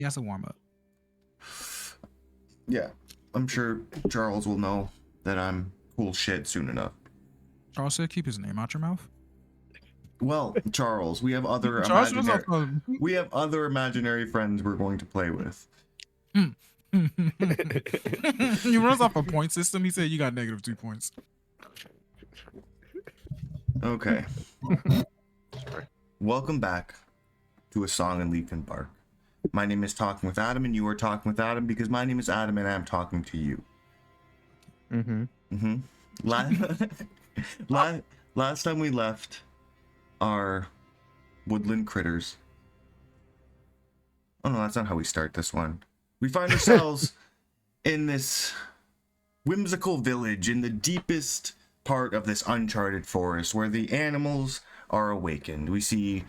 He has to warm up. Yeah, I'm sure Charles will know that I'm cool shit soon enough. Charles said, "Keep his name out your mouth." Well, Charles, we have other Charles was imaginary friends we're going to play with. He runs off a point system. He said, "You got -2 points." Okay. Welcome back to A Song in Leaf and Bark. My name is Talking with Adam, and you are talking with Adam because my name is Adam, and I'm talking to you. Last time we left our woodland critters. Oh no, that's not how we start this one. We find ourselves in this whimsical village in the deepest part of this uncharted forest where the animals are awakened. We see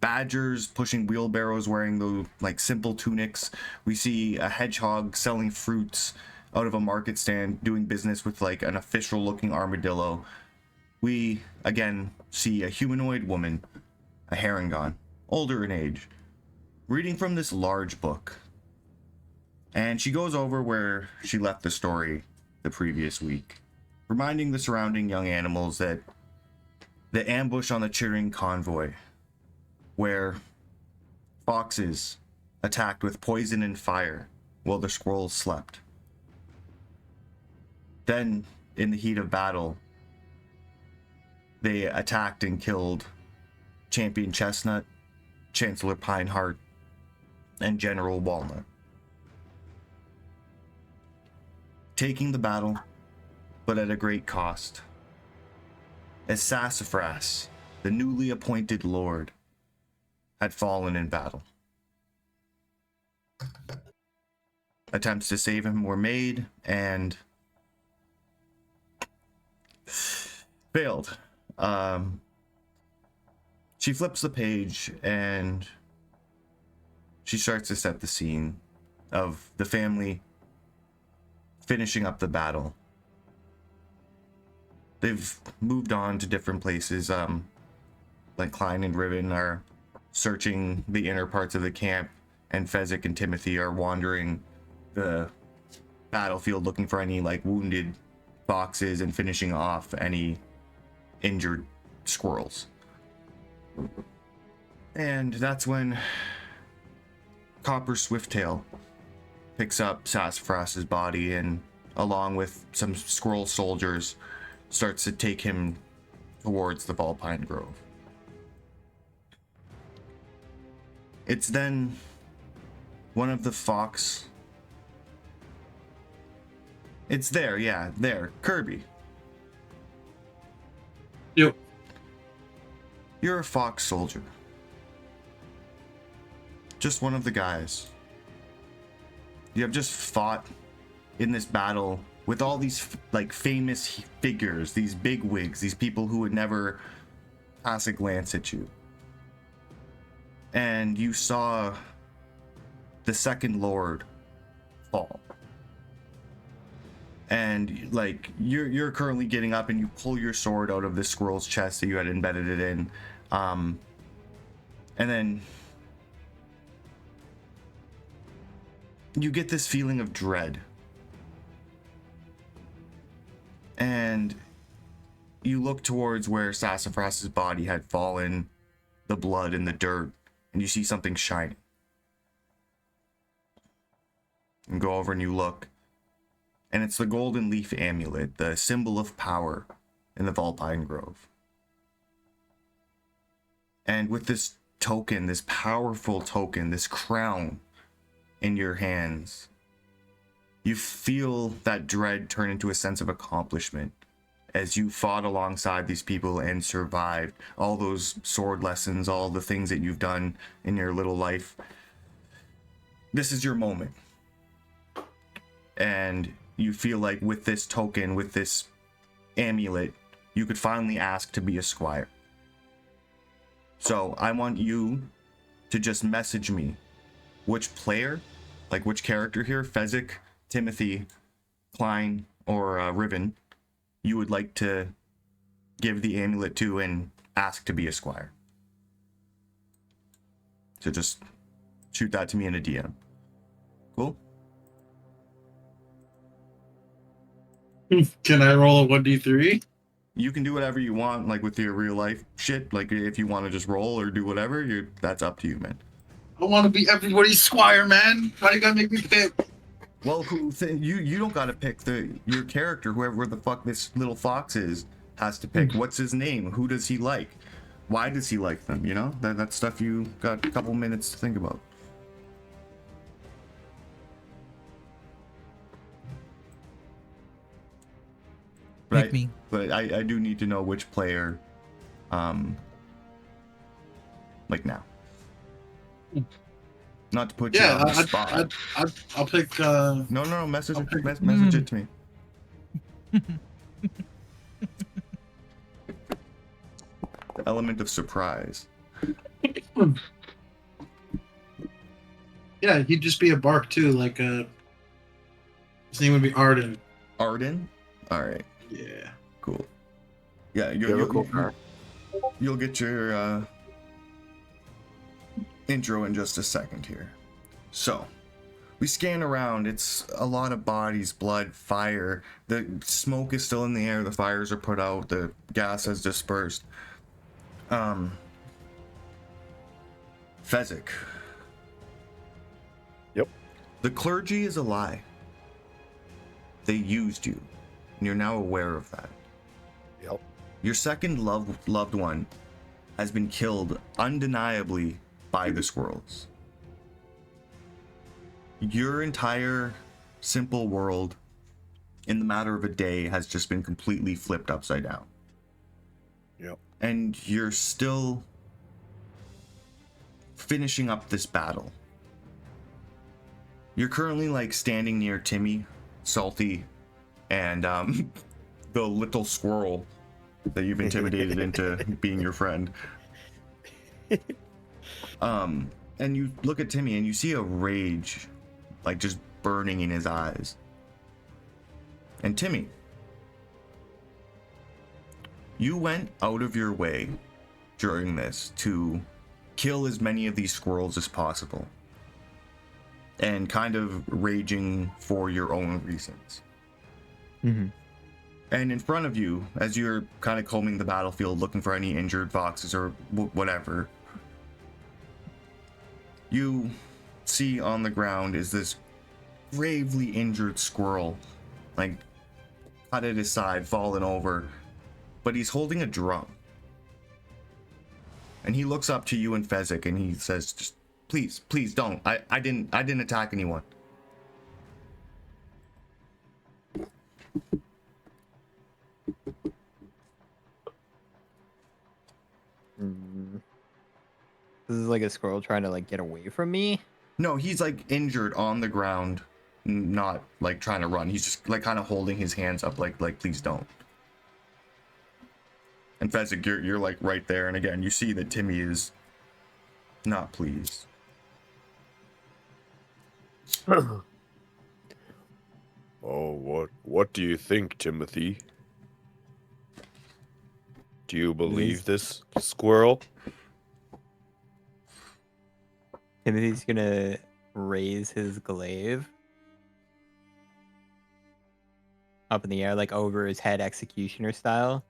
badgers pushing wheelbarrows wearing those like simple tunics. We see a hedgehog selling fruits out of a market stand doing business with like an official looking armadillo. We again see a humanoid woman, a Harengon, older in age, reading from this large book. And she goes over where she left the story the previous week, reminding the surrounding young animals that the ambush on the Chittering convoy, where foxes attacked with poison and fire while the squirrels slept. Then, in the heat of battle, they attacked and killed Champion Chestnut, Chancellor Pineheart, and General Walnut. Taking the battle, but at a great cost, as Sassafras, the newly appointed lord, had fallen in battle. Attempts to save him were made and failed. She flips the page and she starts to set the scene of the family finishing up the battle. They've moved on to different places. Like Klein and Riven are searching the inner parts of the camp, and Fezzik and Timothy are wandering the battlefield looking for any like wounded foxes and finishing off any injured squirrels. And that's when Copper Swifttail picks up Sassafras's body and, along with some squirrel soldiers, starts to take him towards the Vulpine Grove. It's then one of the fox. It's there, yeah, there. Kirby. Yep. You're a fox soldier. Just one of the guys. You have just fought in this battle with all these like famous figures, these bigwigs, these people who would never pass a glance at you. And you saw the second lord fall. And like you're currently getting up and you pull your sword out of the squirrel's chest that you had embedded it in. And then you get this feeling of dread. And you look towards where Sassafras's body had fallen, the blood and the dirt, and you see something shining. And go over and you look, and it's the golden leaf amulet, the symbol of power in the Vulpine Grove. And with this token, this powerful token, this crown in your hands, you feel that dread turn into a sense of accomplishment as you fought alongside these people and survived all those sword lessons, all the things that you've done in your little life. This is your moment. And you feel like with this token, with this amulet, you could finally ask to be a squire. So I want you to just message me which player, like which character here, Fezzik, Timothy, Klein, or Riven, you would like to give the amulet to and ask to be a squire. So just shoot that to me in a DM. Cool? Can I roll a 1d3? You can do whatever you want, like with your real life shit. Like if you want to just roll or do whatever, that's up to you, man. I want to be everybody's squire, man. Why you gotta make me pick? Well, you don't gotta pick your character. Whoever the fuck this little fox is has to pick. What's his name? Who does he like? Why does he like them? You know, that's stuff you got a couple minutes to think about. Pick me. But I do need to know which player, like now. Not to put you on the spot. I'll pick. No. Message it to me. The element of surprise. Yeah, he'd just be a bark too. Like his name would be Arden. Arden? All right. Yeah. Cool. Yeah, you'll get your intro in just a second here. So, we scan around. It's a lot of bodies, blood, fire. The smoke is still in the air. The fires are put out. The gas has dispersed. Fezzik. Yep. The clergy is a lie. They used you, and you're now aware of that. Yep. Your second loved one has been killed undeniably by the squirrels. Your entire simple world, in the matter of a day, has just been completely flipped upside down. Yep. And you're still finishing up this battle. You're currently like standing near Timmy, Salty, and the little squirrel that you've intimidated into being your friend. And you look at Timmy and you see a rage like just burning in his eyes. And Timmy, you went out of your way during this to kill as many of these squirrels as possible, and kind of raging for your own reasons. Mm-hmm. And in front of you, as you're kind of combing the battlefield looking for any injured foxes or whatever, you see on the ground is this gravely injured squirrel, like cut at his side, fallen over, but he's holding a drum. And he looks up to you and Fezzik and he says, just please don't. I didn't attack anyone. This is like a squirrel trying to like get away from me. No, he's like injured on the ground, not like trying to run. He's just like kind of holding his hands up like please don't. And Fezzik, you're like right there, and again you see that Timmy is not pleased. Oh, what do you think, Timothy? Do you believe this squirrel? Timothy's gonna raise his glaive up in the air, like over his head, executioner style.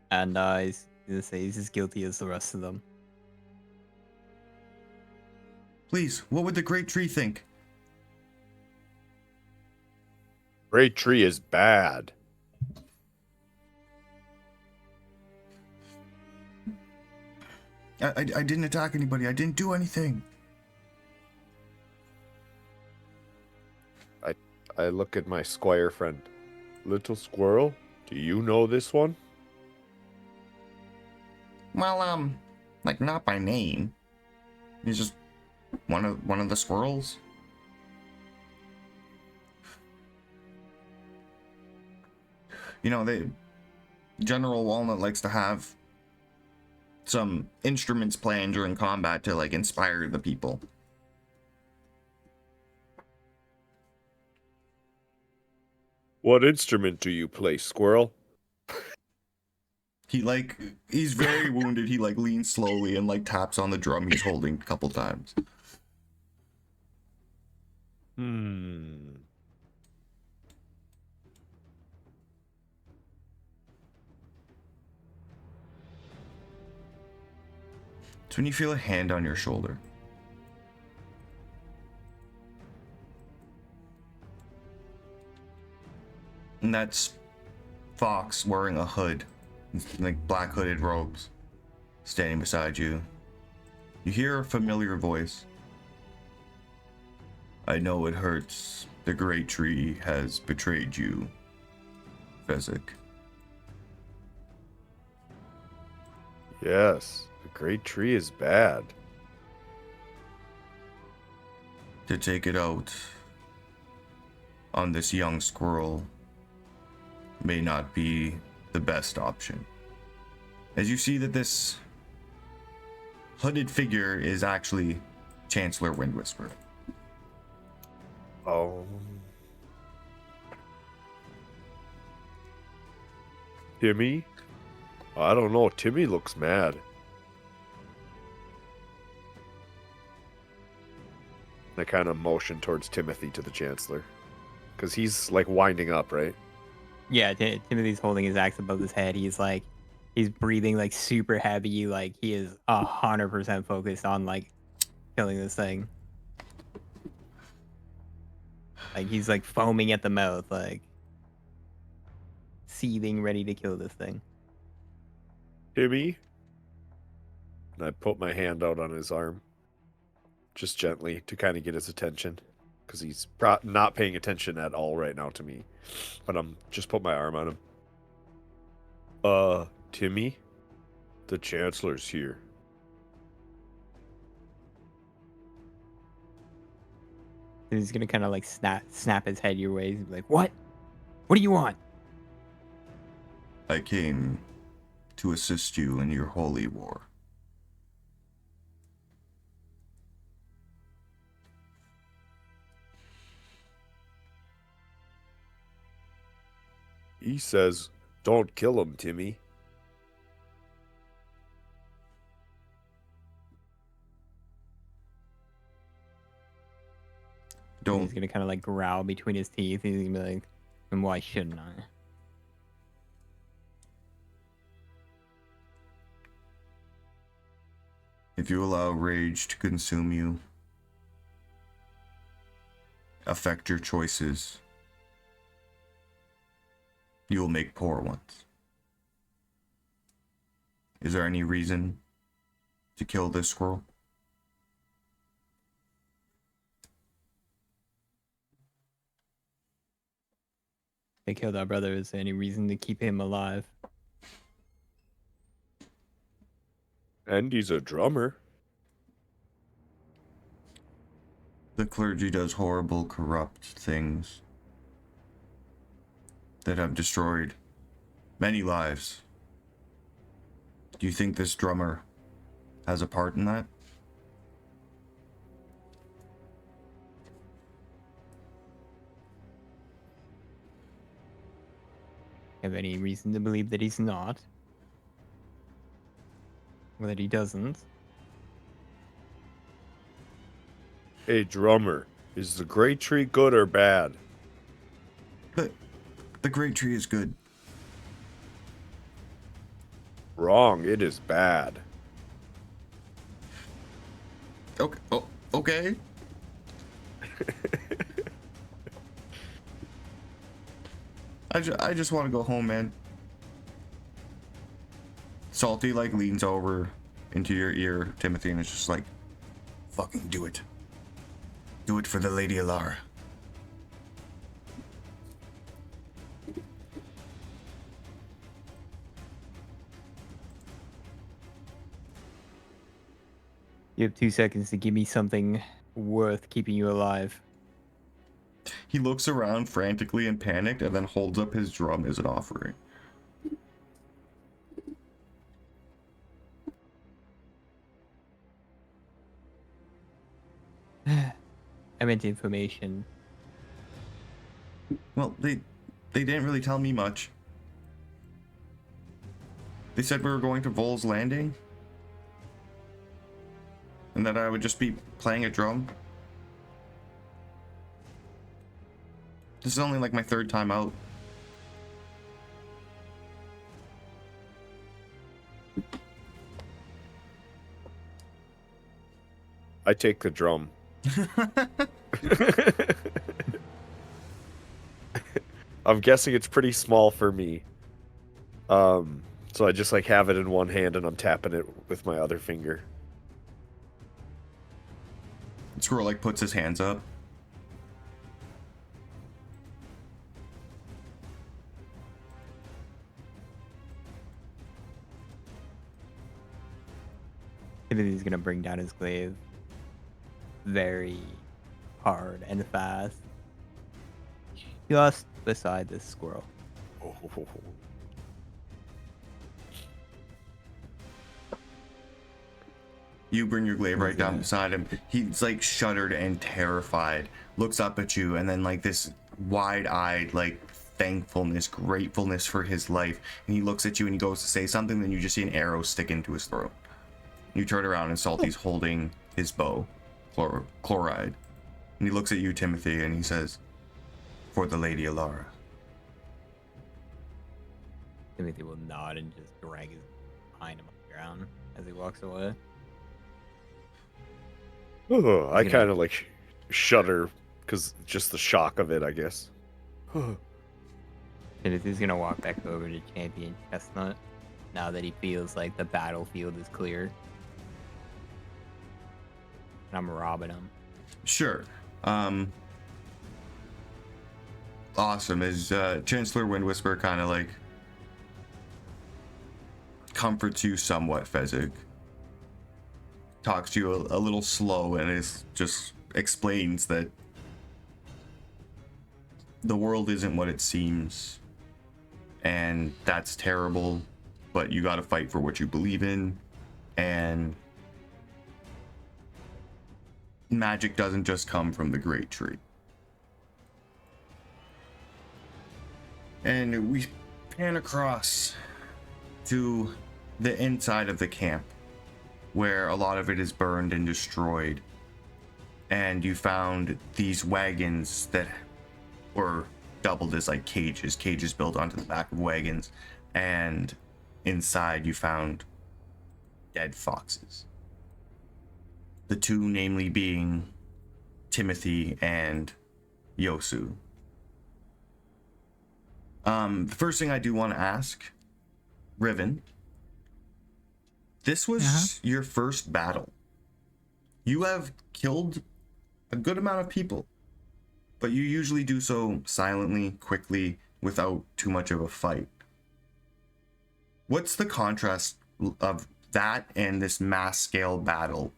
And he's gonna say he's as guilty as the rest of them. Please, what would the great tree think? Great tree is bad. I didn't attack anybody. I didn't do anything. I look at my squire friend. Little squirrel, do you know this one? Well, like not by name. He's just one of the squirrels. You know, General Walnut likes to have some instruments playing during combat to like inspire the people. What instrument do you play, squirrel? He's very wounded. He like leans slowly and like taps on the drum he's holding a couple times. It's when you feel a hand on your shoulder. And that's Fox wearing a hood, like black hooded robes, standing beside you. You hear a familiar voice. I know it hurts. The great tree has betrayed you, Fezzik. Yes, the great tree is bad. To take it out on this young squirrel may not be the best option. As you see that this hooded figure is actually Chancellor Windwhisper. Oh. Timmy? I don't know. Timmy looks mad. I kind of motion towards Timothy to the Chancellor. Because he's like winding up, right? Yeah, Timothy's holding his axe above his head. He's breathing like super heavy. Like he is 100% focused on like killing this thing. Like he's like foaming at the mouth, like seething, ready to kill this thing. Timmy? And I put my hand out on his arm. Just gently to kind of get his attention. Because he's not paying attention at all right now to me. But I'm just put my arm on him. Timmy? The Chancellor's here. And he's gonna kind of like snap his head your way. He's like, "What? What do you want?" I came to assist you in your holy war. He says, don't kill him, Timmy. Don't. He's gonna kind of like growl between his teeth. He's gonna be like, "And why shouldn't I?" If you allow rage to consume you, affect your choices, you will make poor ones. Is there any reason to kill this squirrel? They killed our brother. Is there any reason to keep him alive? And he's a drummer. The clergy does horrible, corrupt things that have destroyed many lives. Do you think this drummer has a part in that? Have any reason to believe that he's not? Or that he doesn't? Hey, drummer, is the great tree good or bad? The great tree is good. Wrong, it is bad. Okay. Oh, okay. I just want to go home, man. Salty like leans over into your ear, Timothy, and it's just like, fucking do it. Do it for the Lady Alara. You have 2 seconds to give me something worth keeping you alive. He looks around frantically and panicked and then holds up his drum as an offering. I meant information. Well, they didn't really tell me much. They said we were going to Vol's Landing, and that I would just be playing a drum. This is only like my 3rd time out. I take the drum. I'm guessing it's pretty small for me. So I just like have it in one hand and I'm tapping it with my other finger. Squirrel like puts his hands up. Timothy's gonna bring down his glaive very hard and fast, just beside this squirrel. Oh. You bring your glaive right down beside him. He's like shuddered and terrified, looks up at you, and then like this wide-eyed like thankfulness, gratefulness for his life. And he looks at you and he goes to say something, then you just see an arrow stick into his throat. You turn around and Salty's holding his bow, chloride. And he looks at you, Timothy, and he says, "For the Lady Alara." Timothy will nod and just drag his behind him on the ground as he walks away. Oh, I kind of like shudder because just the shock of it, I guess. Timothy's gonna walk back over to Champion Chestnut now that he feels like the battlefield is clear. And I'm robbing him. Sure. Awesome. As Chancellor Windwhisper kind of like comforts you somewhat, Fezzik. Talks to you a little slow and is just explains that the world isn't what it seems, and that's terrible, but you gotta fight for what you believe in, and magic doesn't just come from the Great Tree. And we pan across to the inside of the camp, where a lot of it is burned and destroyed. And you found these wagons that were doubled as like cages built onto the back of wagons. And inside you found dead foxes. The two namely being Timothy and Yosu. The first thing I do want to ask, Riven, this was your first battle. You have killed a good amount of people, but you usually do so silently, quickly, without too much of a fight. What's the contrast of that and this mass scale battle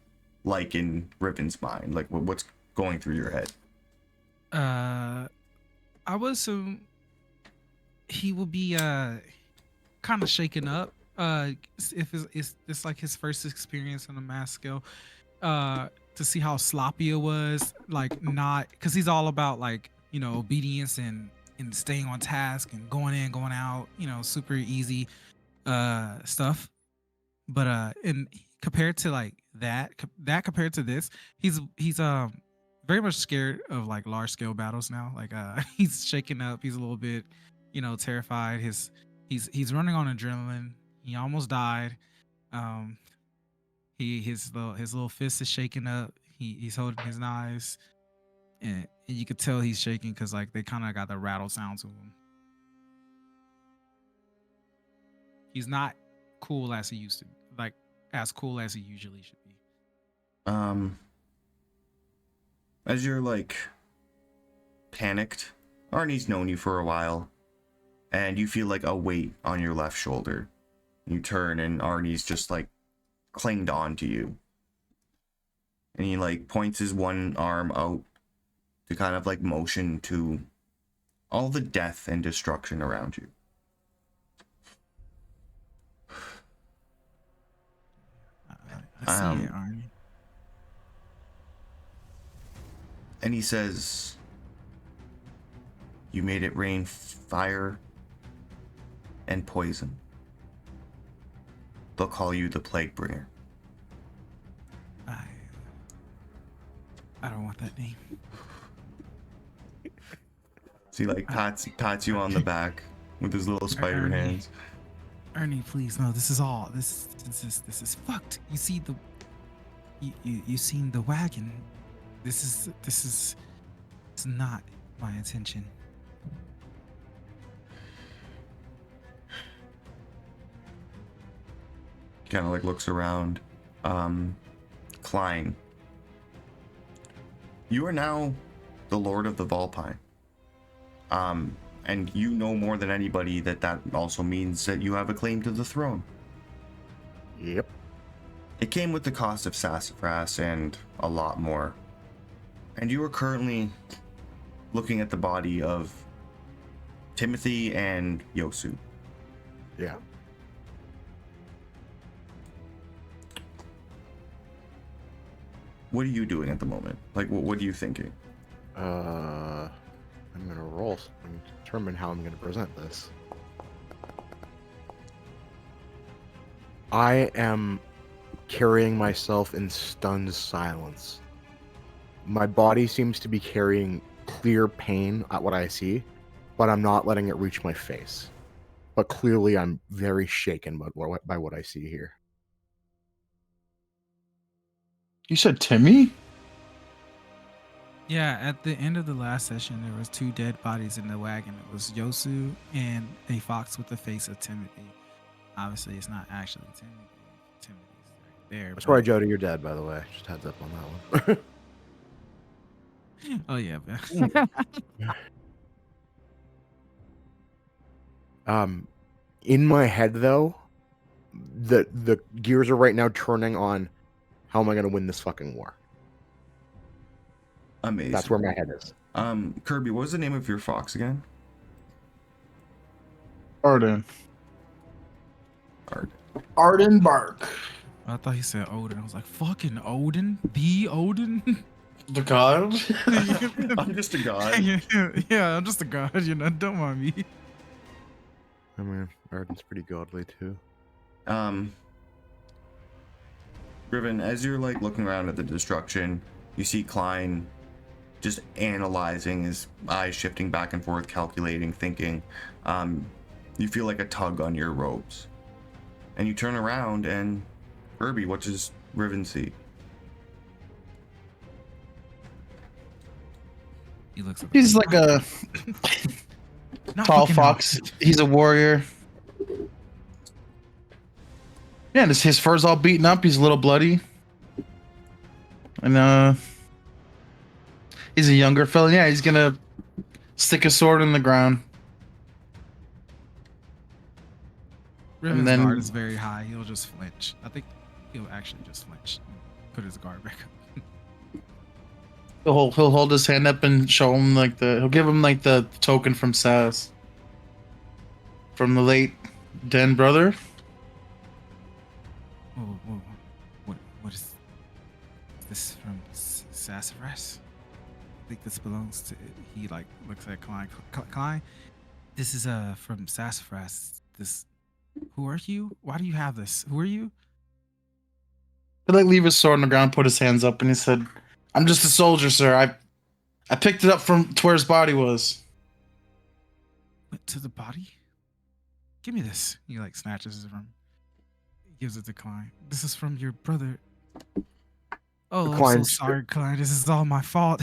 like in Riven's mind? Like what's going through your head? I would assume he will be kind of shaken up. If it's like his first experience on a mass scale, to see how sloppy it was, like not because he's all about like obedience and staying on task and going in, going out, super easy stuff. But and compared to like that compared to this, he's very much scared of like large scale battles now. Like he's shaken up. He's a little bit terrified. He's running on adrenaline. He almost died. His little fist is shaking up. He's holding his knives, and you could tell he's shaking because like they kind of got the rattle sound to him. He's not cool as he used to, like as cool as he usually should be. As you're like panicked, Arnie's known you for a while, and you feel like a weight on your left shoulder. You turn and Arnie's just like clinged on to you. And he like points his one arm out to kind of like motion to all the death and destruction around you. I see it, Arnie. And he says, "You made it rain fire and poison. they'll call you the Plague Bringer. I don't want that name. So he like pats you on the back with his little spider Ernie. hands. Ernie, please, no. This is all. This is fucked. You see the. You seen the wagon. This is it's not my intention. Kind of like looks around. Klein, you are now the Lord of the Volpine. And you know more than anybody that also means that you have a claim to the throne. Yep. It came with the cost of sassafras and a lot more. And you are currently looking at the body of Timothy and Yosu. Yeah. What are you doing at the moment? Like, what are you thinking? I'm gonna roll and determine how I'm gonna present this. I am carrying myself in stunned silence. My body seems to be carrying clear pain at what I see, but I'm not letting it reach my face. But clearly I'm very shaken by what I see here. You said Timmy? Yeah, at the end of the last session, there was 2 dead bodies in the wagon. It was Yosu and a fox with the face of Timothy. Obviously, it's not actually Timothy. Timothy's right there. I'm sorry, Jody, you're dead, by the way. Just heads up on that one. Oh yeah, man. In my head though, the gears are right now turning on how am I gonna win this fucking war? Amazing. That's where my head is. Kirby, what was the name of your fox again? Arden. Art. Arden Bark. I thought he said Odin. I was like, fucking Odin? The Odin? The god? I'm just a god. Yeah, I'm just a god, don't mind me. I mean, Arden's pretty godly too. Riven, as you're like looking around at the destruction, you see Klein just analyzing, his eyes shifting back and forth, calculating, thinking. You feel like a tug on your robes. And you turn around and Kirby, what does Riven see? He looks up. He's like a Not tall fucking fox. He's a warrior. Yeah, and his fur's all beaten up. He's a little bloody. And he's a younger fella. Yeah, he's gonna stick a sword in the ground. Riven's and then- guard is very high. He'll just flinch. I think he'll actually just flinch. Put his guard back up. He'll hold his hand up and show him he'll give him like the token from Sass. From the late Den brother. Whoa. What is this from Sassafras? I think this belongs to. He like looks at Klein. Klein, this is from Sassafras. This. Who are you? Why do you have this? Who are you? He leave his sword on the ground, put his hands up, and he said, "I'm just a soldier, sir. I picked it up from to where his body was." Went to the body. Give me this. He like snatches it from. Gives it to Klein. This is from your brother. Oh, I'm so sorry, Klein. This is all my fault.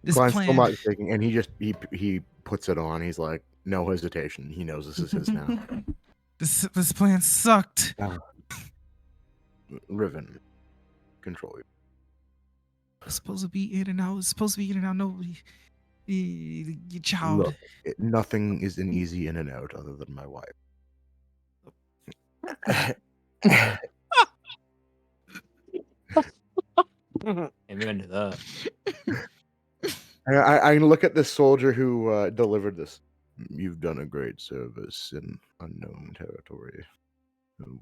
This Klein's plan. still not shaking, and he puts it on. He's like, no hesitation. He knows this is his now. This plan sucked. Riven, control you. It's supposed to be in and out. It's supposed to be in and out. Nobody. Your child. Look, nothing is an easy in and out other than my wife. Amen to that. I look at this soldier who delivered this. You've done a great service in unknown territory.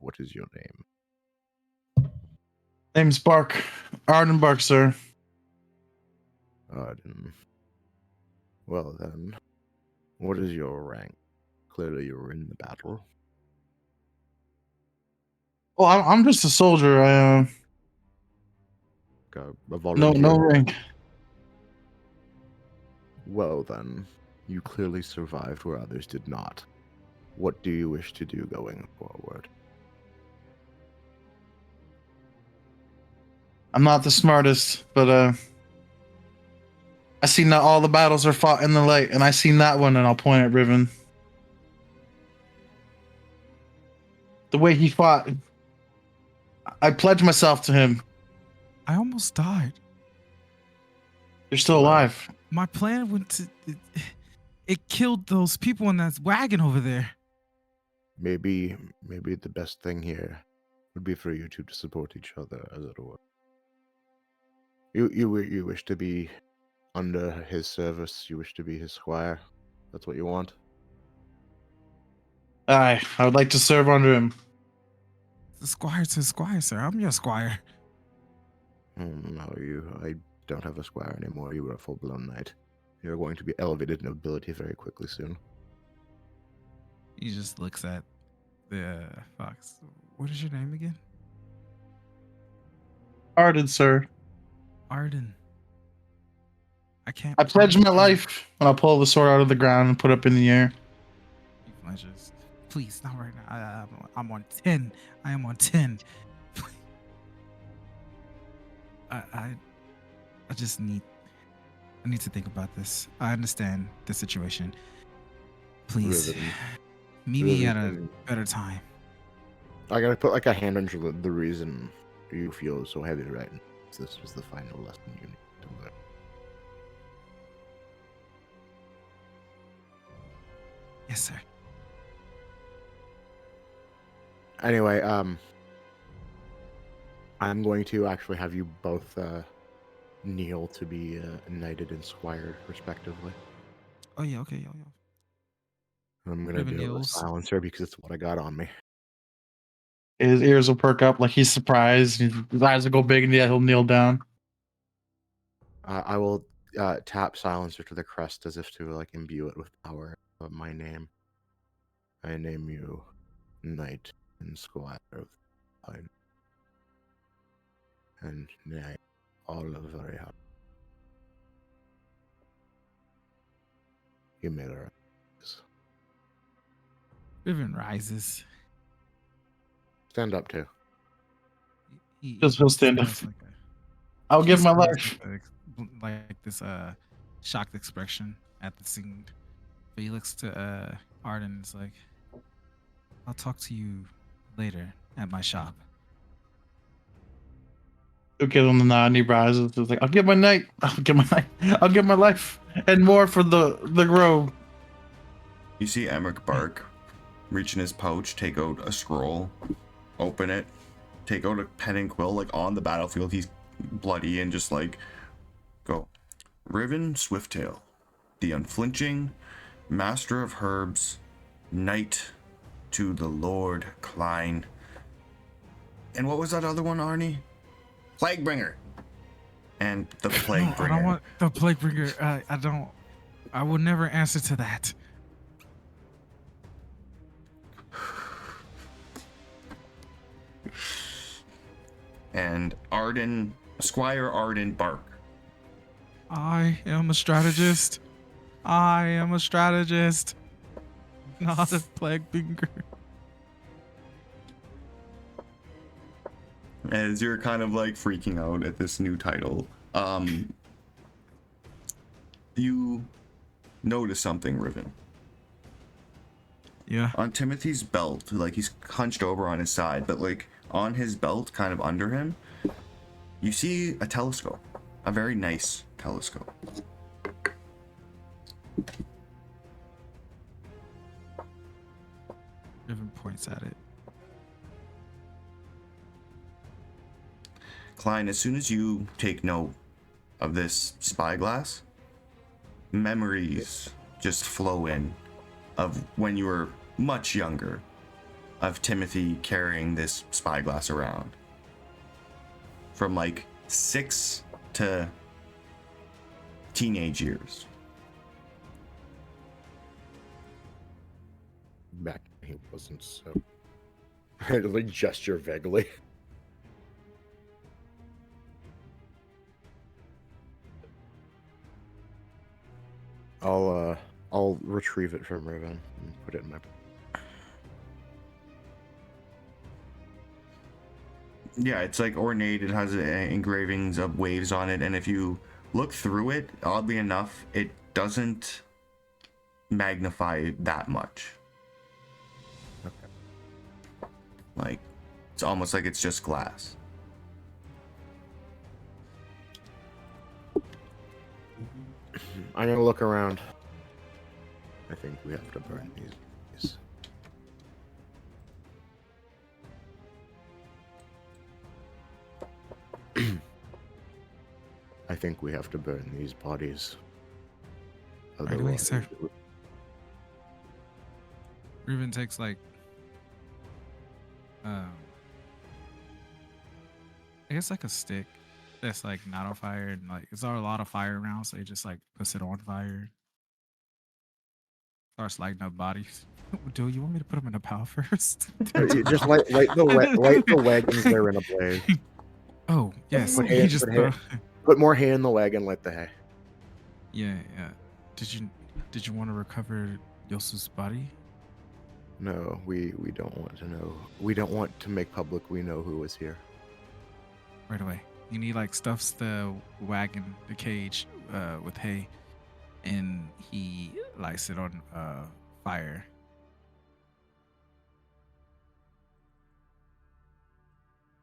What is your name? Name's Bark. Arden Bark, sir. Arden. Well then, what is your rank? Clearly you were in the battle. Well, I'm just a soldier. A No volunteer. rank. Well then, you clearly survived where others did not. What do you wish to do going forward? I'm not the smartest, but I seen that all the battles are fought in the light, and I seen that one, and I'll point at Riven. The way he fought, I pledge myself to him. I almost died. You're still alive. My plan went to. It killed those people in that wagon over there. Maybe the best thing here would be for you two to support each other, as it were. You wish to be under his service. You wish to be his squire. That's what you want. I would like to serve under him. The squire's his squire, sir. I'm your squire. No, I don't have a squire anymore. You were a full-blown knight. You're going to be elevated in ability very quickly soon. He just looks at the fox. What is your name again? Pardon, sir. Arden. I can't. I pledge promise my you- life, and I'll pull the sword out of the ground and put it up in the air. He flinches. Please, not right now. I'm on 10. I am on 10. I just need. I need to think about this. I understand the situation. Please, Riven. meet me at a Riven. better time. I gotta put like a hand on the reason you feel so heavy right now. This was the final lesson you need to learn. Yes, sir. Anyway, I'm going to actually have you both kneel to be knighted and squired, respectively. Oh yeah. Okay. Yo. I'm gonna Riven do it with kneels. silencer because it's what I got on me. His ears will perk up like he's surprised. His eyes will go big, and yeah, he'll kneel down. I will tap silencer to the crest as if to like imbue it with power of my name. I name you knight and squire of Pine. And nay, all are very happy. You may rise. Riven rises. Stand up too. He'll stand up. has like a- I'll give he my has life. like this shocked expression at the scene. But he looks to Arden and is like, I'll talk to you later at my shop. He'll give him the nod, and he rises. He's like, I'll give my night. I'll give my night. I'll give my life and more for the grove. You see Emmerich bark, reach in his pouch, take out a scroll, open it, take out a pen and quill, like on the battlefield, he's bloody, and just like, go. Riven Swifttail, the unflinching, master of herbs, knight to the Lord Klein. And what was that other one, Arnie? Plaguebringer. And the Plaguebringer. I don't want the Plaguebringer. I don't. I will never answer to that. And Arden, Squire Arden bark. I am a strategist. I am a strategist. Not a Plaguebringer. As you're kind of like freaking out at this new title, you notice something, Riven. Yeah. On Timothy's belt, like he's hunched over on his side, but like on his belt, kind of under him, you see a telescope. A very nice telescope. Riven points at it. Klein, as soon as you take note of this spyglass, memories just flow in of when you were much younger, of Timothy carrying this spyglass around. From like 6 to teenage years. Back when he wasn't so I like gesture vaguely. I'll retrieve it from Riven and put it in my. Yeah, it's like ornate. It has engravings of waves on it, and if you look through it, oddly enough, it doesn't magnify that much. Okay. Like, it's almost like it's just glass. I'm gonna look around. I think we have to burn these. I think we have to burn these bodies. Right away, sir. Otherwise- Ruben takes like I guess like a stick that's like not on fire and like it's a lot of fire around, so he just like puts it on fire. Starts lighting up bodies. Do you want me to put them in a pile first? You just light the wagons there in a blaze. Oh yes, Put he hay- just put hay- Put more hay in the wagon, light the hay. yeah. Did you want to recover Yosu's body? No, we don't want to know. We don't want to make public we know who was here. Right away. And he like stuffs the wagon, the cage, with hay, and he lights it on fire.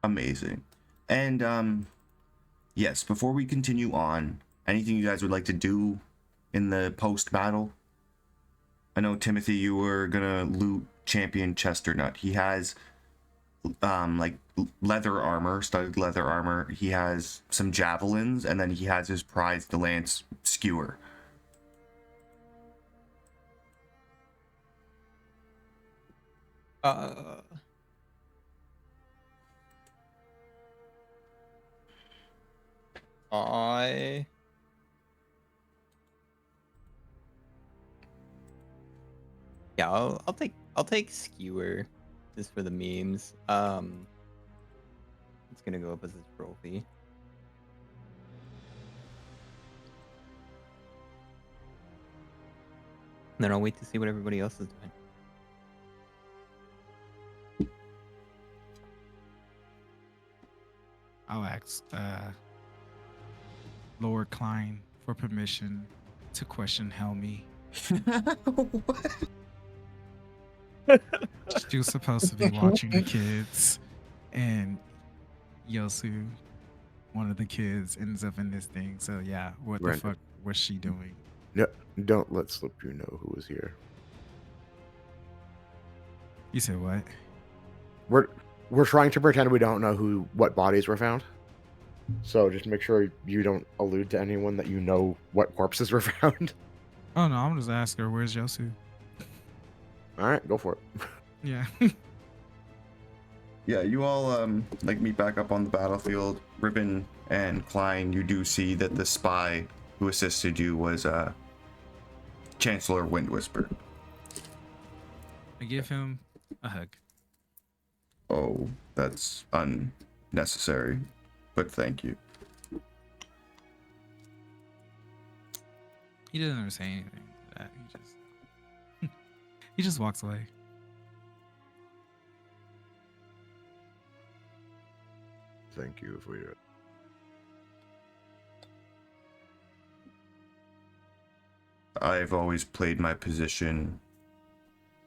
Amazing. And yes, before we continue on, anything you guys would like to do in the post battle? I know, Timothy, you were gonna loot Champion Chesternut. He has like leather armor, studded leather armor. He has some javelins, and then he has his prize, the lance skewer. I Yeah, I'll take skewer just for the memes. It's gonna go up as a trophy. Then I'll wait to see what everybody else is doing. I'll ask Lord Klein for permission to question Helmy. She was supposed to be watching the kids, and Yosu, one of the kids, ends up in this thing. So yeah, what Right. the fuck was she doing? No, don't let slip you know who was here. You said what? We're trying to pretend we don't know what bodies were found. So just make sure you don't allude to anyone that you know what corpses were found. Oh no, I'm just asking her, where's Yosu? All right, go for it. Yeah. Yeah, you all like meet back up on the battlefield. Ribbon and Klein, you do see that the spy who assisted you was Chancellor Windwhisper. I give him a hug. Oh, that's unnecessary, but thank you. He doesn't ever say anything to that. He just walks away. Thank you for your. I've always played my position,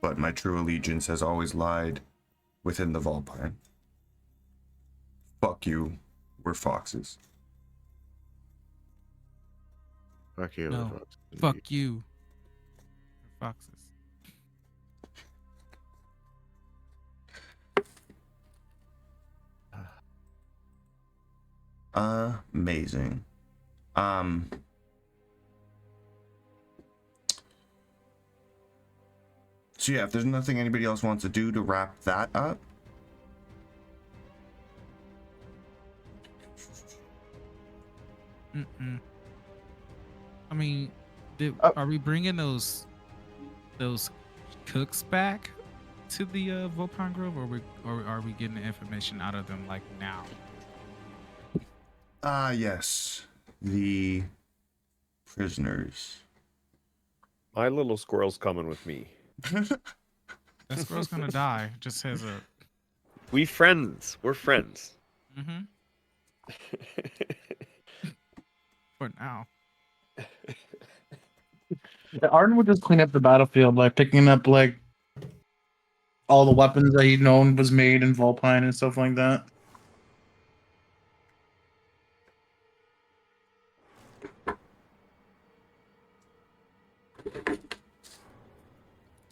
but my true allegiance has always lied within the Vulpine. Fuck you, we're foxes. Fuck you. No, Fox. fuck you. Foxes. Amazing. So yeah, if there's nothing anybody else wants to do to wrap that up. I mean, are we bringing those cooks back to the Volpine Grove, or are we getting the information out of them like now? Yes. The prisoners. My little squirrel's coming with me. That squirrel's gonna die. Just as a. We friends. We're friends. Mm-hmm. For now. Yeah, Arden would just clean up the battlefield, like picking up like all the weapons that he'd known was made in Volpine and stuff like that.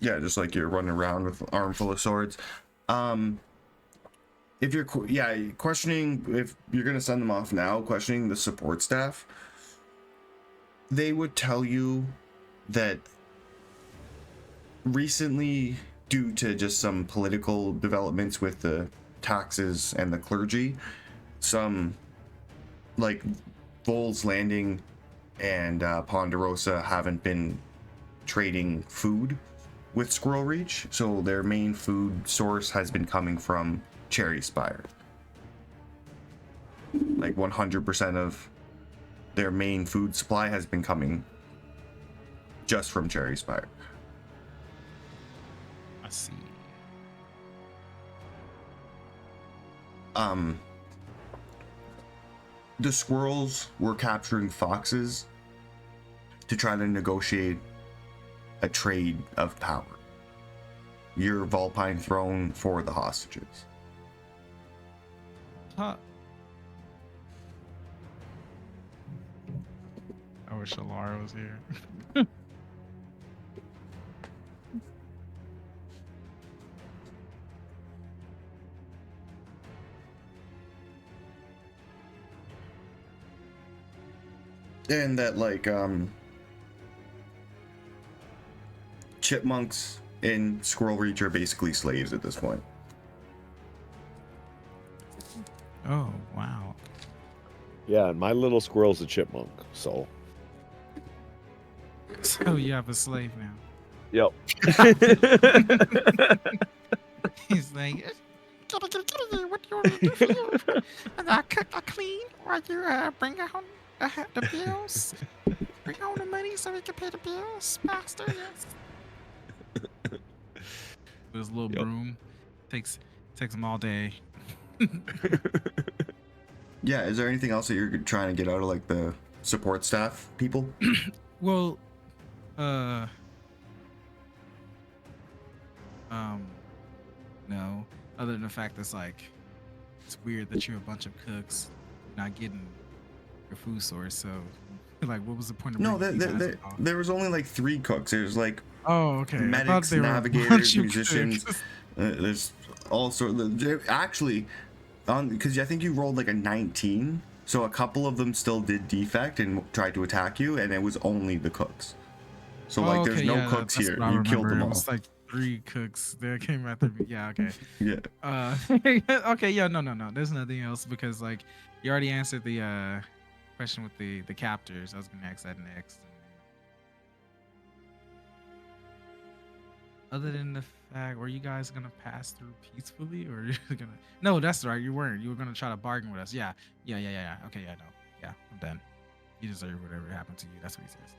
Yeah, just like you're running around with an armful of swords. If you're questioning, if you're gonna send them off now, questioning the support staff, they would tell you that recently, due to just some political developments with the taxes and the clergy, some like Vol's Landing and Ponderosa haven't been trading food with Squirrel Reach, so their main food source has been coming from Cherry Spire. Like 100% of their main food supply has been coming just from Cherry Spire. I see. The squirrels were capturing foxes to try to negotiate a trade of power. Your Volpine throne for the hostages. Huh. I wish Alara was here. And that like chipmunks in Squirrel Reach are basically slaves at this point. Oh, wow. Yeah, and my little squirrel's a chipmunk, so. So you have a slave now. Yep. He's like, what do you want to do for you? And I cook, I clean, while you bring home the bills. Bring home the money so we can pay the bills, master. Yes. With his little broom, takes him all day. Yeah, is there anything else that you're trying to get out of like the support staff people? Well, no. Other than the fact that's like, it's weird that you're a bunch of cooks not getting your food source. So, like, what was the point of? No, bringing you guys along? there was only like 3 cooks. There's like Oh, okay. I thought medics, they were a navigators, bunch of musicians. cooks. There's all sorts. Actually, because I think you rolled like a 19, so a couple of them still did defect and tried to attack you, and it was only the cooks. So like, there's Okay, no yeah, cooks that's here. what I You killed remember. them It all. was like 3 cooks that came after me. Yeah, okay. Yeah. Okay, yeah, no. There's nothing else because like you already answered the question with the captors. I was gonna ask that next. Other than the fact, were you guys gonna pass through peacefully, or you're gonna? No, that's right. You weren't. You were gonna try to bargain with us. Yeah. Okay, yeah, no. Yeah, I'm done. You deserve whatever happened to you. That's what he says.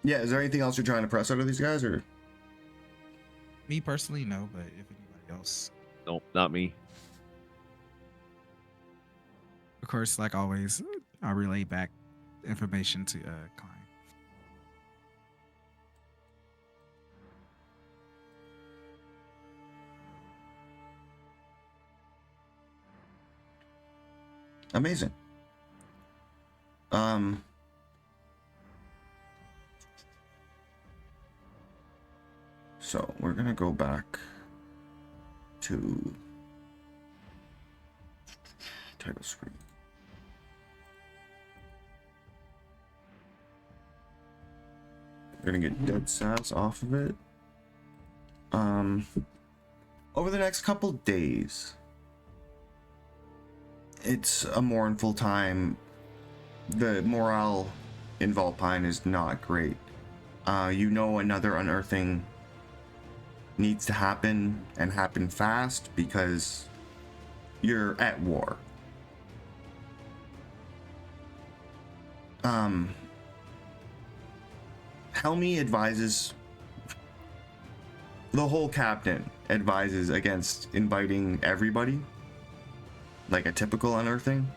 Yeah. Is there anything else you're trying to press out of these guys, or? Me personally, no. But if anybody else, Nope, not me. of course, like always, I'll relay back information to Klein. Amazing. So we're gonna go back to title screen. We're gonna get dead sass off of it. Over the next couple days, it's a mournful time. The morale in Volpine is not great. You know another unearthing needs to happen and happen fast because you're at war. Helmy advises, the whole captain advises against inviting everybody, like a typical unearthing.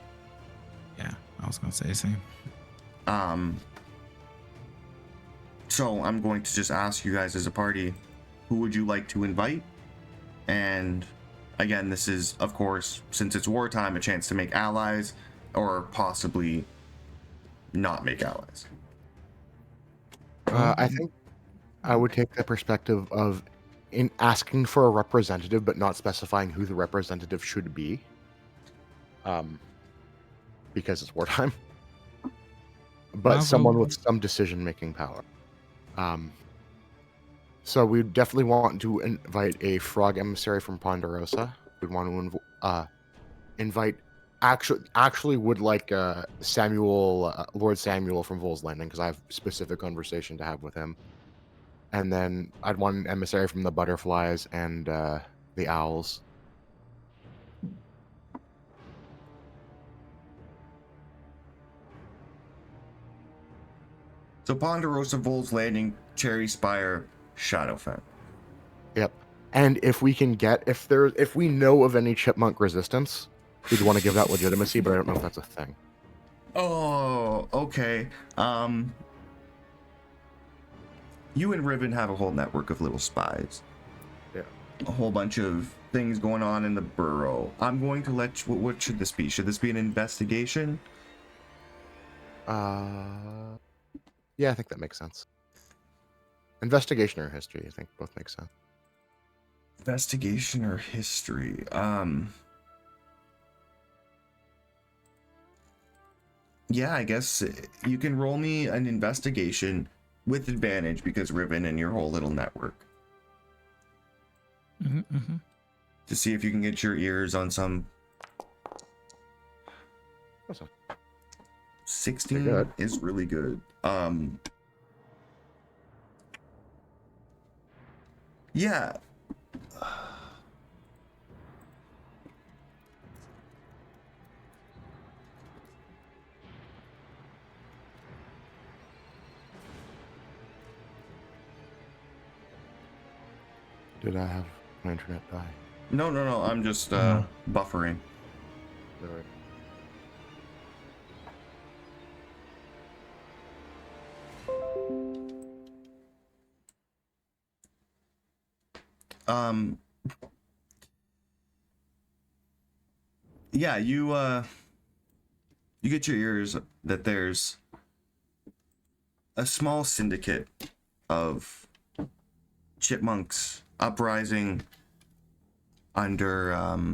Yeah, I was gonna say the same. So I'm going to just ask you guys as a party, who would you like to invite? And again, this is, of course, since it's wartime, a chance to make allies or possibly not make allies. I think I would take the perspective of in asking for a representative, but not specifying who the representative should be. Because it's wartime. But someone with some decision-making power. So we definitely want to invite a frog emissary from Ponderosa. We'd want to invite actually would like Samuel, Lord Samuel from Vol's Landing, because I have specific conversation to have with him. And then I'd want an emissary from the butterflies and the owls. So Ponderosa, Vol's Landing, Cherry Spire, Shadowfen. Yep. And if we can get, if we know of any chipmunk resistance, we'd want to give that legitimacy, but I don't know if that's a thing. Oh, okay. You and Riven have a whole network of little spies. Yeah. A whole bunch of things going on in the burrow. I'm going to let you, what should this be? Should this be an investigation? Yeah, I think that makes sense. Investigation or history, I think both make sense. Investigation or history? Yeah, I guess you can roll me an investigation with advantage because Riven and your whole little network. To see if you can get your ears on some. Awesome. 16 is really good. Yeah. Did I have my internet die? No. I'm just buffering. Alright. Yeah, you get your ears that there's a small syndicate of chipmunks uprising under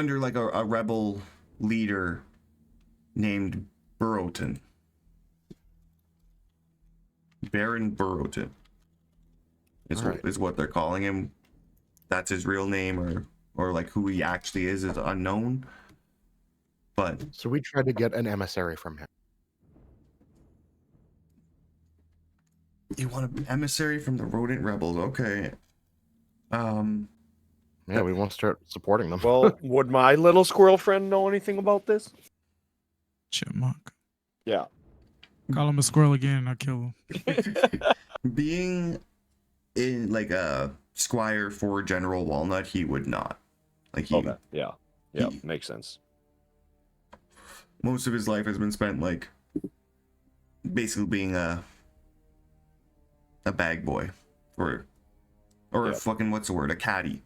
like a rebel leader named Burrowton. Baron Burrowton is what they're calling him. That's his real name, or like who he actually is unknown. But so we tried to get an emissary from him. You want an emissary from the rodent rebels? Okay. Yeah, we want to start supporting them. Well, would my little squirrel friend know anything about this? Chipmunk. Yeah. Call him a squirrel again and I'll kill him. Being in like a squire for General Walnut, he would not. Like he, okay. Yeah. Makes sense. Most of his life has been spent like basically being a bag boy or a fucking what's the word? A caddy.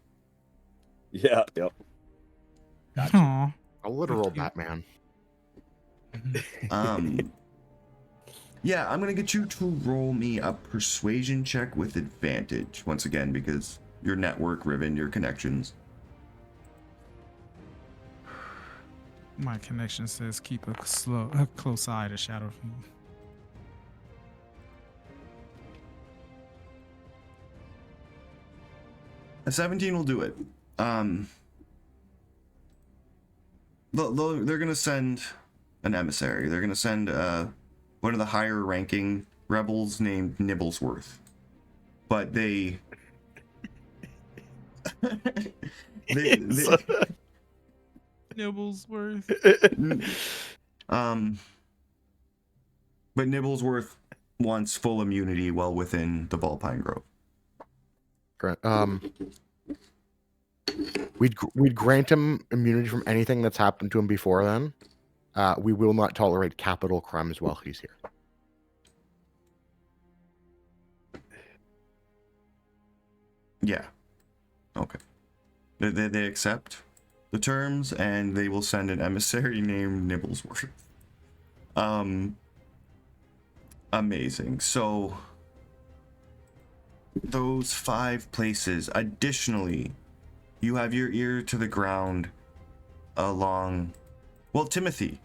Yeah. Yep. Gotcha. Aww. A literal Batman. Yeah, I'm gonna get you to roll me a persuasion check with advantage once again because your network, Riven, your connections. My connection says keep a close eye to Shadowfield. A 17 will do it. They're gonna send an emissary. They're gonna send one of the higher ranking rebels named Nibblesworth. But they they Nibblesworth. but Nibblesworth wants full immunity while within the Vulpine Grove. We'd grant him immunity from anything that's happened to him before then. We will not tolerate capital crimes while he's here. Yeah. Okay. They accept the terms, and they will send an emissary named Nibblesworth. Amazing. So those 5 places. Additionally, you have your ear to the ground along. Well, Timothy.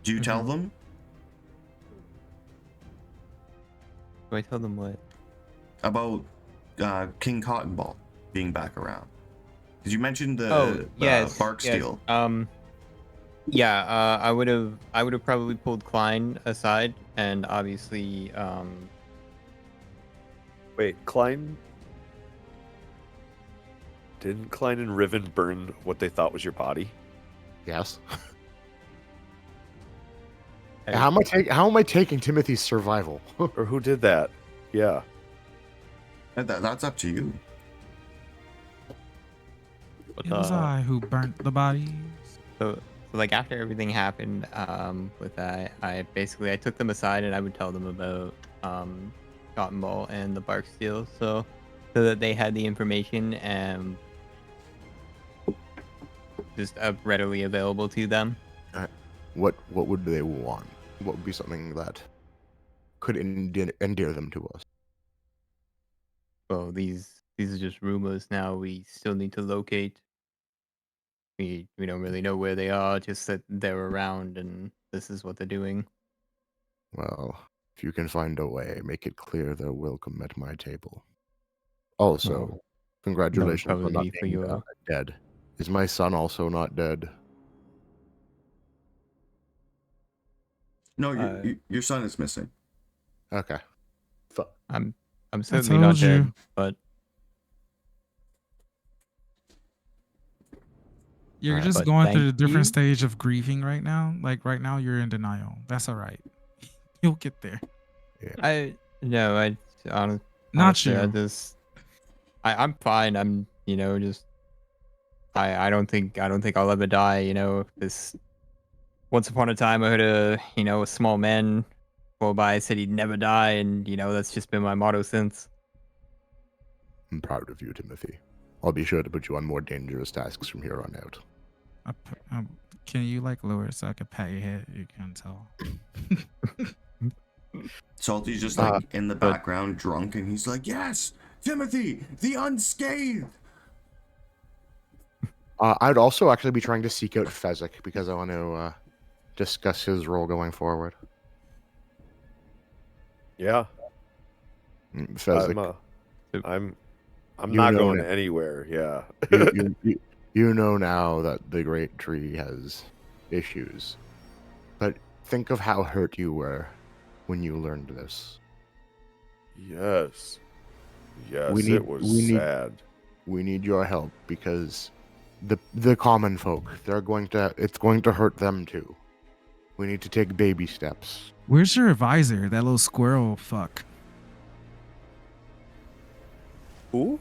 Do you tell them? Do I tell them what? About King Cotton Ball being back around? Because you mentioned the bark steel. Yeah, I would have probably pulled Klein aside, and obviously, Wait, Klein? Didn't Klein and Riven burn what they thought was your body? Yes. Hey. How am I taking Timothy's survival? Or who did that? Yeah. That's up to you. It was I who burnt the bodies. So like after everything happened, with that, I took them aside and I would tell them about Cotton Ball and the bark steel, so that they had the information and just readily available to them. What would they want? What would be something that could endear them to us? Well, these are just rumors now. We still need to locate. We don't really know where they are, just that they're around and this is what they're doing. Well, if you can find a way, make it clear they're welcome at my table. Also, Well, congratulations that would on not probably be for being you. dead. Is my son also not dead? No, your son is missing. Okay. I'm certainly not told you. dead, but You're Alright, just but going through thank a different you. stage of grieving right now. Like right now, you're in denial. That's all right. You'll get there. I Not honestly, you. I'm fine. I'm just I don't think I'll ever die. This once upon a time I heard a small man go by, said he'd never die, and that's just been my motto since. I'm proud of you, Timothy. I'll be sure to put you on more dangerous tasks from here on out. Can you like lower it so I can pat your head? You can tell. Salty's just like in the background, drunk, and he's like, "Yes, Timothy, the unscathed." I'd also actually be trying to seek out Fezzik because I want to discuss his role going forward. Yeah. Fezzik, I'm You not know going now. anywhere. Yeah. you know now that the Great Tree has issues, but think of how hurt you were when you learned this. Yes. Yes, We need- it was we need- sad. We need your help because the common folk, it's going to hurt them too. We need to take baby steps. Where's your advisor? That little squirrel fuck. Who?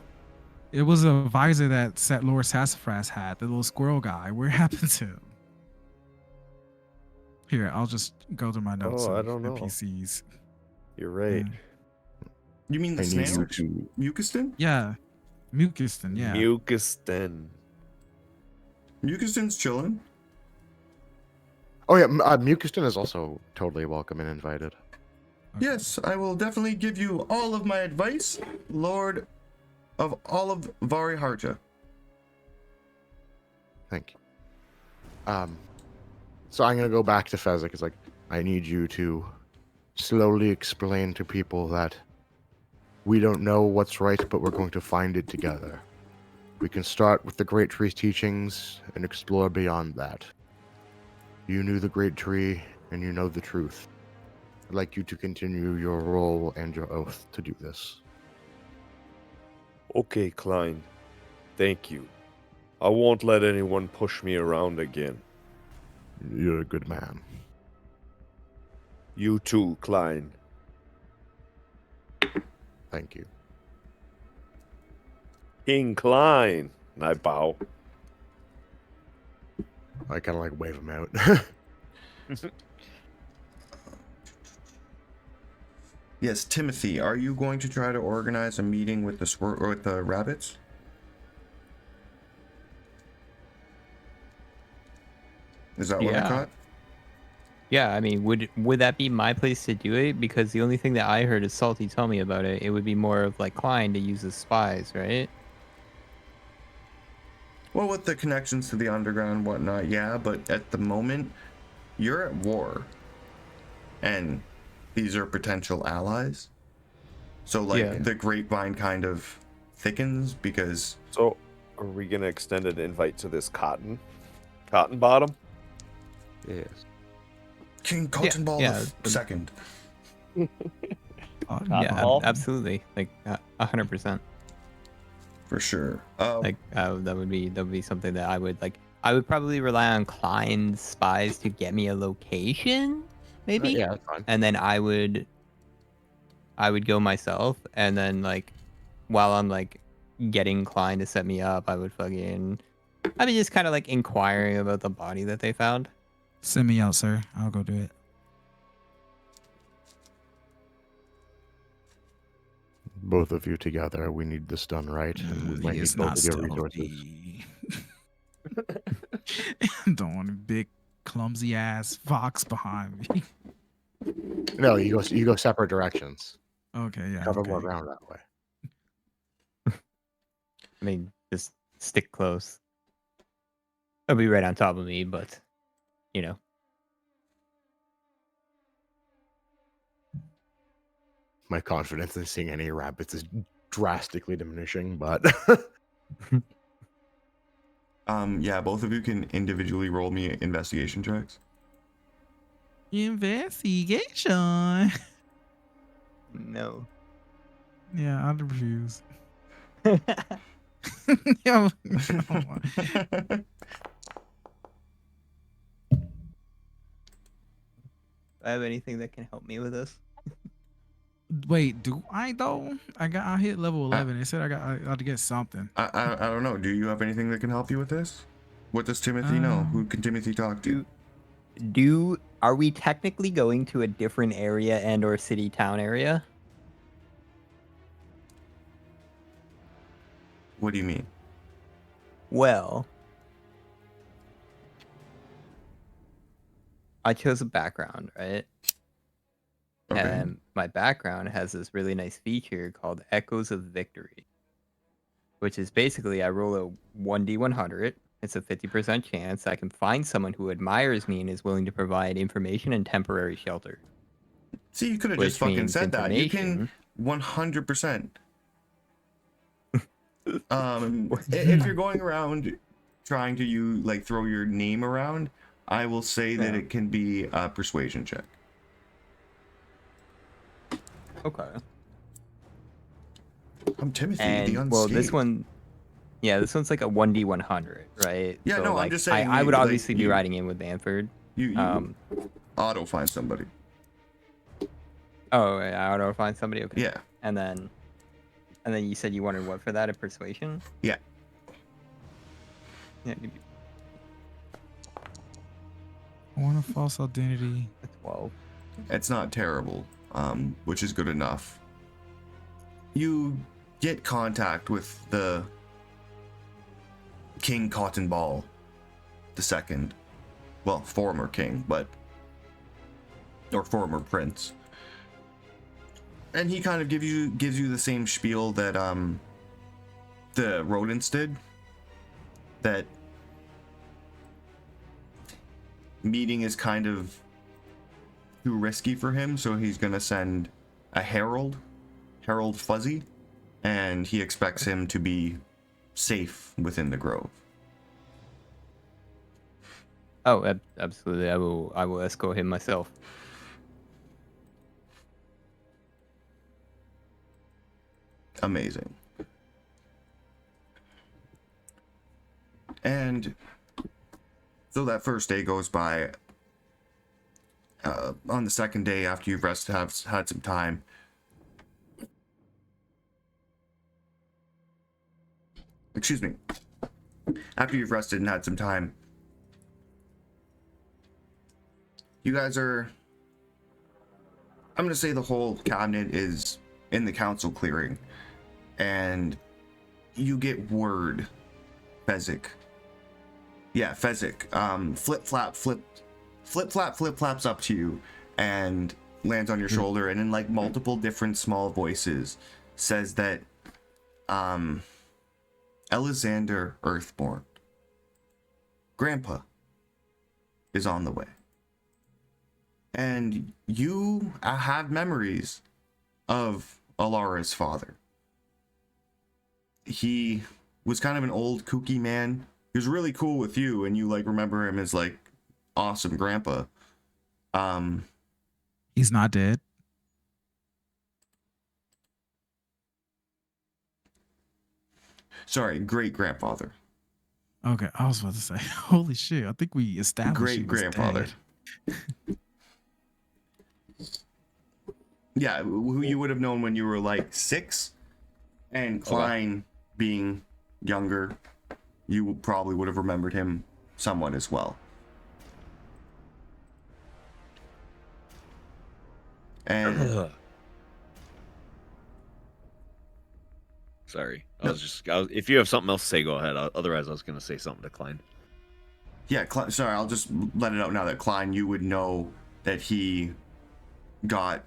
It was a advisor that Lord Sassafras had. The little squirrel guy. Where happened to him? Here, I'll just go to my notes. Oh, I of don't know. NPCs. You're right. You mean the I need you snail? to. Mucuston? Yeah, Mucuston. Yeah. Mucuston. Mucuston's chilling. Oh yeah, Mucuston is also totally welcome and invited. Okay. Yes, I will definitely give you all of my advice, Lord of all of Variharta. Thank you. So I'm gonna go back to Fezzik. It's like, I need you to slowly explain to people that we don't know what's right, but we're going to find it together. We can start with the Great Tree's teachings and explore beyond that. You knew the great tree, and you know the truth. I'd like you to continue your role and your oath to do this. Okay, Klein. Thank you. I won't let anyone push me around again. You're a good man. You too, Klein. Thank you. King Klein. And I bow. I kind of like wave him out. Yes, Timothy, are you going to try to organize a meeting with the or with the rabbits? Is that what I Yeah. caught? Yeah, I mean, would that be my place to do it? Because the only thing that I heard is Salty tell me about it. It would be more of like Klein to use as spies, right? Well, with the connections to the underground and whatnot, yeah, but at the moment, you're at war. And these are potential allies. So, like, Yeah. the grapevine kind of thickens because... So, are we going to extend an invite to this Cotton Bottom? Yes. King Cotton Ball yeah, the second. Yeah, Ball? absolutely. Like 100%. For sure. Like that would be something that I would like. I would probably rely on Klein's spies to get me a location, maybe. Yeah, that's fine. And then I would go myself, and then like while I'm like getting Klein to set me up, I would be just kind of like inquiring about the body that they found. Send me out, sir. I'll go do it. Both of you together, we need this done right, and we might He need is both not of your resources. stealthy. Don't want a big clumsy ass fox behind me. No, you go separate directions. Okay, yeah. Cover okay. more ground that way. I mean, just stick close. It'll be right on top of me, but you know. My confidence in seeing any rabbits is drastically diminishing, but Yeah, both of you can individually roll me investigation checks. Investigation. No. Yeah, I'd refuse. Yo, I have anything that can help me with this? wait, do I though? I hit level 11. They said I ought to get something. I don't know. Do you have anything that can help you with this? What does Timothy know? Who can Timothy talk to? Are we technically going to a different area and or city town area? What do you mean? Well, I chose a background, right? Okay. And my background has this really nice feature called Echoes of Victory, which is basically I roll a 1d100. It's a 50% chance I can find someone who admires me and is willing to provide information and temporary shelter. See, you could have just Which fucking means said that. You can information. 100%. If you're going around trying to throw your name around, I will say that Yeah. it can be a persuasion check. Okay. I'm Timothy, the And unscathed. well, this one's like a 1d100, right? Yeah, no, I'm like, just saying I you- would like, obviously be you- riding in with Banford. You auto find somebody. Oh, I would find somebody. Okay. Yeah. And then you said you wanted what for that? A persuasion? Yeah. Yeah. I want a false identity. A 12. It's not terrible, which is good enough. You get contact with the King Cotton Ball the second. Well, former king, or former prince. And he kind of gives you the same spiel that the rodents did. That meeting is kind of too risky for him, so he's gonna send a Harold Fuzzy, and he expects him to be safe within the grove. Oh, absolutely. I will escort him myself. Amazing. And so that first day goes by. On the second day, after you've rested, have had some time, excuse me, after you've rested and had some time, you guys are, I'm gonna say the whole cabinet is in the council clearing, and you get word, Fezzik. Yeah, Fezzik. Flip flaps up to you and lands on your shoulder, and in like multiple different small voices says that Alexander Earthborn, Grandpa, is on the way. And you have memories of Alara's father. He was kind of an old kooky man. He was really cool with you, and you like remember him as like awesome grandpa. He's not dead. Sorry, great grandfather. Okay, I was about to say, holy shit! I think we established Great grandfather. Yeah, who you would have known when you were like 6, and Klein being younger, you probably would have remembered him somewhat as well. And Sorry, if you have something else to say, go ahead. Otherwise, I was going to say something to Klein. yeah, sorry, I'll just let it out now that Klein, you would know that he won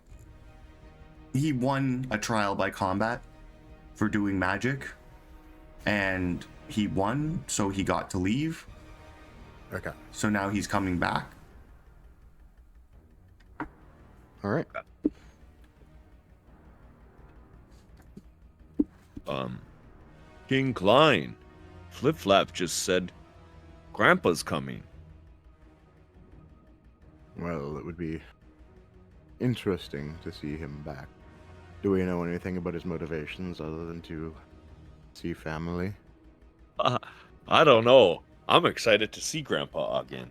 a trial by combat for doing magic, and he won, so he got to leave. Okay. So now he's coming back. All right. King Klein, Flip Flap just said Grandpa's coming. Well, it would be interesting to see him back. Do we know anything about his motivations other than to see family? I don't know. I'm excited to see Grandpa again.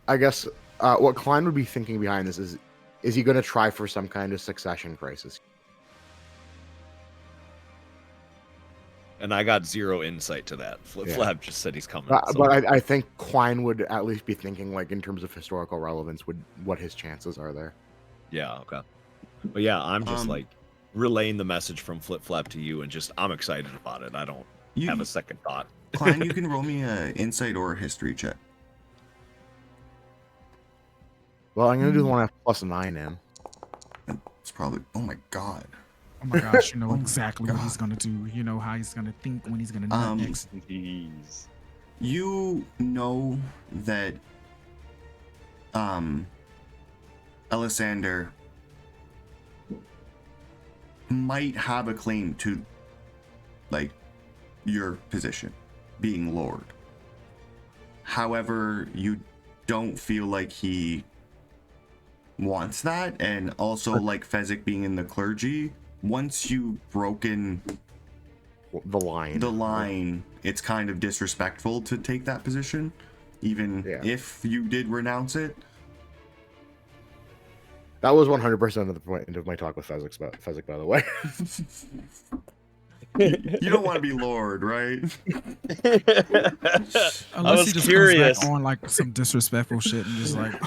I guess what Klein would be thinking behind this is he going to try for some kind of succession crisis? And I got zero insight to that. Flip Flap just said he's coming. But I think Klein would at least be thinking, like, in terms of historical relevance, what his chances are there. Yeah, okay. But yeah, I'm just like relaying the message from Flip Flap to you, and just I'm excited about it. I don't have a second thought. Klein, you can roll me an insight or a history check. Well, I'm going to do the one I have +9 in. It's probably, oh my god. Oh my gosh, you know Oh my exactly what he's God. gonna do. You know how he's gonna think when he's gonna nut next. Jeez. You know that Alexander might have a claim to like your position, being Lord. However, you don't feel like he wants that, and also like Fezzik being in the clergy, once you've broken The line. it's kind of disrespectful to take that position, even if you did renounce it. That was 100% of the point of my talk with Fezzik, by the way. You don't want to be Lord, right? Unless he just curious. comes back on like some disrespectful shit and just like,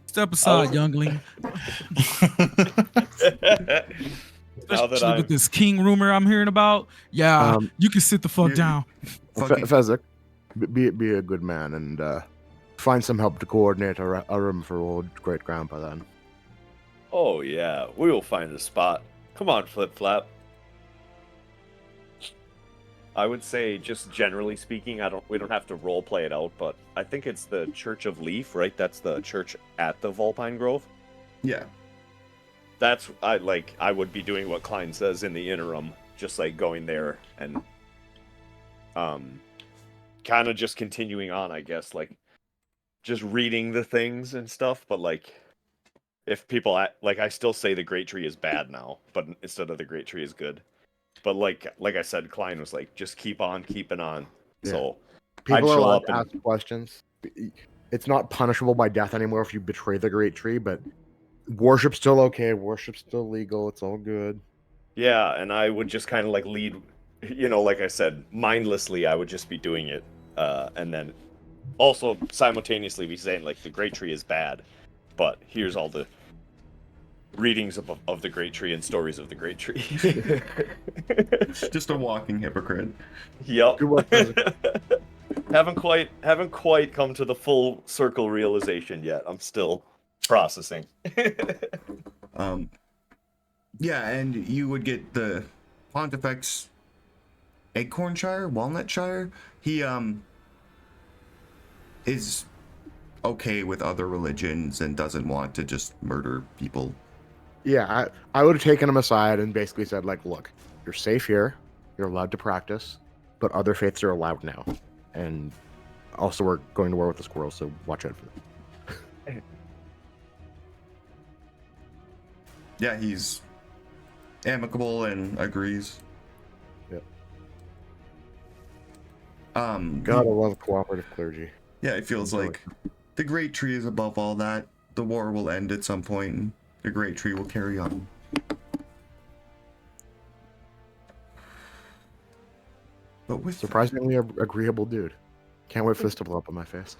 step aside, youngling. Especially with this king rumor I'm hearing about. Yeah, you can sit the fuck down. Fezzik, be a good man and find some help to coordinate a room for old great grandpa then. Oh yeah, we will find a spot. Come on, Flip Flap. I would say, just generally speaking, we don't have to role play it out, but I think it's the Church of Leaf, right? That's the church at the Vulpine Grove. Yeah. That's I would be doing what Klein says in the interim, just like going there and kind of just continuing on, I guess, like just reading the things and stuff. But like, if people like, I still say the Great Tree is bad now, but instead of the Great Tree is good. But like I said, Klein was like, just keep on keeping on. Yeah. So People I'd are show allowed up to and ask questions. It's not punishable by death anymore if you betray the Great Tree, but worship's still okay. Worship's still legal. It's all good. yeah, and I would just kind of like lead, like I said, mindlessly. I would just be doing it, and then also simultaneously be saying like the Great Tree is bad, but here's all the readings of the Great Tree and stories of the Great Tree. Just a walking hypocrite. Yep. Good work, President. haven't quite come to the full circle realization yet. I'm still processing. Yeah, and you would get the Pontifex Acornshire, Walnutshire. He is okay with other religions and doesn't want to just murder people. Yeah, I would have taken him aside and basically said, like, look, you're safe here. You're allowed to practice, but other faiths are allowed now. And also, we're going to war with the squirrels, so watch out for them. Yeah, he's amicable and agrees. Yep. God, I love cooperative clergy. yeah, it feels like the Great Tree is above all that. The war will end at some point, and the Great Tree will carry on. But with Surprisingly agreeable dude. Can't wait for this to blow up in my face.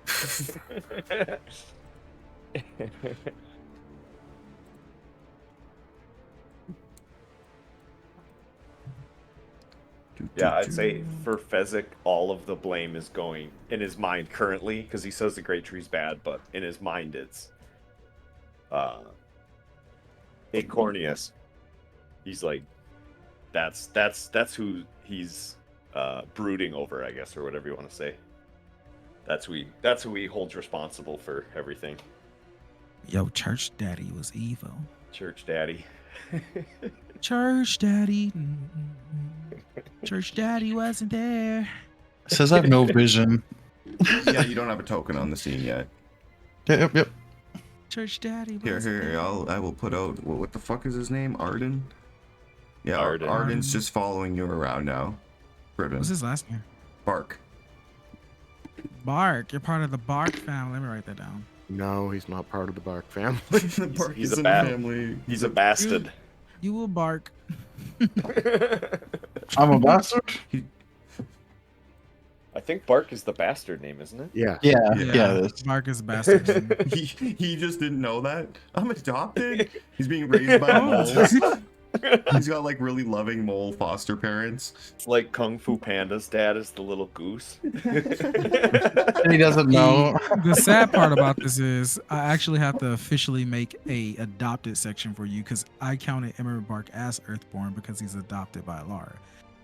Yeah, I'd say for Fezzik, all of the blame is going in his mind currently, because he says the Great Tree's bad, but in his mind it's Acornius. He's like, that's who he's brooding over, I guess, or whatever you want to say. That's who he holds responsible for everything. Yo, Church Daddy was evil. Church Daddy. Church Daddy. Church Daddy wasn't there. Says I have no vision. Yeah, you don't have a token on the scene yet. Yep. Church Daddy Here, wasn't there. I will put out. What the fuck is his name? Arden. Yeah, Arden. Arden's just following you around now. Ribbon. What's his last name? Bark. Bark. You're part of the Bark family. Let me write that down. No, he's not part of the Bark family. The Bark he's is a in bad- the family. He's a bastard. You will bark. I'm a bastard. I think Bark is the bastard name, isn't it? Yeah. Yeah, it is. Bark is a bastard. He just didn't know that. I'm adopted. He's being raised by moles. He's got like really loving mole foster parents. It's like Kung Fu Panda's dad is the little goose. And he doesn't know. The sad part about this is I actually have to officially make a adopted section for you because I counted Emery Bark as Earthborn because he's adopted by Lara.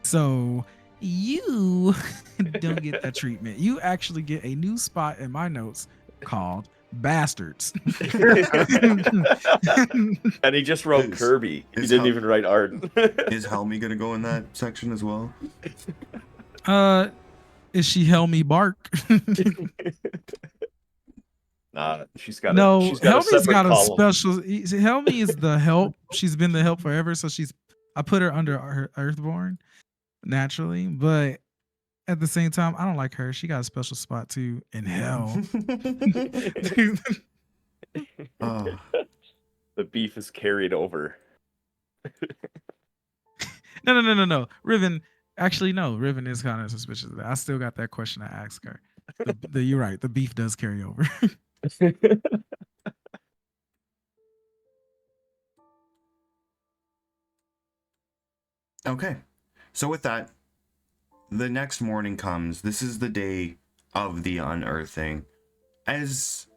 So you don't get that treatment. You actually get a new spot in my notes called Bastards. And he just wrote Kirby. He didn't even write Arden. Is Helmy gonna go in that section as well? Is she Helmy Bark? Nah, she's got No, Helmy's separate got a column. special. Helmy is the help. She's been the help forever, so I put her under her Earthborn naturally, but at the same time, I don't like her. She got a special spot too in hell. Oh, The beef is carried over. No. Riven, actually, no. Riven is kind of suspicious of that. I still got that question I asked her. You're right. The beef does carry over. okay. So with that, the next morning comes. This is the day of the unearthing. As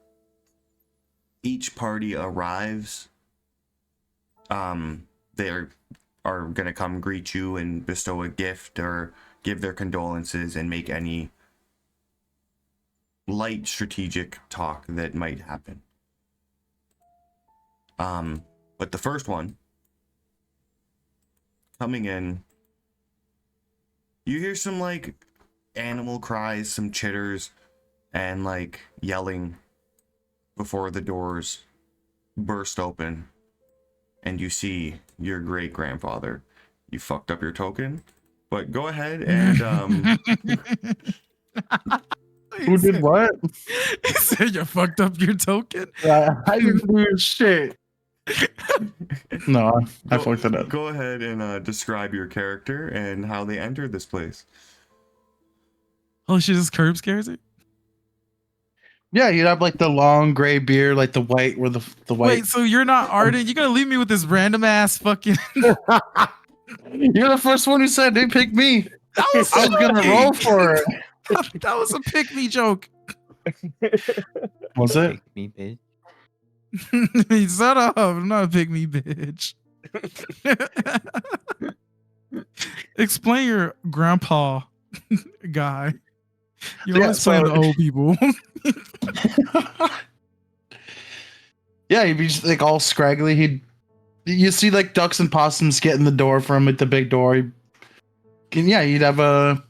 each party arrives, they are gonna come greet you and bestow a gift or give their condolences and make any light strategic talk that might happen. But the first one coming in, you hear some like animal cries, some chitters, and like yelling before the doors burst open, and you see your great grandfather. You fucked up your token, but go ahead and Who did what? He said you fucked up your token. I didn't do shit. No, I fucked it up. Go ahead and describe your character and how they entered this place. Oh shit, this curb scares it. Yeah, you'd have like the long gray beard, like the white, where the white. Wait, so you're not Arden? You're gonna leave me with this random ass fucking? You're the first one who said they picked me. That was I was gonna roll for it. That was a pick me joke. Was it? Pick me, bitch. Shut up! I'm not a pick me bitch. Explain your grandpa guy. You Yeah, always playing the so- old people. Yeah, he'd be just like all scraggly. You see like ducks and possums get in the door for him at the big door. You'd have a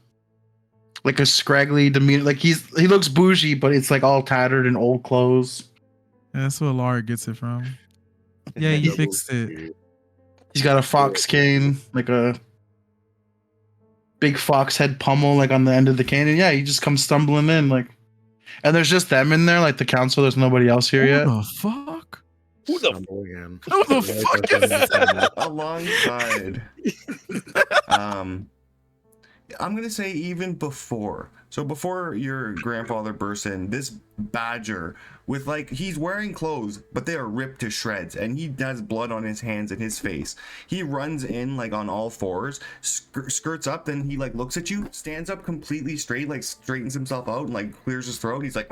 scraggly demeanor. Like he looks bougie, but it's like all tattered and old clothes. Yeah, that's where Laura gets it from. Yeah, you fixed it. He's got a fox cane, like a big fox head pummel, like on the end of the cane. And yeah, he just comes stumbling in, like, and there's just them in there, like the council. There's nobody else here yet. What the fuck? Who the Stumble again. Who the fuck is that? Alongside I'm gonna say even before. So before your grandfather bursts in, this badger with like, he's wearing clothes, but they are ripped to shreds, and he has blood on his hands and his face. He runs in like on all fours, skirts up, then he like looks at you, stands up completely straight, like straightens himself out and like clears his throat. He's like,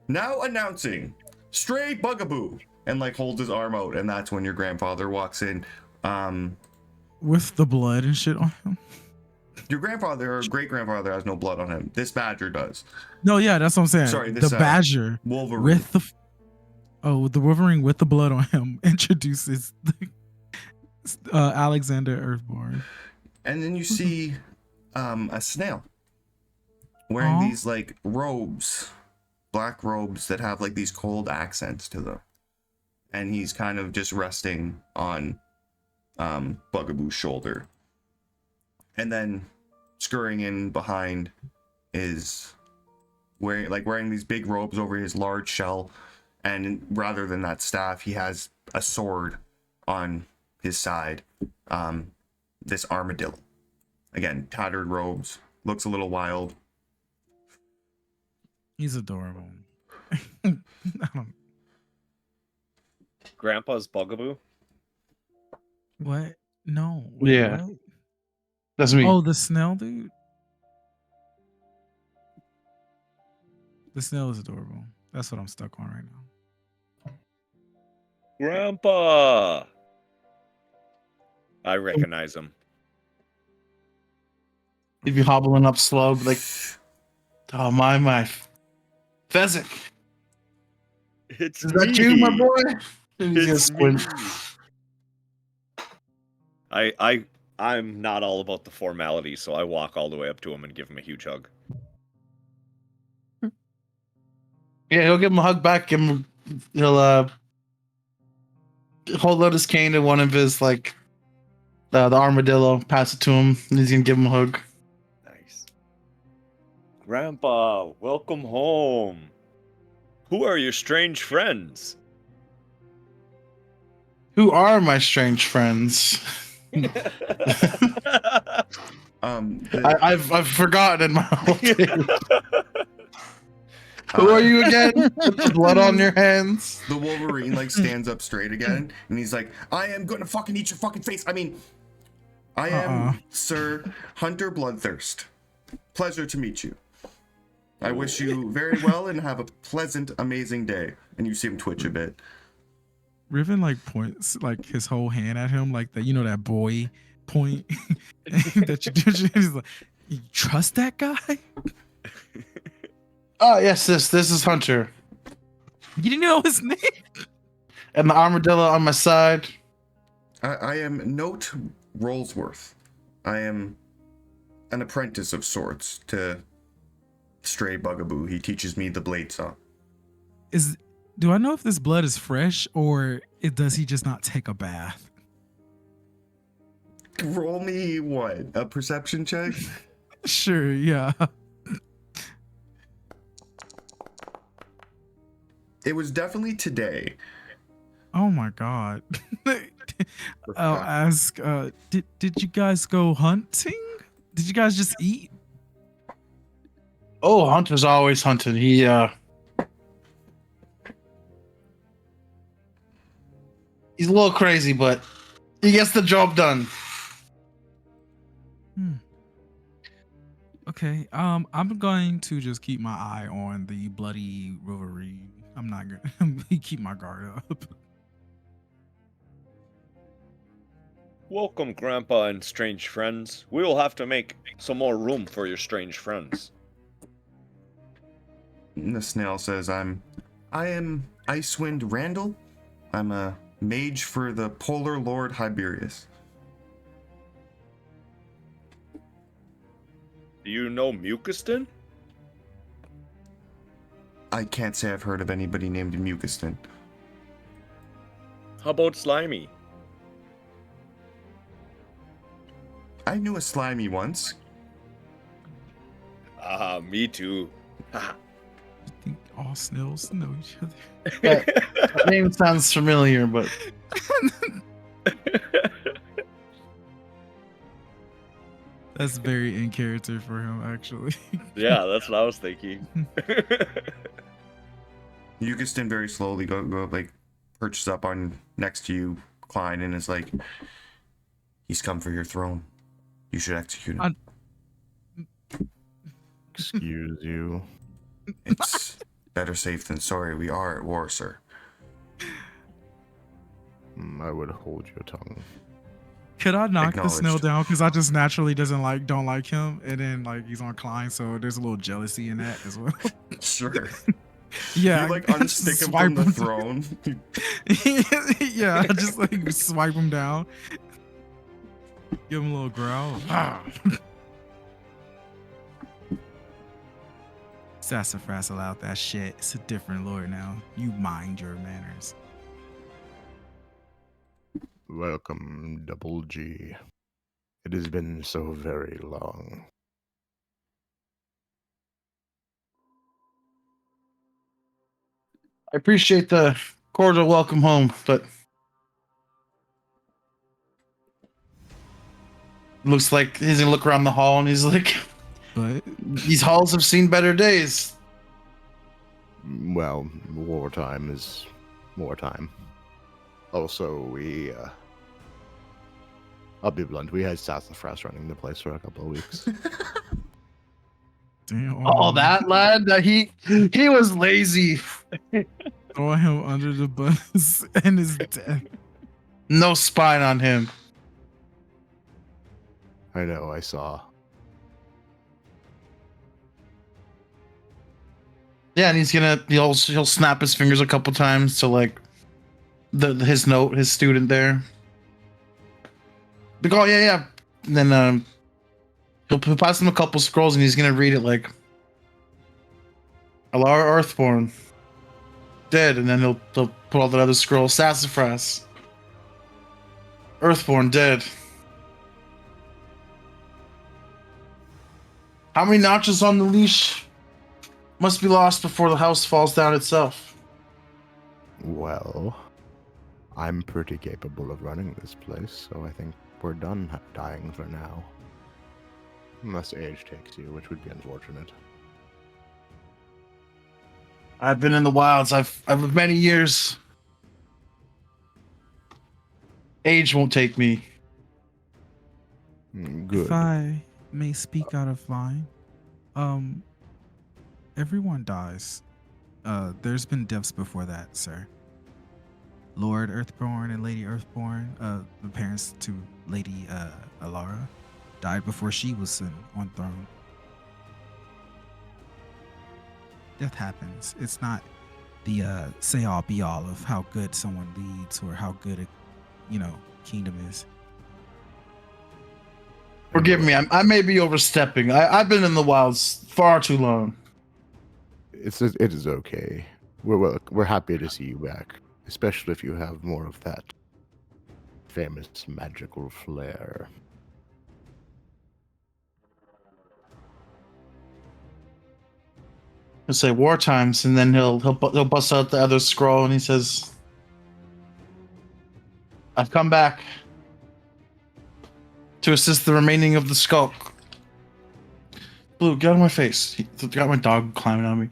now announcing Stray Bugaboo, and like holds his arm out, and that's when your grandfather walks in. With the blood and shit on him. Your grandfather or great grandfather has no blood on him. This badger does. No, yeah, that's what I'm saying. Sorry, this, the badger Wolverine. with the the Wolverine with the blood on him introduces Alexander Earthborn. And then you see a snail wearing Aw. these like robes, black robes that have like these cold accents to them. And he's kind of just resting on Bugaboo's shoulder. And then scurrying in behind is wearing these big robes over his large shell, and rather than that staff, he has a sword on his side. This armadillo, again, tattered robes, looks a little wild. He's adorable. I don't, Grandpa's Bugaboo? what? No. Wait, Yeah. what? That's me. Oh, the snail dude. The snail is adorable. That's what I'm stuck on right now. Grandpa! I recognize him. He'd be hobbling up slow, but like, oh my pheasant. It's Is that you, my boy? And he's gonna It's squint. me. I'm not all about the formality, so I walk all the way up to him and give him a huge hug. Yeah, he'll give him a hug back. He'll hold out his cane to one of his like the armadillo, pass it to him, and he's gonna give him a hug. Nice. Grandpa, welcome home. Who are your strange friends? Who are my strange friends? I've forgotten my whole thing. Who are you again? With the blood on your hands? The Wolverine like stands up straight again, and he's like, I am gonna fucking eat your fucking face. I mean, I am Sir Hunter Bloodthirst. Pleasure to meet you. I wish you very well and have a pleasant, amazing day. And you see him twitch a bit. Riven like points like his whole hand at him, like that, you know, that boy point that you do. He's like, you trust that guy? Oh yes, this is Hunter. You didn't know his name? And the armadillo on my side. I am Note Rollsworth. I am an apprentice of sorts to Stray Bugaboo. He teaches me the blade saw. Do I know if this blood is fresh or does he just not take a bath? Roll me what? A perception check? Sure, yeah. It was definitely today. Oh my god. I'll ask, did you guys go hunting? Did you guys just eat? Oh, Hunter's always hunting. He's a little crazy, but he gets the job done. Okay, I'm going to just keep my eye on the bloody Wolverine. I'm not gonna keep my guard up. Welcome, Grandpa and strange friends. We will have to make some more room for your strange friends. And the snail says, I am Icewind Randall. I'm a mage for the Polar Lord Hyberius. Do you know Mucuston? I can't say I've heard of anybody named Mucuston. How about Slimy? I knew a Slimy once. Ah, me too. I think all snails know each other. That name sounds familiar, but That's very in character for him, actually. Yeah, that's what I was thinking. Mucuston very slowly go like perches up on next to you, Klein, and is like, he's come for your throne. You should execute him. Excuse you. It's better safe than sorry. We are at war, sir. I would hold your tongue. Could I knock the snail Acknowledged. down? Because I just naturally don't like him, and then like he's on Klein, so there's a little jealousy in that as well. Sure. Yeah, You like I unstick him swipe from the him- throne. Yeah, I just like swipe him down. Give him a little growl. Sassafras allowed that shit. It's a different lord now. You mind your manners. Welcome, Double G. It has been so very long. I appreciate the cordial welcome home, but looks like he's gonna look around the hall and he's like, But these halls have seen better days. Well, wartime is wartime. Also, I'll be blunt, we had Sassafras running the place for a couple of weeks. damn, Oh, that lad, that he was lazy. throw him under the bus and his death. No spine on him. I know, I saw. Yeah, and he'll snap his fingers a couple times to like his student there. Like, oh yeah. And then he'll pass him a couple scrolls and he's gonna read it like Alara Earthborn dead, and then they'll put all the other scrolls. Sassafras Earthborn dead. How many notches on the leash must be lost before the house falls down itself? Well, I'm pretty capable of running this place, so I think we're done dying for now. Unless age takes you, which would be unfortunate. I've been in the wilds. I've lived many years. Age won't take me. Good. If I may speak out of line, everyone dies. There's been deaths before that, sir. Lord Earthborn and Lady Earthborn, the parents to Lady Alara, died before she was on throne. Death happens. It's not the say all be all of how good someone leads or how good a kingdom is. Forgive me, I may be overstepping. I've been in the wilds far too long. It is okay. We're happy to see you back, especially if you have more of that famous magical flair. He'll say war times, and then he'll bust out the other scroll, and he says, "I've come back to assist the remaining of the skulk." Blue, get out of my face! He got my dog climbing on me.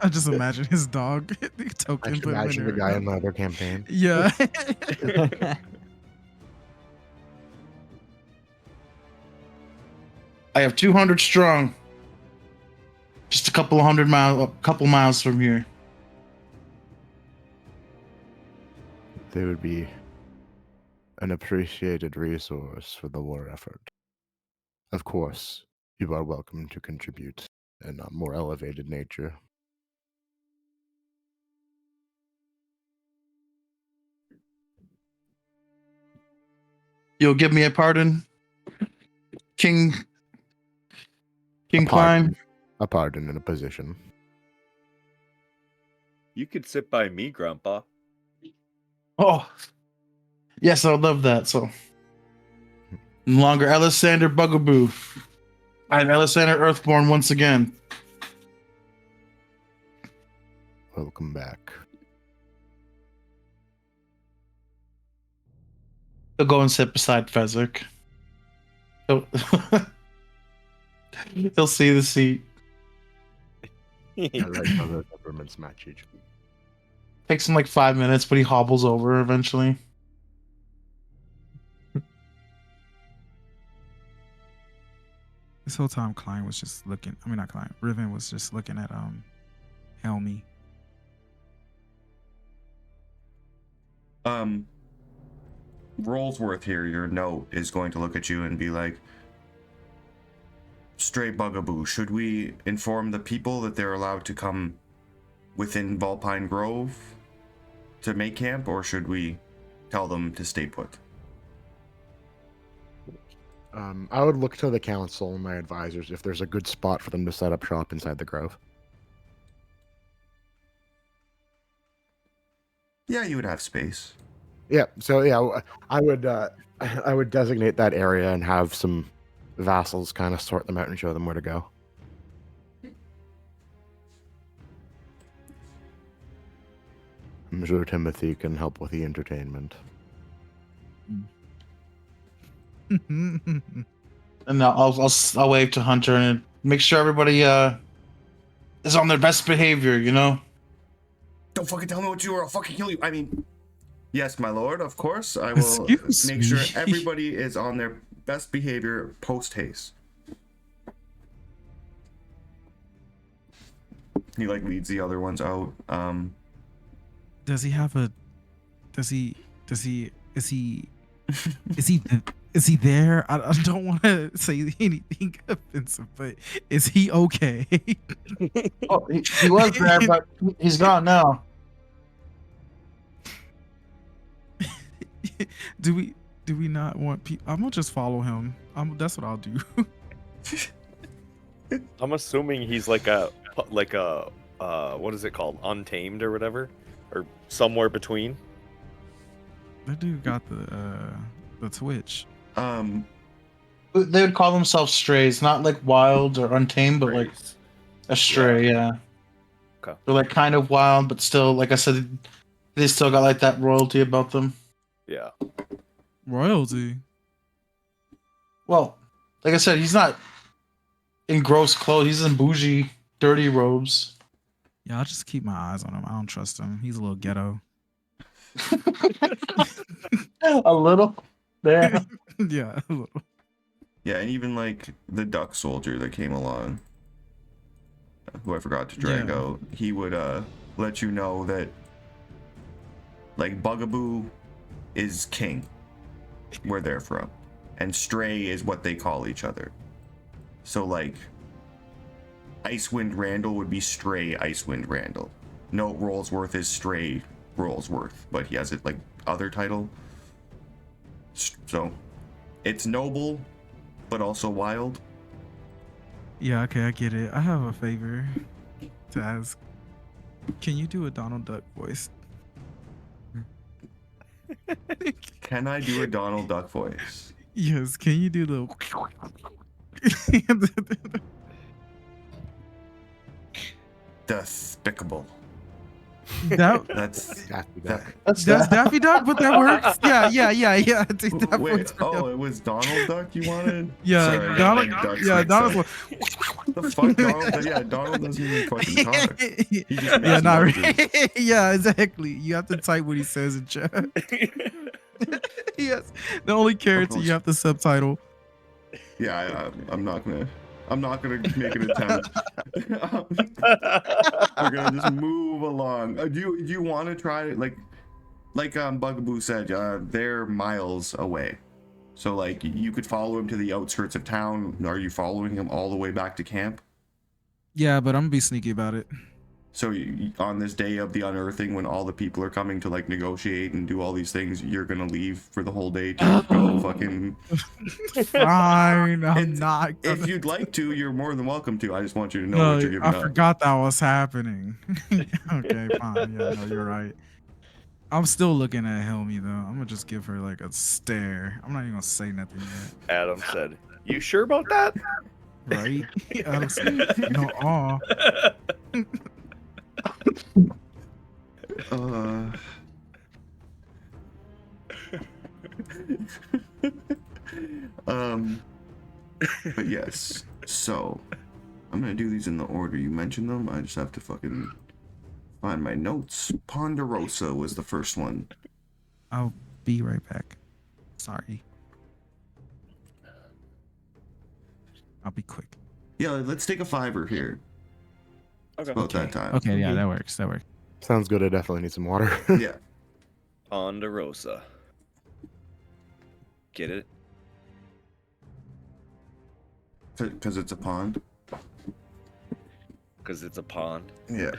I just imagine his dog. The token, I can put him in imagine the there. guy in the other campaign. Yeah. I have 200 strong. Just a couple miles from here. They would be an appreciated resource for the war effort. Of course, you are welcome to contribute in a more elevated nature. You'll give me a pardon, King Klein? A pardon and a position. You could sit by me, Grandpa. Oh, yes, I would love that. So, no longer Alessander Bugaboo. I'm Alessander Earthborn once again. Welcome back. He'll go and sit beside Fezzik. He'll see the seat. I like how the temperaments match each other. Takes him like 5 minutes, but he hobbles over eventually. This whole time, Klein was just looking. I mean, not Klein. Riven was just looking at Helmy. Rollsworth here, your note is going to look at you and be like, "Stray Bugaboo, should we inform the people that they're allowed to come within Vulpine Grove to make camp, or should we tell them to stay put?" I would look to the council and my advisors if there's a good spot for them to set up shop inside the grove. Yeah, you would have space. Yeah, so yeah, I would designate that area and have some vassals kind of sort them out and show them where to go. I'm sure Timothy can help with the entertainment. And I'll wave to Hunter and make sure everybody is on their best behavior, you know? Don't fucking tell me what you are, I'll fucking kill you. I mean, yes, my lord, of course. I will Excuse make me. sure everybody is on their best behavior post haste. He like leads the other ones out. Does he have a? Is he there? I don't want to say anything offensive, but is he okay? Oh, he was there, but he's gone now. do we not want people? I'm gonna just follow him. That's what I'll do. I'm assuming he's like a what is it called? Untamed or whatever? Or somewhere between. That dude got the twitch. They would call themselves strays, not like wild or untamed, but like a stray, yeah. Okay. They're like kind of wild, but still, like I said, they still got like that royalty about them. Yeah. Royalty. Well, like I said, he's not in gross clothes. He's in bougie, dirty robes. Yeah, I'll just keep my eyes on him. I don't trust him. He's a little ghetto. A little. There. Yeah, a little. Yeah, and even like the duck soldier that came along, who I forgot to drag out, he would let you know that like Bugaboo is king where they're from, and Stray is what they call each other. So like Icewind Randall would be Stray Icewind Randall. No, Rollsworth is Stray Rollsworth, but he has it like other title. So It's noble, but also wild. Yeah, okay, I get it. I have a favor to ask. Can you do a Donald Duck voice? Can I do a Donald Duck voice? Yes, can you do the Despicable. that That's Daffy that. Duck. That's that's that. Daffy Duck, but that works. Yeah. Dude, that Wait, works for oh, him. it was Donald Duck you wanted? Yeah, Sorry, I got Donald. my ducks Yeah, mixed Donald's up. The fuck, Donald? Yeah, Donald doesn't even fucking talk. He just yeah, makes not noises. yeah, exactly. You have to type what he says in chat. Yes, the only character you have to subtitle. Yeah, I'm not gonna make an attempt. We're gonna just move along. Do you want to try like Bugaboo said? They're miles away, so like you could follow him to the outskirts of town. Are you following him all the way back to camp? Yeah, but I'm gonna be sneaky about it. So on this day of the unearthing, when all the people are coming to like negotiate and do all these things, you're gonna leave for the whole day to go fucking. Fine, I'm It's- not. If Gonna... you'd like to, you're more than welcome to. I just want you to know No, what you're giving I up. forgot that was happening. Okay, fine. Yeah, no, you're right. I'm still looking at Helmy though. I'm gonna just give her like a stare. I'm not even gonna say nothing yet. Adam said, "You sure about that?" Right? Adam said, no, aw. But yes. So I'm gonna do these in the order you mentioned them. I just have to fucking find my notes. Ponderosa was the first one. I'll be right back. Sorry. I'll be quick. Yeah, let's take a fiver here. Okay. It's about that time. Okay, yeah, that works. That works. Sounds good. I definitely need some water. Yeah. Ponderosa. Get it? Because it's a pond. Because it's a pond. Yeah.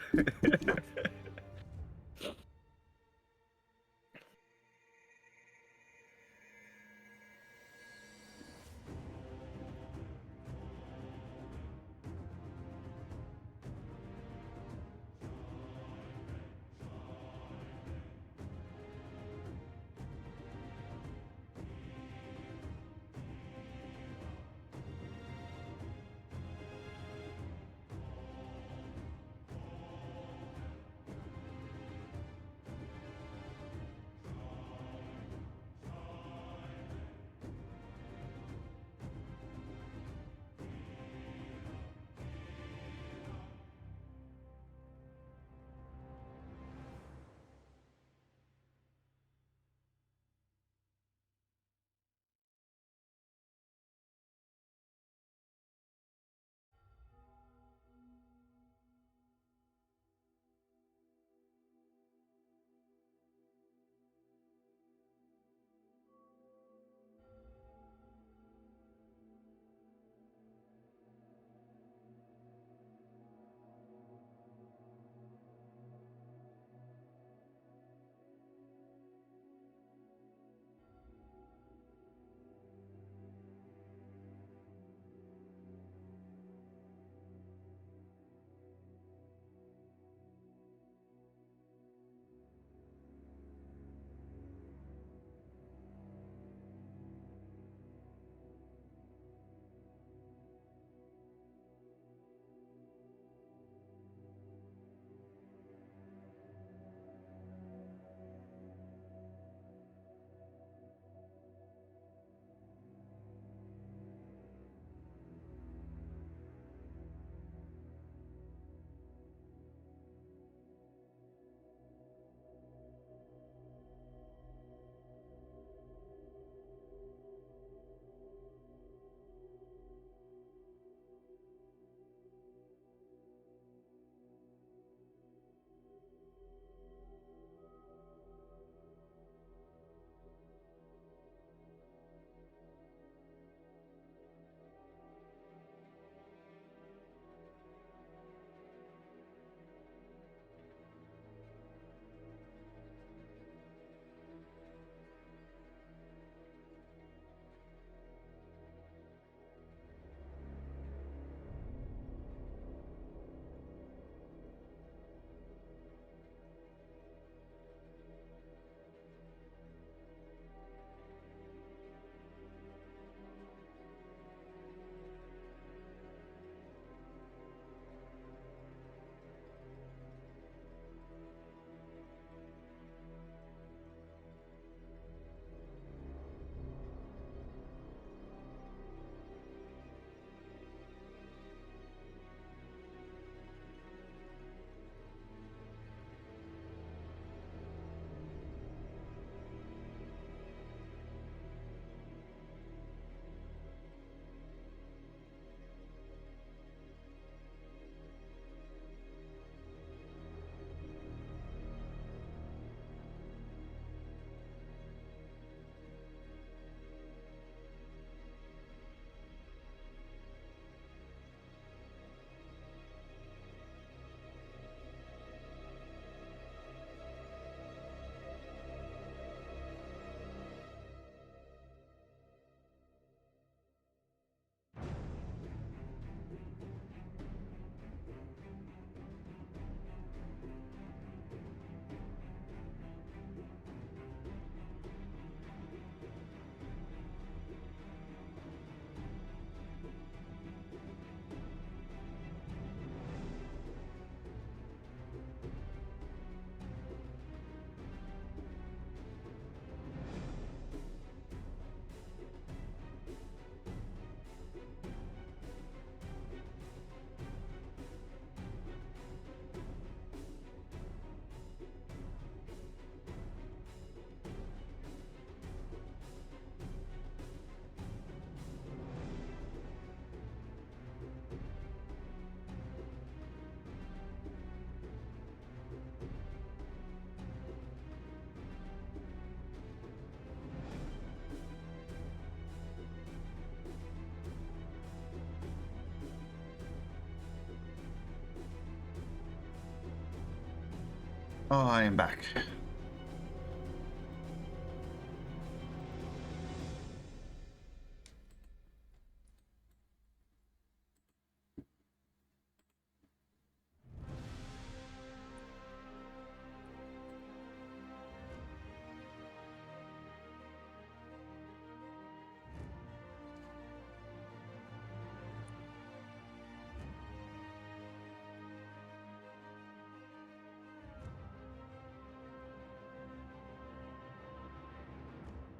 Oh, I am back.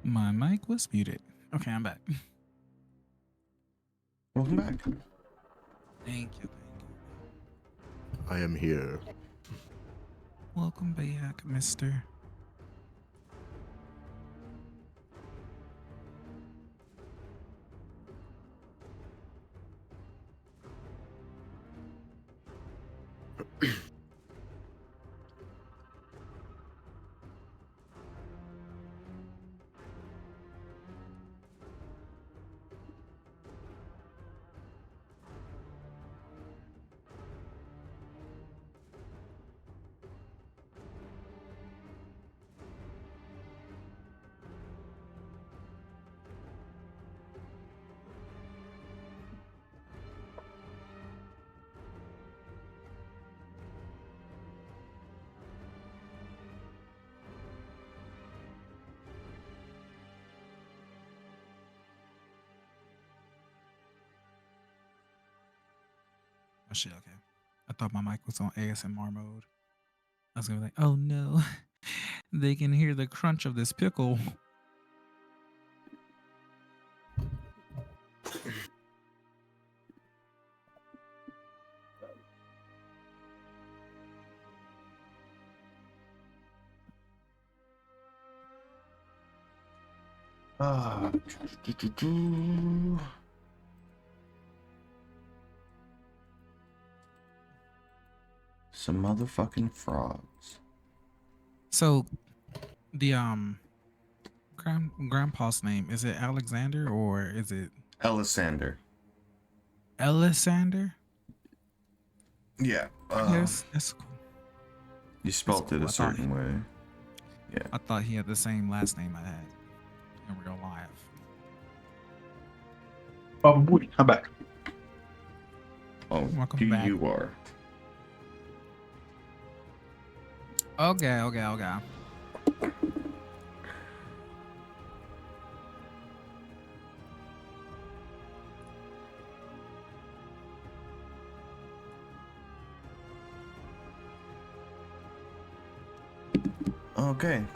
My mic was muted. Okay, I'm back. Welcome back. Thank you. I am here. Welcome back, mister. Oh shit, okay. I thought my mic was on ASMR mode. I was gonna be like, oh no. They can hear the crunch of this pickle. Ah. Some motherfucking frogs. So the grandpa's name, is it Alexander or is it Elisander. Elisander? Yeah. Yes, that's cool. You spelt it cool. a certain way. I thought he had the same last name I had in real life. Probably. I'm back. Oh, Welcome who back. you are. Okay. Okay.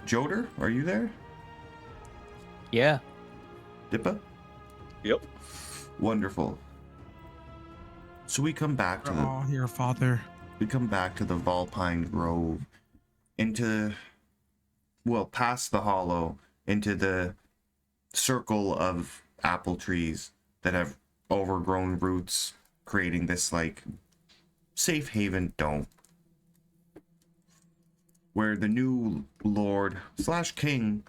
Joder, are you there? Yeah. Dippa? Yep. Wonderful. So we come back to We're the all here, Father. we come back to the Valpine Grove, past the hollow, into the circle of apple trees that have overgrown roots, creating this like safe haven dome, where the new Lord / King,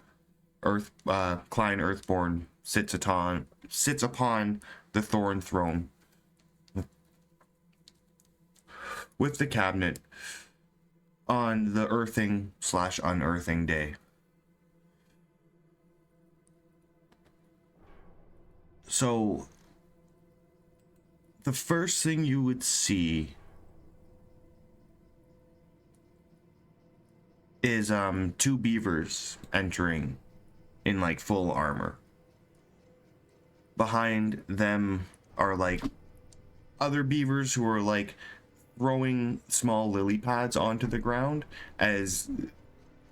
Klein Earthborn, sits upon the Thorn Throne, with the cabinet on the earthing / unearthing day. So the first thing you would see is two beavers entering in like full armor. Behind them are like other beavers who are like throwing small lily pads onto the ground as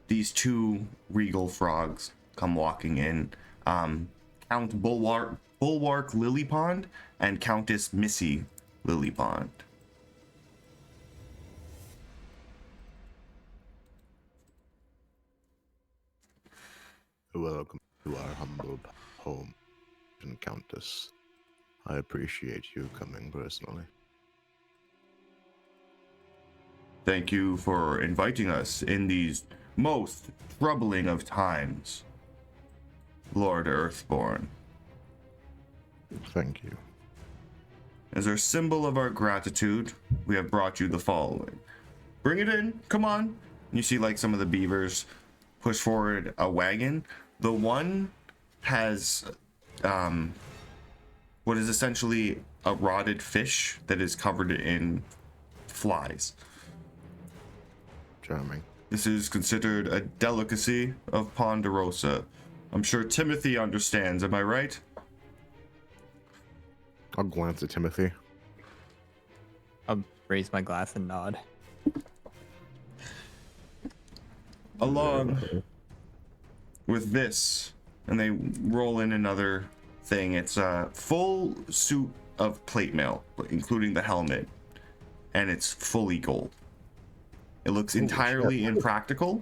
these two regal frogs come walking in. Count Bulwark Lilypond and Countess Missy Lilypond. Welcome to our humble home, Countess. I appreciate you coming personally. Thank you for inviting us in these most troubling of times, Lord Earthborn. Thank you. As our symbol of our gratitude, we have brought you the following. Bring it in, come on. You see like some of the beavers push forward a wagon. The one has what is essentially a rotted fish that is covered in flies. Charming. This is considered a delicacy of Ponderosa. I'm sure Timothy understands, am I right? I'll glance at Timothy. I'll raise my glass and nod. Along with this, and they roll in another thing. It's a full suit of plate mail, including the helmet, and it's fully gold. It looks entirely impractical,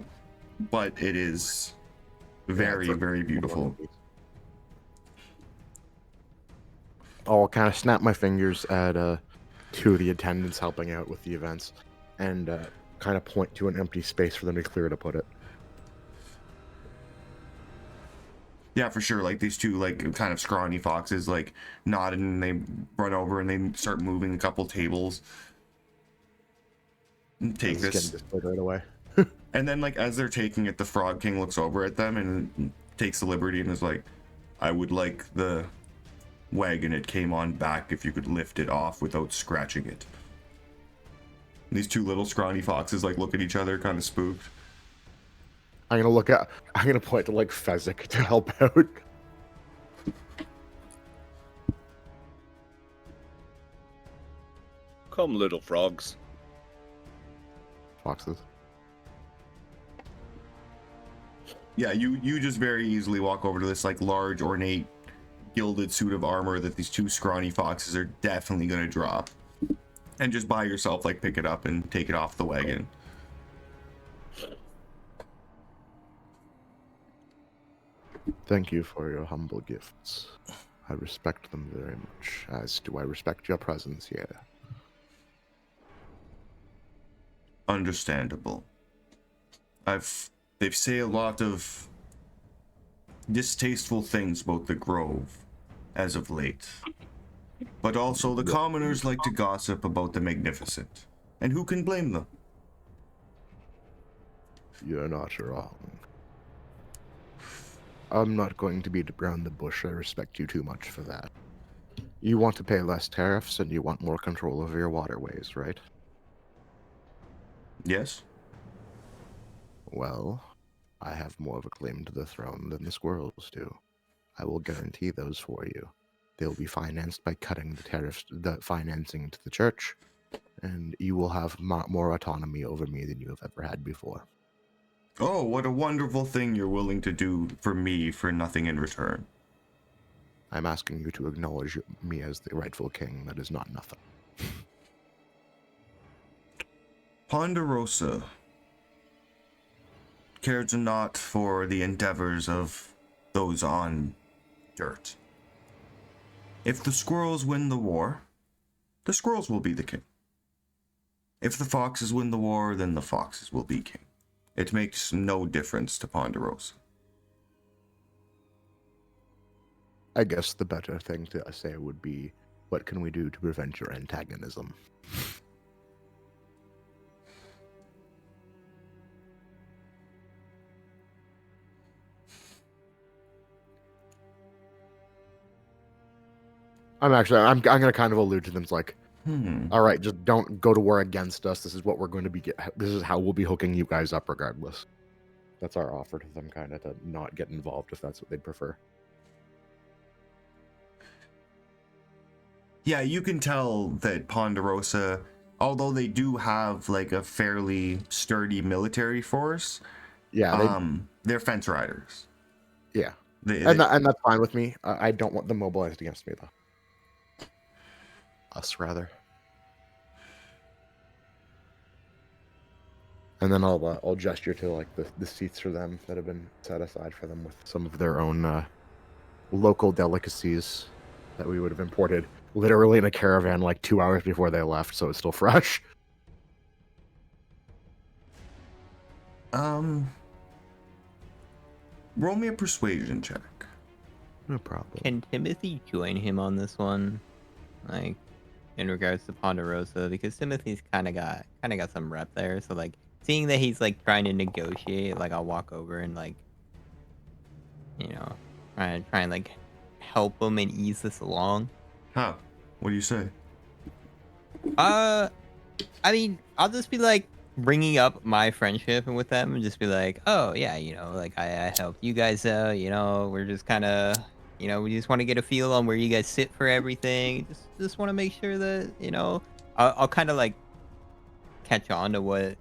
but it is very, very beautiful. I'll kind of snap my fingers at two of the attendants helping out with the events, and kind of point to an empty space for them to clear to put it. Yeah, for sure. Like these two, like kind of scrawny foxes, like nod and they run over and they start moving a couple tables. Take Getting this. displayed right away. And then, like, as they're taking it, the Frog King looks over at them and takes the liberty and is like, I would like the wagon it came on back if you could lift it off without scratching it. And these two little scrawny foxes, like, look at each other, kind of spooked. I'm gonna point to like Fezzik to help out. Come, little frogs. Foxes. Yeah, you just very easily walk over to this, like, large, ornate, gilded suit of armor that these two scrawny foxes are definitely gonna drop. And just by yourself, like, pick it up and take it off the wagon. Thank you for your humble gifts. I respect them very much, as do I respect your presence here. Understandable. They say a lot of distasteful things about the Grove as of late. But also the commoners like to gossip about the magnificent. And who can blame them? You're not wrong. I'm not going to beat around the bush. I respect you too much for that. You want to pay less tariffs and you want more control over your waterways, right? Yes? Well, I have more of a claim to the throne than the squirrels do. I will guarantee those for you. They'll be financed by cutting the financing to the church, and you will have more autonomy over me than you have ever had before. Oh, what a wonderful thing you're willing to do for me for nothing in return. I'm asking you to acknowledge me as the rightful king. That is not nothing. Ponderosa cares not for the endeavors of those on dirt. If the squirrels win the war, the squirrels will be the king. If the foxes win the war, then the foxes will be king. It makes no difference to Ponderosa. I guess the better thing to say would be, what can we do to prevent your antagonism? I'm gonna kind of allude to them. It's like, all right, just don't go to war against us. This is what we're going to be. This is how we'll be hooking you guys up, regardless. That's our offer to them, kind of, to not get involved if that's what they'd prefer. Yeah, you can tell that Ponderosa, although they do have like a fairly sturdy military force, Yeah, they're fence riders. yeah, They, and that's fine with me. I don't want them mobilized against me, though. Us, rather. And then I'll gesture to like the seats for them that have been set aside for them with some of their own local delicacies that we would have imported literally in a caravan like 2 hours before they left, so it's still fresh. roll me a persuasion check. No problem. Can Timothy join him on this one? Like, in regards to Ponderosa, because Timothy's kind of got some rep there. So like, seeing that he's like trying to negotiate, like I'll walk over and like, try and like help him and ease this along. How? What do you say? I mean, I'll just be like bringing up my friendship and with them, and just be like, oh yeah, like I helped you guys out. We're just kind of, we just want to get a feel on where you guys sit for everything. Just want to make sure that I'll kind of like catch on to what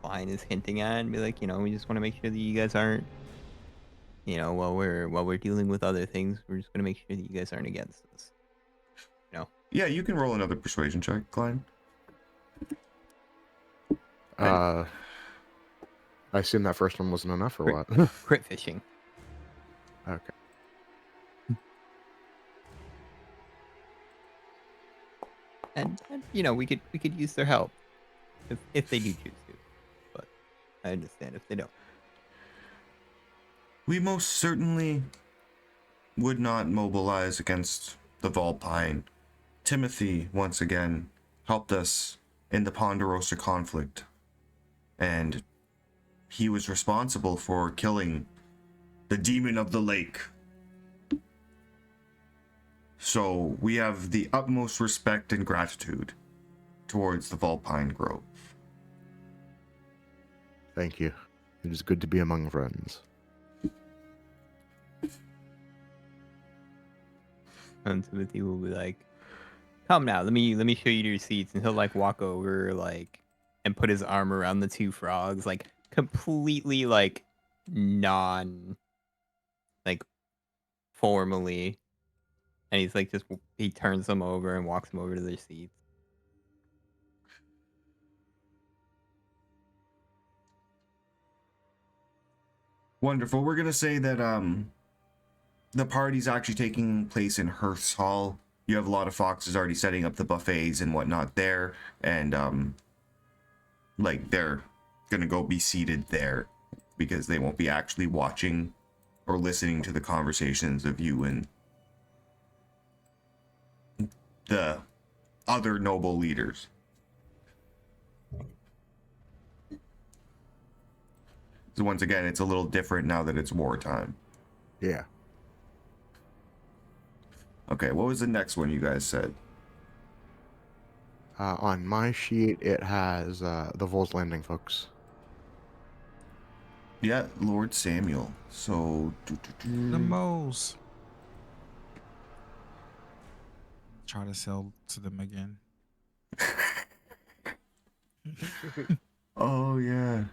Klein is hinting at, and be like, we just want to make sure that you guys aren't, while we're dealing with other things, we're just gonna make sure that you guys aren't against us. Yeah, you can roll another persuasion check, Klein. I assume that first one wasn't enough, or what? Crit fishing. Okay. And we could use their help if they do choose to, but I understand if they don't. We most certainly would not mobilize against the Volpine. Timothy, once again, helped us in the Ponderosa conflict, and he was responsible for killing the demon of the lake. So we have the utmost respect and gratitude towards the Volpine Grove. Thank you. It is good to be among friends. And Timothy will be like, come now, let me show you the receipts, and he'll like walk over like and put his arm around the two frogs, like completely like non like formally, and he's like he turns them over and walks them over to their seats. Wonderful. We're gonna say that the party's actually taking place in Hearth's Hall. You have a lot of foxes already setting up the buffets and whatnot there, and like they're gonna go be seated there because they won't be actually watching or listening to the conversations of you and the other noble leaders. So once again, it's a little different now that it's wartime. Yeah. Okay, what was the next one you guys said? On my sheet, it has the Vols Landing folks. Yeah, Lord Samuel. So The moles. Try to sell to them again. oh yeah.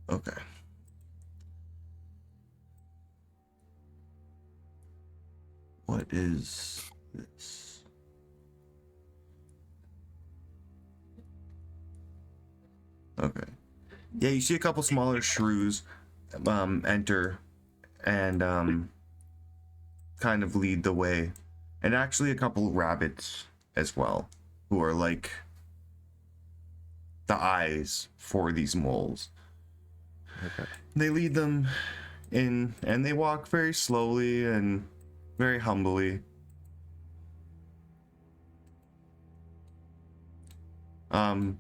Okay. What is this? Okay. Yeah, you see a couple smaller shrews enter and kind of lead the way. And actually a couple rabbits as well, who are like the eyes for these moles. Okay. They lead them in, and they walk very slowly and very humbly. Emmerich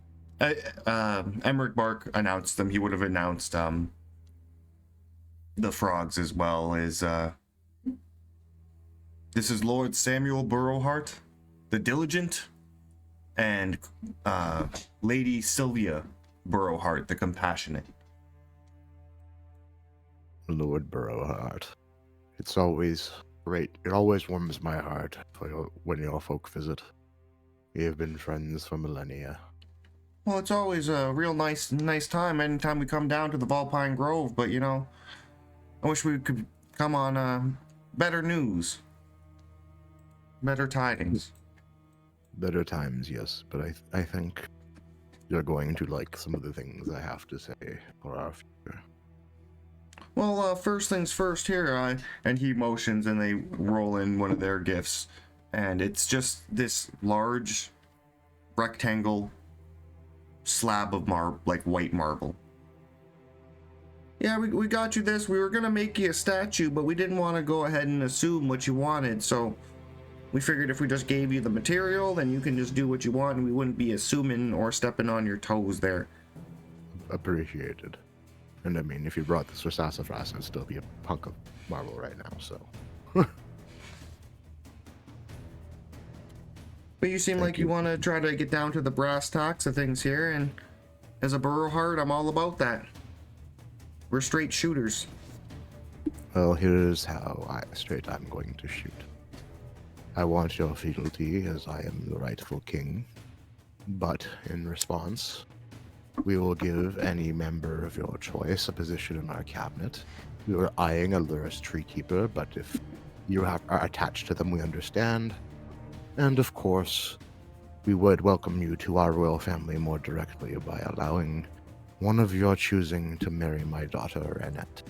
Bark announced them. He would have announced the frogs as well. This is Lord Samuel Burrowheart, the Diligent, and Lady Sylvia Burrowheart, the Compassionate. Lord Burrowheart. It's always great. It always warms my heart when your folk visit. We have been friends for millennia. Well, it's always a real nice time anytime we come down to the Volpine Grove, but I wish we could come on better news. Better tidings. Better times, yes, but I think you're going to like some of the things I have to say for our future. Well, first things first here, and he motions and they roll in one of their gifts, and it's just this large rectangle slab of white marble. Yeah, we got you this. We were gonna make you a statue, but we didn't want to go ahead and assume what you wanted, so we figured if we just gave you the material, then you can just do what you want, and we wouldn't be assuming or stepping on your toes there. Appreciated. And I mean, if you brought this for sassafras, it'd still be a hunk of marble right now, so. But you seem like you want to try to get down to the brass tacks of things here, and as a Burrowheart, I'm all about that. We're straight shooters. Well, here's how I'm going to shoot. I want your fealty as I am the rightful king, but in response, we will give any member of your choice a position in our cabinet. We are eyeing a Lurus tree keeper, but if you are attached to them, we understand. And of course, we would welcome you to our royal family more directly by allowing one of your choosing to marry my daughter, Annette.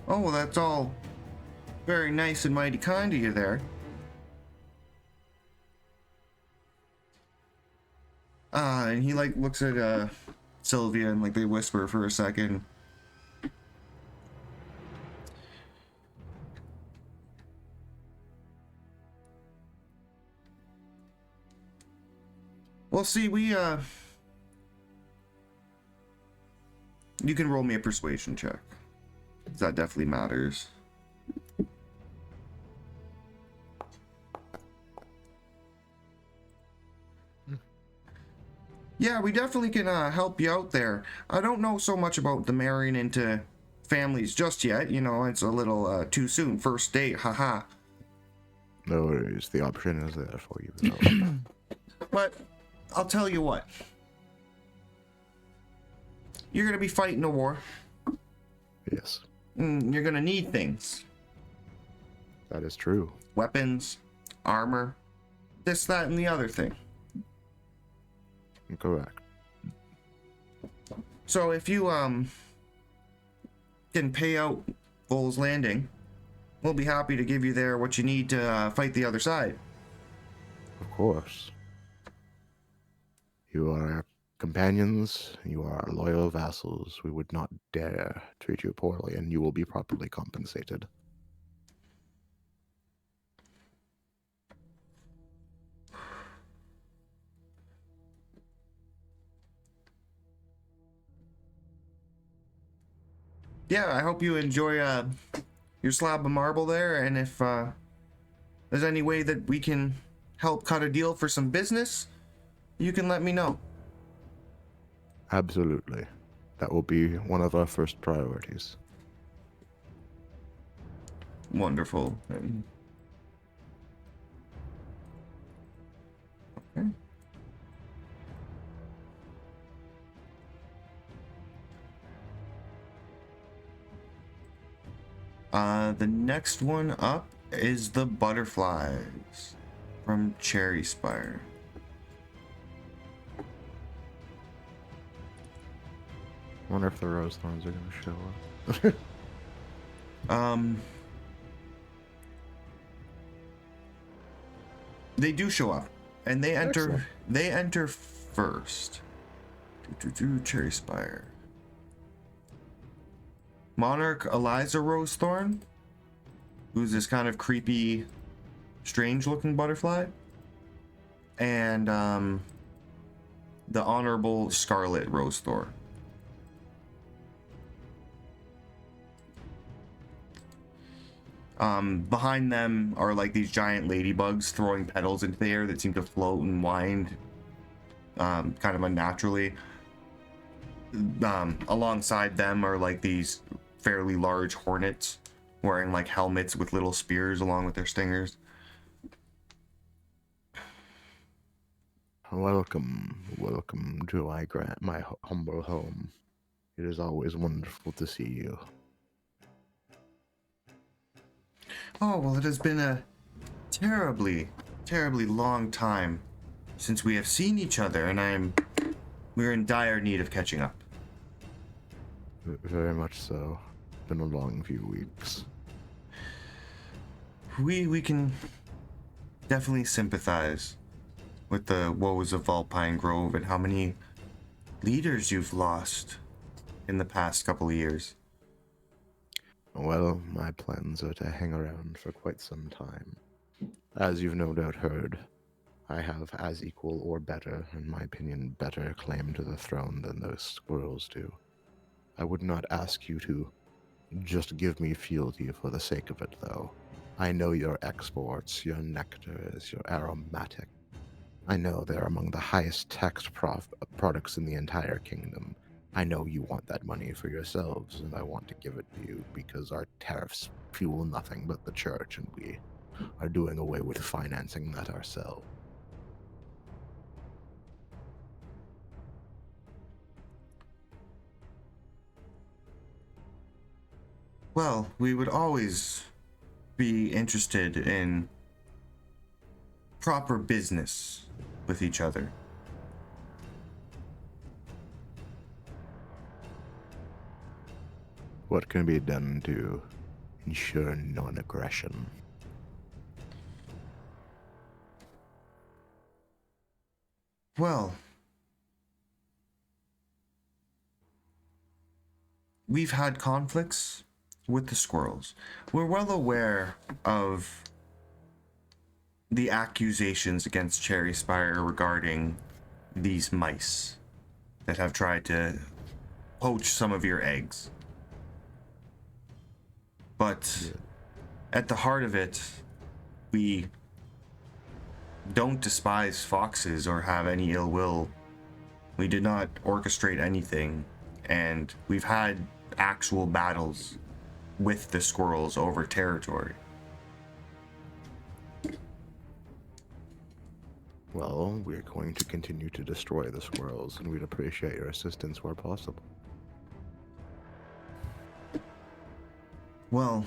Oh, well, that's all very nice and mighty kind of you there. And he like looks at Sylvia and like they whisper for a second. Well, see, you can roll me a persuasion check. That definitely matters. Yeah, we definitely can help you out there. I don't know so much about the marrying into families just yet. You know, it's a little too soon. First date, haha. No worries, the option is there for you. Though. But I'll tell you what. You're going to be fighting a war. Yes. You're going to need things. That is true. Weapons, armor, this, that, and the other thing. Correct. So if you can pay out Bull's Landing, we'll be happy to give you there what you need to fight the other side. Of course. You are our companions, you are our loyal vassals. We would not dare treat you poorly, and you will be properly compensated. Yeah, I hope you enjoy your slab of marble there, and if there's any way that we can help cut a deal for some business, you can let me know. Absolutely. That will be one of our first priorities. Wonderful. Okay. The next one up is the butterflies from Cherry Spire. I wonder if the rose thorns are going to show up. They do show up, and they enter. Excellent. They enter first. Cherry Spire. Monarch Eliza Rosethorn, who's this kind of creepy, strange-looking butterfly, and the Honorable Scarlet Rosethorn. Behind them are like these giant ladybugs throwing petals into the air that seem to float and wind kind of unnaturally. Alongside them are like these fairly large hornets wearing like helmets with little spears along with their stingers. Welcome to my humble home. It is always wonderful to see you. Oh, well, it has been a terribly, terribly long time since we have seen each other, and we're in dire need of catching up. Very much so. Been a long few weeks. We can definitely sympathize. with the woes of Alpine Grove and how many leaders you've lost in the past couple of years. Well, my plans are to hang around for quite some time. As you've no doubt heard, I have as equal or better, in my opinion, better claim to the throne than those squirrels do. I would not ask you to just give me fealty for the sake of it, though. I know your exports, your nectars, your aromatic. I know they're among the highest taxed products in the entire kingdom. I know you want that money for yourselves, and I want to give it to you because our tariffs fuel nothing but the church, and we are doing away with financing that ourselves. Well, we would always be interested in proper business with each other. What can be done to ensure non-aggression? Well, we've had conflicts with the squirrels. We're well aware of the accusations against Cherry Spire regarding these mice that have tried to poach some of your eggs. But at the heart of it, we don't despise foxes or have any ill will. We did not orchestrate anything, and we've had actual battles with the squirrels over territory. Well, we're going to continue to destroy the squirrels, and we'd appreciate your assistance where possible. Well,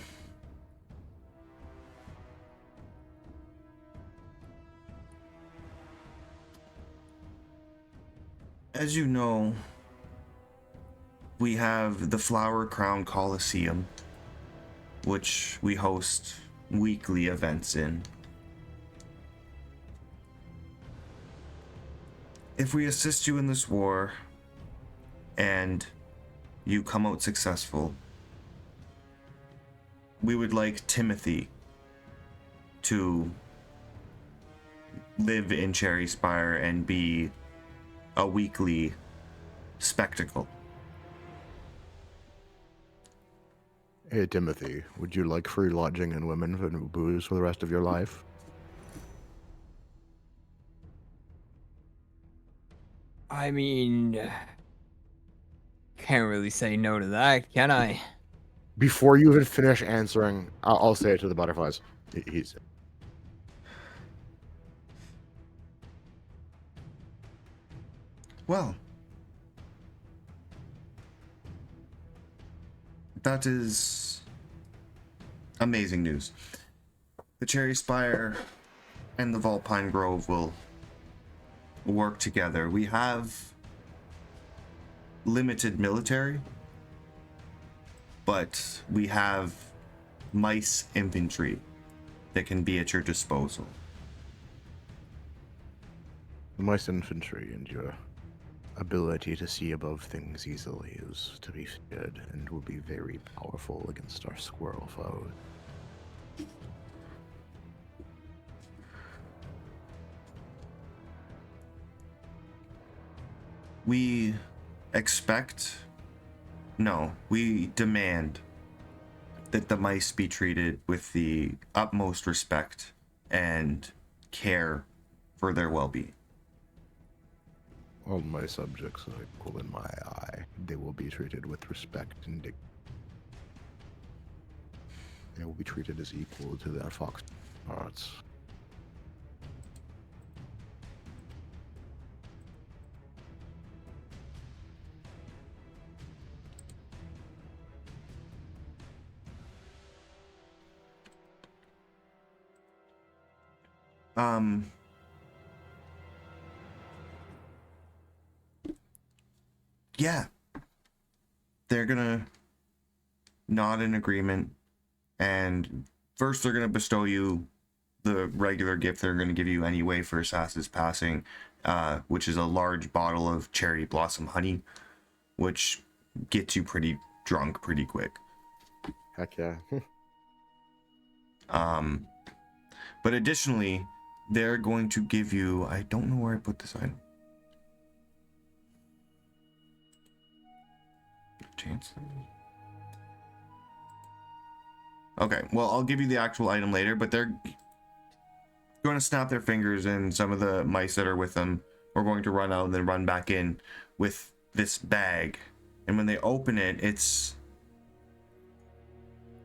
as you know, we have the Flower Crown Coliseum, which we host weekly events in. If we assist you in this war and you come out successful, we would like Timothy to live in Cherry Spire and be a weekly spectacle. Hey, Timothy, would you like free lodging and women and booze for the rest of your life? I mean, can't really say no to that, can I? Before you even finish answering, I'll say it to the butterflies. He's Well, that is amazing news. The Cherry Spire and the Vulpine Grove will work together. We have limited military, but we have mice infantry that can be at your disposal. mice infantry, and your ability to see above things easily is to be feared, and will be very powerful against our squirrel foes. We expect, no, we demand that the mice be treated with the utmost respect and care for their well-being. All my subjects are equal in my eye. They will be treated with respect and dignity. They will be treated as equal to their fox parts. Yeah. They're gonna nod in agreement, and first they're gonna bestow you the regular gift they're going to give you anyway for Sass's passing, which is a large bottle of cherry blossom honey, which gets you pretty drunk pretty quick. Heck yeah. But additionally, they're going to give you, I don't know where I put this item. Chance. Okay, well, I'll give you the actual item later, but they're going to snap their fingers, and some of the mice that are with them are going to run out and then run back in with this bag. And when they open it, it's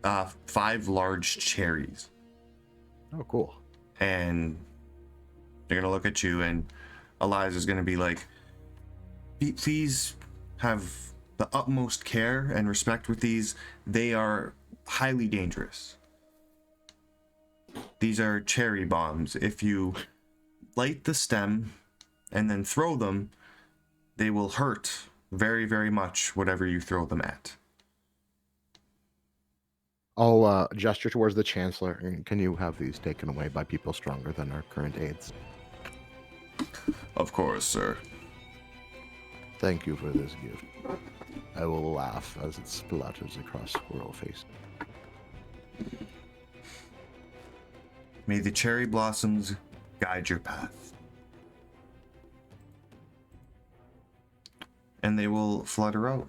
5 large cherries. Oh, cool. And they're gonna look at you, and Eliza's gonna be like, please have the utmost care and respect with these. They are highly dangerous. These are cherry bombs. If you light the stem and then throw them, they will hurt very, very much whatever you throw them at. I'll gesture towards the Chancellor. And can you have these taken away by people stronger than our current aides? Of course, sir. Thank you for this gift. I will laugh as it splatters across Squirrel Face. May the cherry blossoms guide your path. And they will flutter out.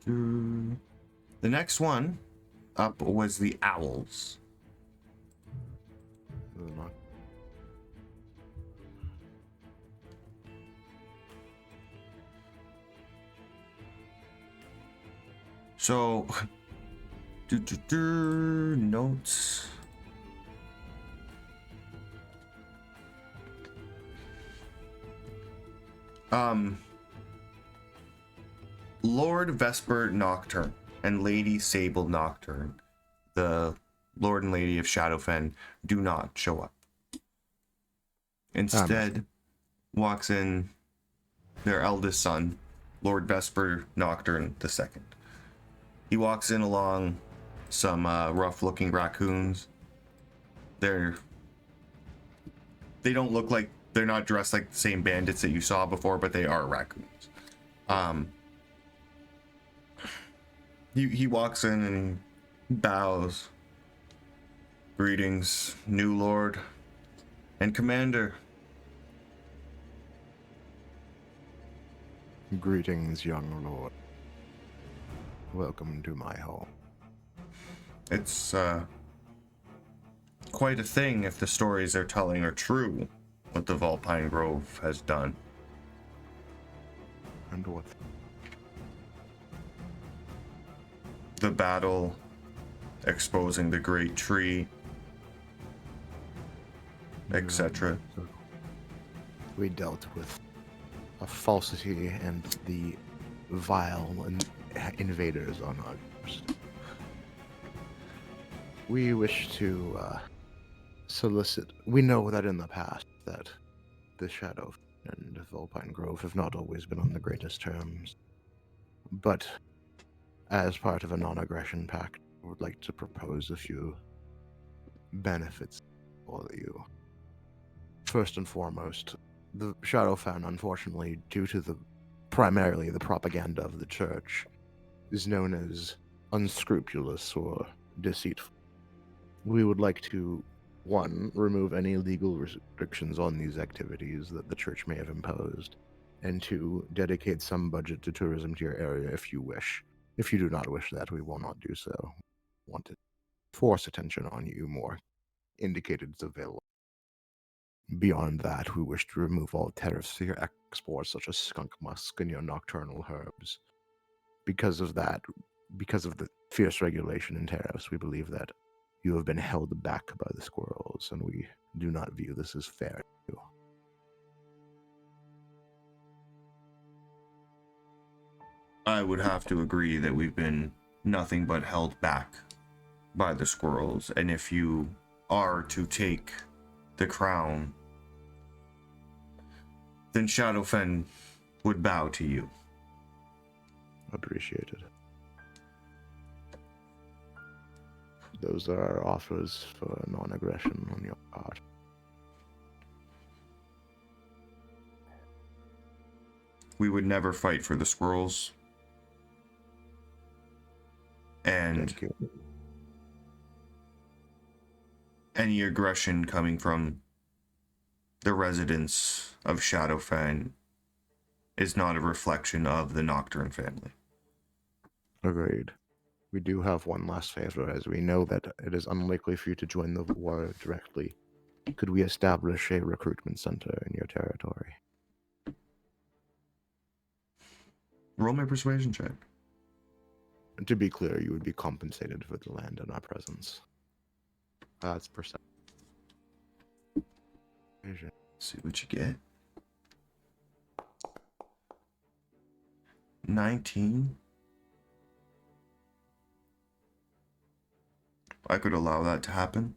The next one up was the owls. So, notes. Lord Vesper Nocturne and Lady Sable Nocturne, the Lord and Lady of Shadowfen, do not show up. Instead, walks in their eldest son, Lord Vesper Nocturne II. He walks in along some rough-looking raccoons. They don't look like, they're not dressed like the same bandits that you saw before, but they are raccoons. He walks in and bows. Greetings, new lord and commander. Greetings, young lord. Welcome to my home. It's quite a thing if the stories they're telling are true, what the Vulpine Grove has done. And what? The battle, exposing the great tree, etc. We dealt with a falsity and the vile invaders on our coast. We wish to solicit. We know that in the past that the Shadow and Vulpine Grove have not always been on the greatest terms, but as part of a non-aggression pact, I would like to propose a few benefits for you. First and foremost, the Shadowfen, unfortunately, due to primarily the propaganda of the church, is known as unscrupulous or deceitful. We would like to, 1, remove any legal restrictions on these activities that the church may have imposed, and 2, dedicate some budget to tourism to your area if you wish. If you do not wish that, we will not do so. Want to force attention on you more. Indicated it's available. Beyond that, we wish to remove all tariffs for your exports, such as skunk musk and your nocturnal herbs. Because of that, because of the fierce regulation and tariffs, we believe that you have been held back by the squirrels, and we do not view this as fair to you. I would have to agree that we've been nothing but held back by the squirrels, and if you are to take the crown, then Shadowfen would bow to you. Appreciated. Those are offers for non-aggression on your part. We would never fight for the squirrels. And Thank you. any aggression coming from the residents of Shadowfen is not a reflection of the Nocturne family. Agreed. We do have one last favor, as we know that it is unlikely for you to join the war directly. Could we establish a recruitment center in your territory? Roll my persuasion check. To be clear, you would be compensated for the land and our presence. That's perception. See what you get. 19. I could allow that to happen.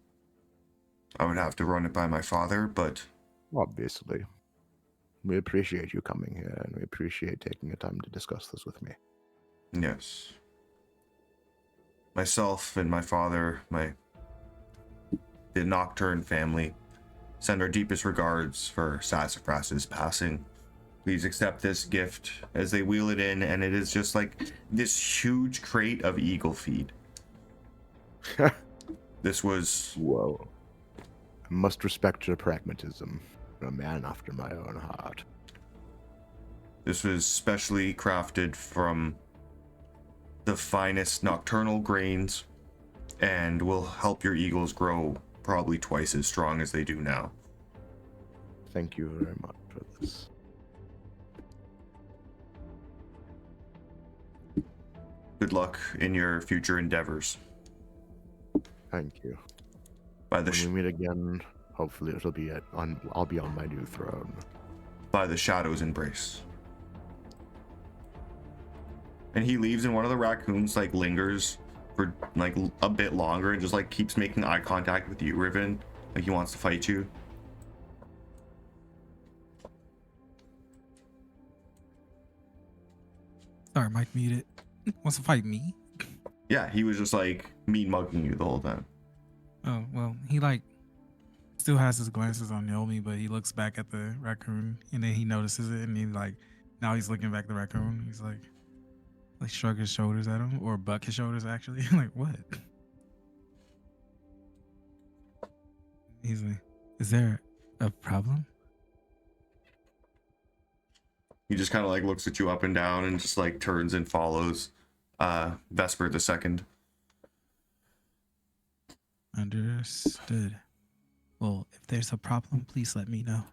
I would have to run it by my father, but Obviously. We appreciate you coming here, and we appreciate taking the time to discuss this with me. yes. Myself and my father, the Nocturne family, send our deepest regards for Sassafras's passing. Please accept this gift as they wheel it in, and it is just like this huge crate of eagle feed. This was Whoa. I must respect your pragmatism. You're a man after my own heart. specially crafted from the finest nocturnal grains and will help your eagles grow probably twice as strong as they do now. Thank you very much for this. Good luck in your future endeavors. Thank you. By the When we meet again, hopefully it'll be I'll be on my new throne. by the shadow's embrace. And he leaves, and one of the raccoons like lingers for like a bit longer and just like keeps making eye contact with you, Riven, like he wants to fight you. Sorry, Mike muted. Wants to fight me? Yeah, he was just like mean mugging you the whole time. Oh, well, he like still has his glances on Naomi, but he looks back at the raccoon and then he notices it and he like, now he's looking back at the raccoon. He's like shrug his shoulders at him or buck his shoulders actually. Like, what? He's like, is there a problem? He just kind of like looks at you up and down and just like turns and follows Vesper the second. Understood. Well, if there's a problem, please let me know.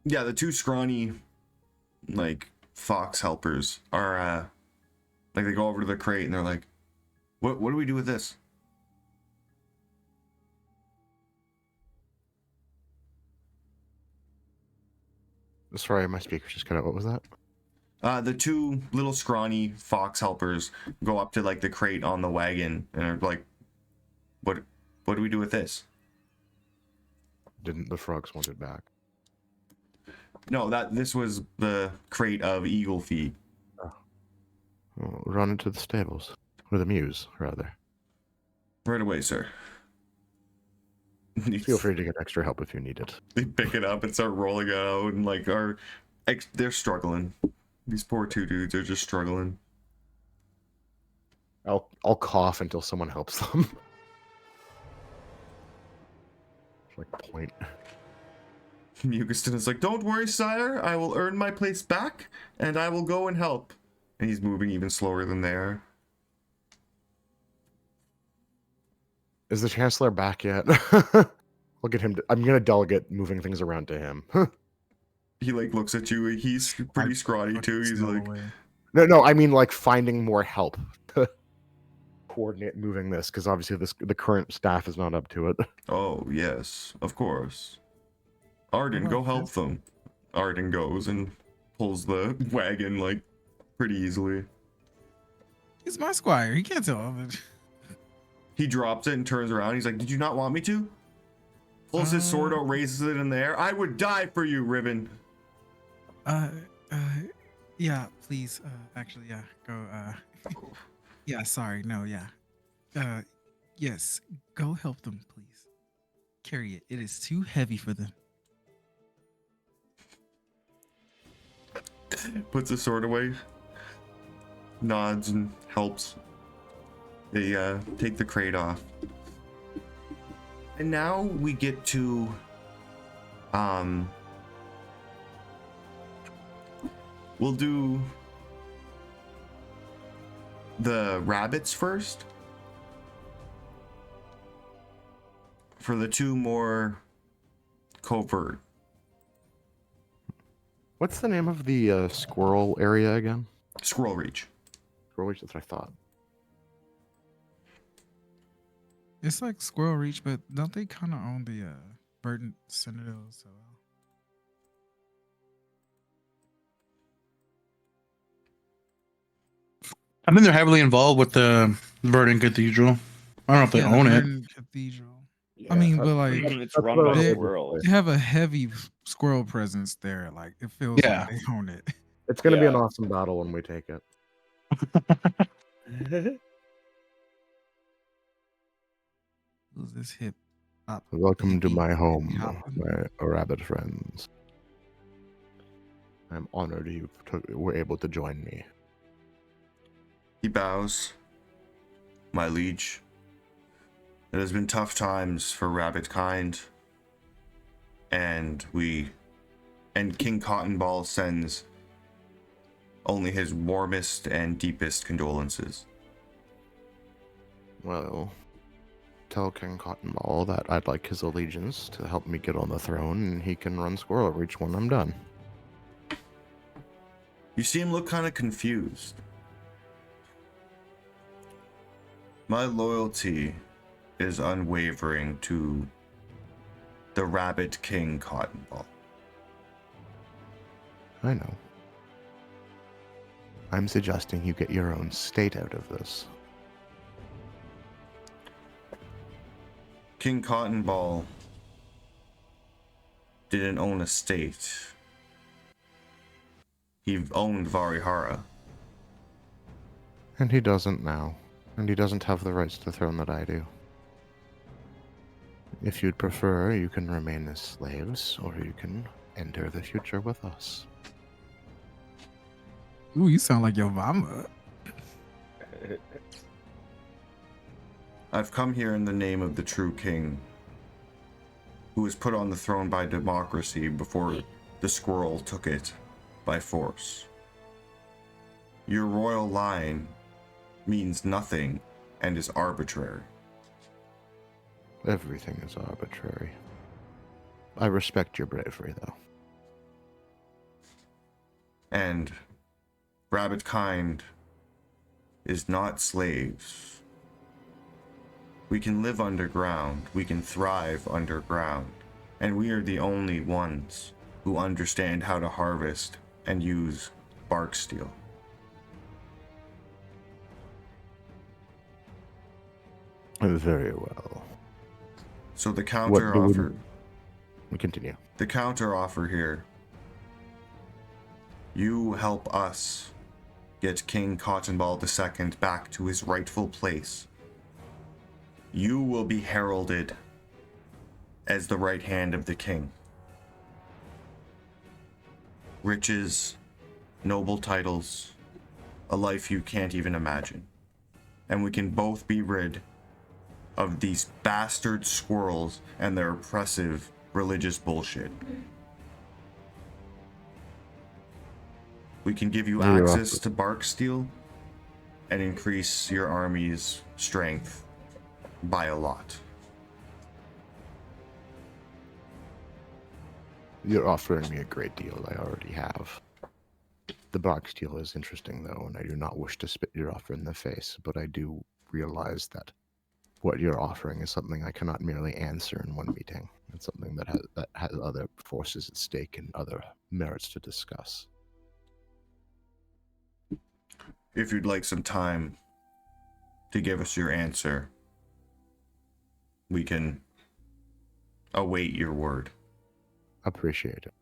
Yeah, the two scrawny like fox helpers are like they go over to the crate and they're like, what do we do with this? Sorry, my speaker just cut out. What was that? The two little scrawny fox helpers go up to like the crate on the wagon and are like, what do we do with this? Didn't the frogs want it back? No, this was the crate of eagle feed. Well, run into the stables. Or the mews, rather. Right away, sir. Feel free to get extra help if you need it. They pick it up and start rolling it out and like they're struggling. These poor two dudes are just struggling. I'll cough until someone helps them. Like point. Mugiston is like, don't worry, sire. I will earn my place back, and I will go and help. And he's moving even slower than they are. Is the Chancellor back yet? Look at him. I'm gonna delegate moving things around to him. He like looks at you. He's pretty scrawny too. He's like, No, I mean like finding more help to coordinate moving this, because obviously the current staff is not up to it. oh yes, of course. Arden, go help them. Arden goes and pulls the wagon like pretty easily. He's my squire. He can't tell him. He drops it and turns around. He's like, did you not want me to? Pulls his sword out, raises it in the air. I would die for you, Ribbon. Uh, uh, yeah, please. Actually, yeah, go. Yeah, sorry, no, yeah. Yes, go help them, please. Carry it. It is too heavy for them. Puts the sword away, nods and helps. They take the crate off. And now we get to we'll do the rabbits first. For the two more covert. What's the name of the squirrel area again? Squirrel Reach. Squirrel Reach, that's what I thought. It's like Squirrel Reach, but don't they kind of own the Burton Citadel? So I think they're heavily involved with the Verdant Cathedral. I don't know if they the own it. Burton Cathedral. I mean, but like It's run by they- squirrels. they have a heavy squirrel presence there. Like it feels Yeah. like they own it. It's going to be an Yeah. awesome battle when we take it. Who's this hip? hop Welcome to hippie- my hippie home, hopping? my rabbit friends. I'm honored you were able to join me. He bows. My liege. It has been tough times for rabbit kind. And King Cotton Ball sends only his warmest and deepest condolences. Well, tell King Cotton Ball that I'd like his allegiance to help me get on the throne, and he can run Squirrel Reach when I'm done. You see him look kind of confused. My loyalty is unwavering to the Rabbit King Cotton Ball. I know. I'm suggesting you get your own state out of this. King Cotton Ball didn't own a state. He owned Varihara. And he doesn't now. And he doesn't have the rights to the throne that I do. If you'd prefer, you can remain as slaves, or you can enter the future with us. Ooh, you sound like your mama. I've come here in the name of the true king, who was put on the throne by democracy before the squirrel took it by force. Your royal line means nothing and is arbitrary. Everything is arbitrary. I respect your bravery, though. And rabbit kind is not slaves. We can live underground, we can thrive underground, and we are the only ones who understand how to harvest and use bark steel. Very well. So the counter do we- offer, We continue. the counter offer here, you help us get King Cotton Ball II back to his rightful place. You will be heralded as the right hand of the king. Riches, noble titles, a life you can't even imagine. And we can both be rid of these bastard squirrels and their oppressive religious bullshit. We can give you You're access off. to bark steel and increase your army's strength by a lot. You're offering me a great deal I already have. The box deal is interesting, though, and I do not wish to spit your offer in the face, but I do realize that what you're offering is something I cannot merely answer in one meeting. It's something that has other forces at stake and other merits to discuss. If you'd like some time to give us your answer, we can await your word. Appreciate it.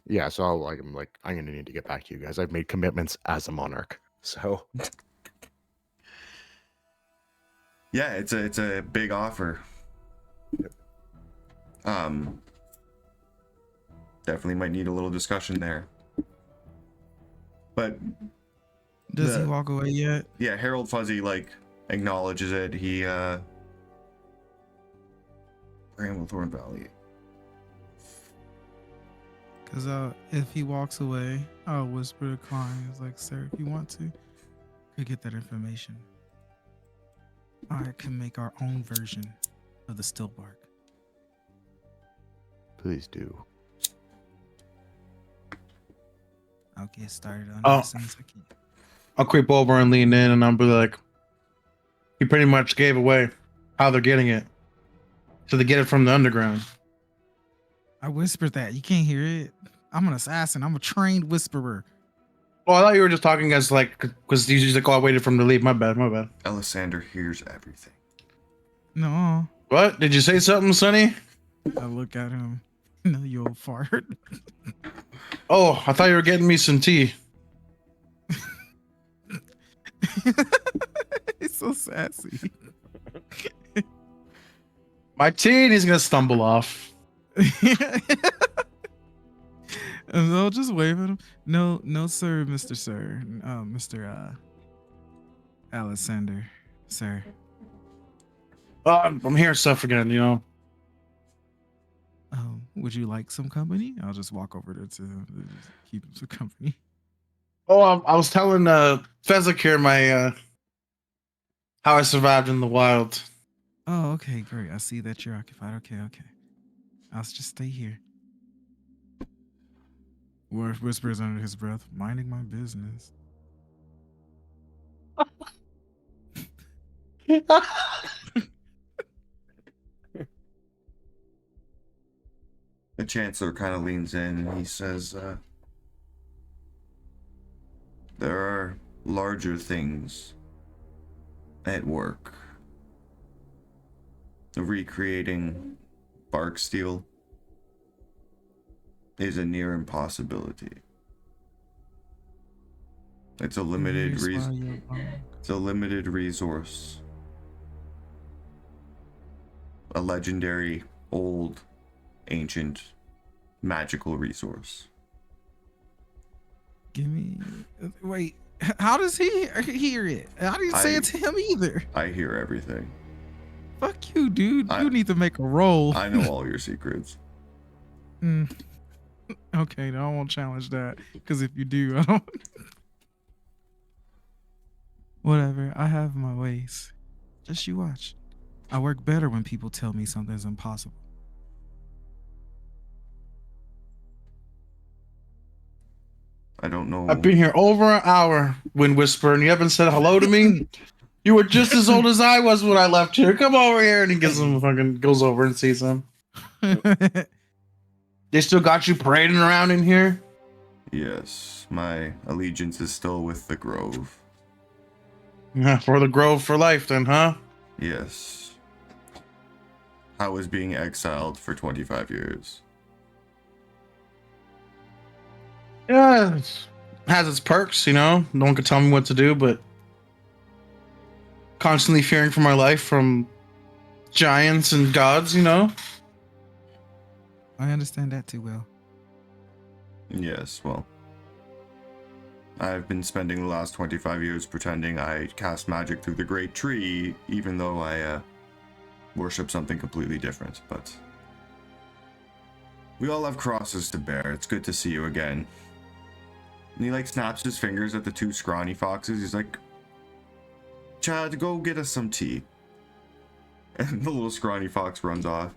Yeah, so I'm gonna need to get back to you guys. I've made commitments as a monarch. So Yeah, it's a big offer. Definitely might need a little discussion there. But Does he the- walk away yet? yeah, Harold Fuzzy acknowledges it. He Bramblethorn Valley. Because if he walks away, I'll whisper to Klein. It's like, sir, if you want to, could get that information. I can make our own version of the still bark. please do. I'll get started on Oh. it as soon as I can. I'll creep over and lean in, and I'll be like, he pretty much gave away how they're getting it. So they get it from the underground. I whispered that. You can't hear it. I'm an assassin. I'm a trained whisperer. Oh, I thought you were just talking as because he's like, oh, I waited for him to leave. My bad. Elisander hears everything. No. What? Did you say something, Sonny? I look at him. No, you old fart. Oh, I thought you were getting me some tea. He's so sassy. My tea, and he's gonna stumble off. And they'll just wave at him. No, sir, Mr. Sir. Mr. Alexander, sir. Oh, I'm hearing stuff again, you know. Would you like some company? I'll just walk over there to keep him some company. Oh, I was telling Fezzik here my how I survived in the wild. Oh, okay, great. I see that you're occupied. Okay. I'll just stay here. Worf whispers under his breath, minding my business. The Chancellor kind of leans in and he says, there are larger things at work. Recreating bark steel is a near impossibility. It's a limited it's a limited resource. A legendary, old, ancient, magical resource. Give me. Wait. How does he hear it? I didn't say it to him either. I hear everything. Fuck you, dude. You need to make a roll. I know all your secrets. Okay, no, I won't challenge that. Because if you do, I don't. Whatever. I have my ways. Just you watch. I work better when people tell me something's impossible. I don't know. I've been here over an hour, Wind Whisper, and you haven't said hello to me. You were just as old as I was when I left here. Come over here, and he gives him goes over and sees him. They still got you parading around in here? Yes, my allegiance is still with the Grove. Yeah, for the Grove for life, then, huh? Yes. I was being exiled for 25 years. Yeah, it has its perks, you know. No one could tell me what to do, but constantly fearing for my life from giants and gods, you know. I understand that too well. Yes, well, I've been spending the last 25 years pretending I cast magic through the Great Tree, even though I worship something completely different, but we all have crosses to bear. It's good to see you again. And he snaps his fingers at the two scrawny foxes. He's like, Chad, go get us some tea. And the little scrawny fox runs off.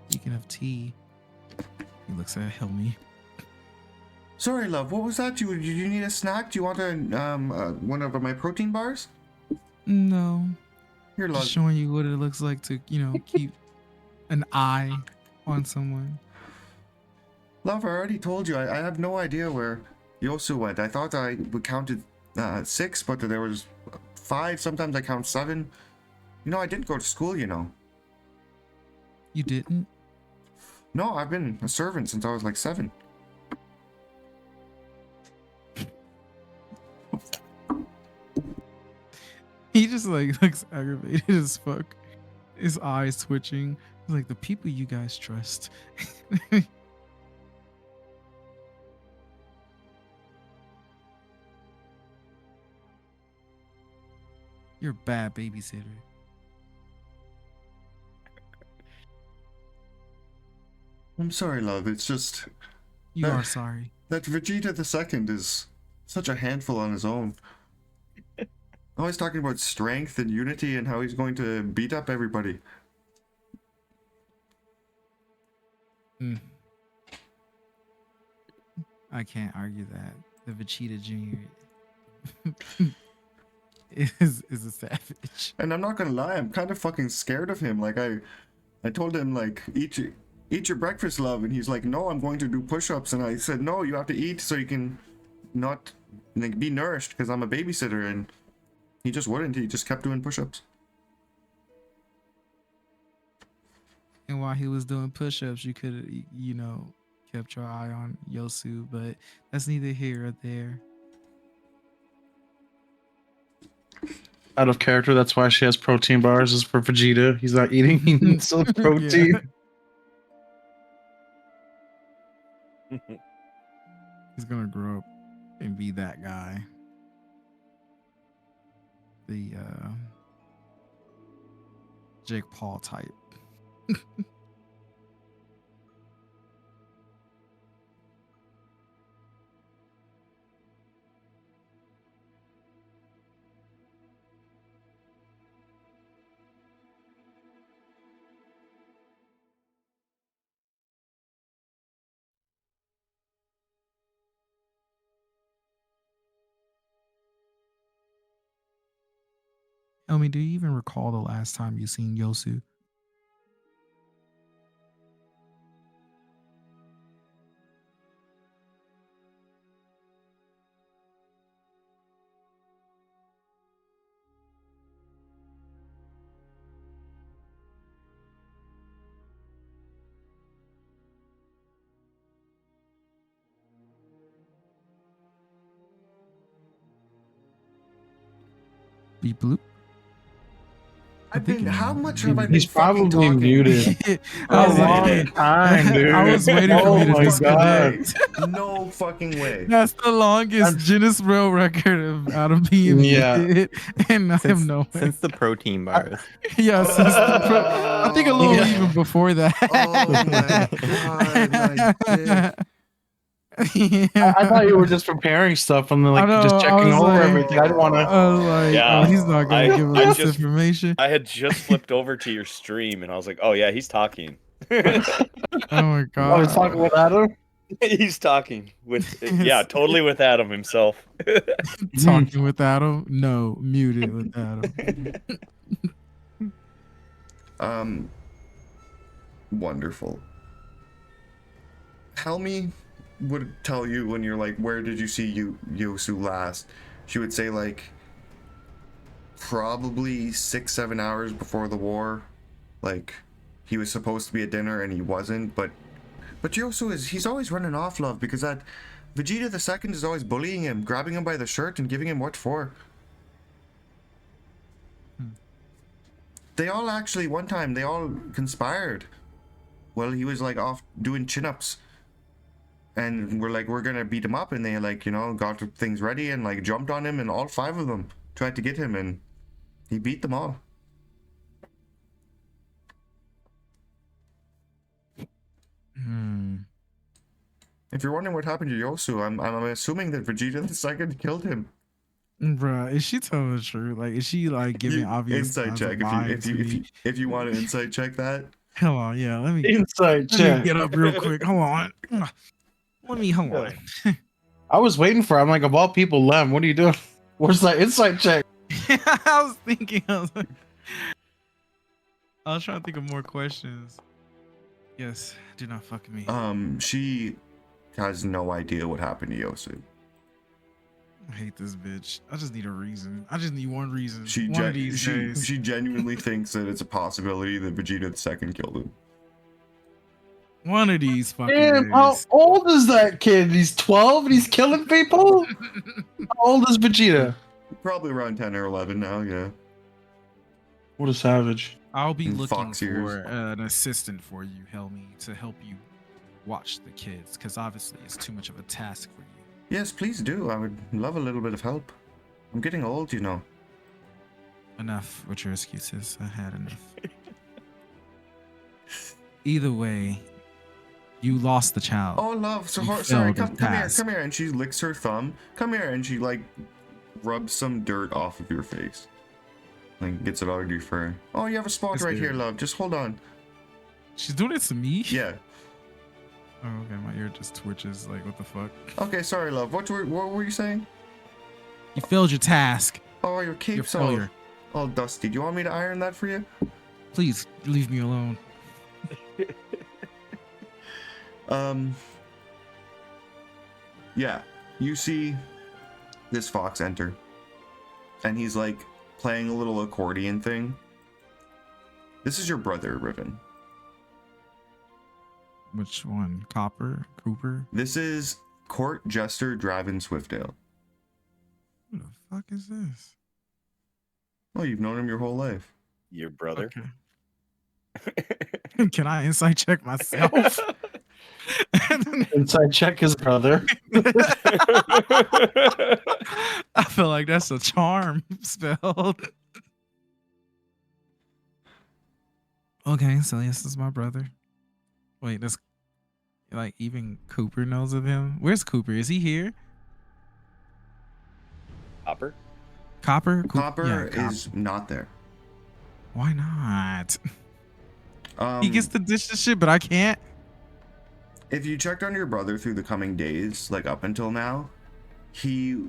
Speaking of tea, he looks at Helmy. Sorry, love, what was that? Do you need a snack? Do you want one of my protein bars? No. Here, love. Just showing you what it looks like to, keep an eye on someone. Love, I already told you. I have no idea where Yosu went. I thought we counted 6, but there was 5, sometimes I count 7. I didn't go to school, You didn't? No, I've been a servant since I was like 7. He just like looks aggravated as fuck. His eyes twitching. He's like, the people you guys trust. You're a bad babysitter. I'm sorry, love. It's just You Uh, are sorry. that Vegeta the Second is such a handful on his own. Always talking about strength and unity and how he's going to beat up everybody. Mm. I can't argue that. The Vegeta Jr. is a savage. And I'm not gonna lie, I'm kind of fucking scared of him. Like I told him like eat your breakfast, love, and he's like, no, I'm going to do push-ups. And I said, no, you have to eat so you can not like be nourished because I'm a babysitter. And he just wouldn't. He just kept doing push-ups. And while he was doing push-ups, you could have, kept your eye on Yosu, but that's neither here or there. Out of character, that's why she has protein bars. Is for Vegeta. He's not eating. He needs some protein. He's gonna grow up and be that guy. The Jake Paul type. Elmi, do you even recall the last time you seen Yosu? Beep bloop. I've think been. you How know. much have I been He's fucking probably talking? muted. I A was long time, dude. I was waiting for Oh me to my disconnect. No fucking way. That's the longest Guinness World Record of out of being Yeah. muted, and I have Since, no way. since the protein bars. Yeah, I think a little Yeah. even before that. Oh my god, my dick. Yeah. I thought you were just preparing stuff and then I like know, just I checking was over like- everything. I didn't want to. I was like, Yeah, oh, he's not gonna give I us this just- information. I had just flipped over to your stream and I was like, oh yeah, he's talking. Oh my I was talking god. with Adam. He's talking with yeah, totally with Adam himself. Talking with Adam? No, muted with Adam. Wonderful. Helmi would tell you when you're like, where did you see Yosu last? She would say like probably 6-7 hours before the war. Like he was supposed to be at dinner and he wasn't, but Yosu he's always running off, love, because that Vegeta the Second is always bullying him, grabbing him by the shirt and giving him what for. They all actually, one time, they all conspired. Well, he was like off doing chin-ups. And we're like, we're gonna beat him up, and they like, got things ready and like jumped on him, and all 5 of them tried to get him, and he beat them all. If you're wondering what happened to Yosu, I'm assuming that Vegeta the Second killed him. Bruh, is she telling the truth? Like, is she like giving obvious Inside signs of check lying if to me? you want to inside check that. Hold on, yeah. Let me Inside let me check. get up real quick. Hold on. Hold on. I was waiting for. I'm like, of all people, Lem, what are you doing? Where's that inside check? I was thinking. I was trying to think of more questions. Yes, do not fuck me. She has no idea what happened to Yosu. I hate this bitch. I just need a reason. I just need one reason. She One of these days. she genuinely thinks that it's a possibility that Vegeta II killed him. One of these fucking Damn, how days. old is that kid? He's 12 and he's killing people? How old is Vegeta? Probably around 10 or 11 now, yeah. What a savage. I'll be And looking fox for ears. an assistant for you, Helmy, to help you watch the kids, because obviously it's too much of a task for you. Yes, please do. I would love a little bit of help. I'm getting old, you know. Enough with your excuses. I had enough. Either way, you lost the child. Oh, love. So You sorry. failed the Come task. here. And she licks her thumb. Come here, and she like rubs some dirt off of your face. Like gets it out of your fur. Oh, you have a spot That's right here, weird. love. Just hold on. She's doing it to me? Yeah. Oh, okay. My ear just twitches. Like, what the fuck? Okay, sorry, love. What were you saying? You failed your task. Oh, your Your cape's all, failure. all dusty. Do you want me to iron that for you? Please leave me alone. Yeah. You see this fox enter. And he's like playing a little accordion thing. This is your brother, Riven. Which one? Copper? Cooper? This is Court Jester Draven Swiftdale. Who the fuck is this? Oh, you've known him your whole life. Your brother. Okay. Can I insight check myself? Inside check his brother. I feel like that's a charm spell. Okay, so this is my brother. Wait, that's like even Cooper knows of him. Where's Cooper? Is he here? Hopper. Copper? Copper Yeah, is not there. Why not? Um, He gets to dish the shit, but I can't. if you checked on your brother through the coming days, like up until now, he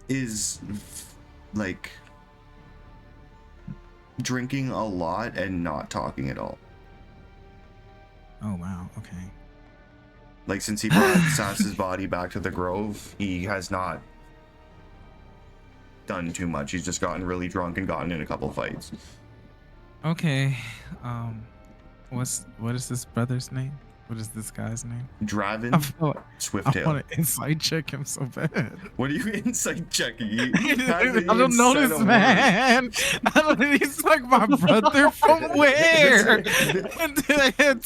is like drinking a lot and not talking at all. Oh wow. Okay. Like since he brought Sass's body back to the Grove, he has not done too much. He's just gotten really drunk and gotten in a couple fights. Okay. What is this brother's name? What is this guy's name? Draven I feel like I Swiftdale. want to insight check him so bad. What are you insight checking? He I hasn't don't even know said this a man. I don't. He's like my brother from where? This- And then I had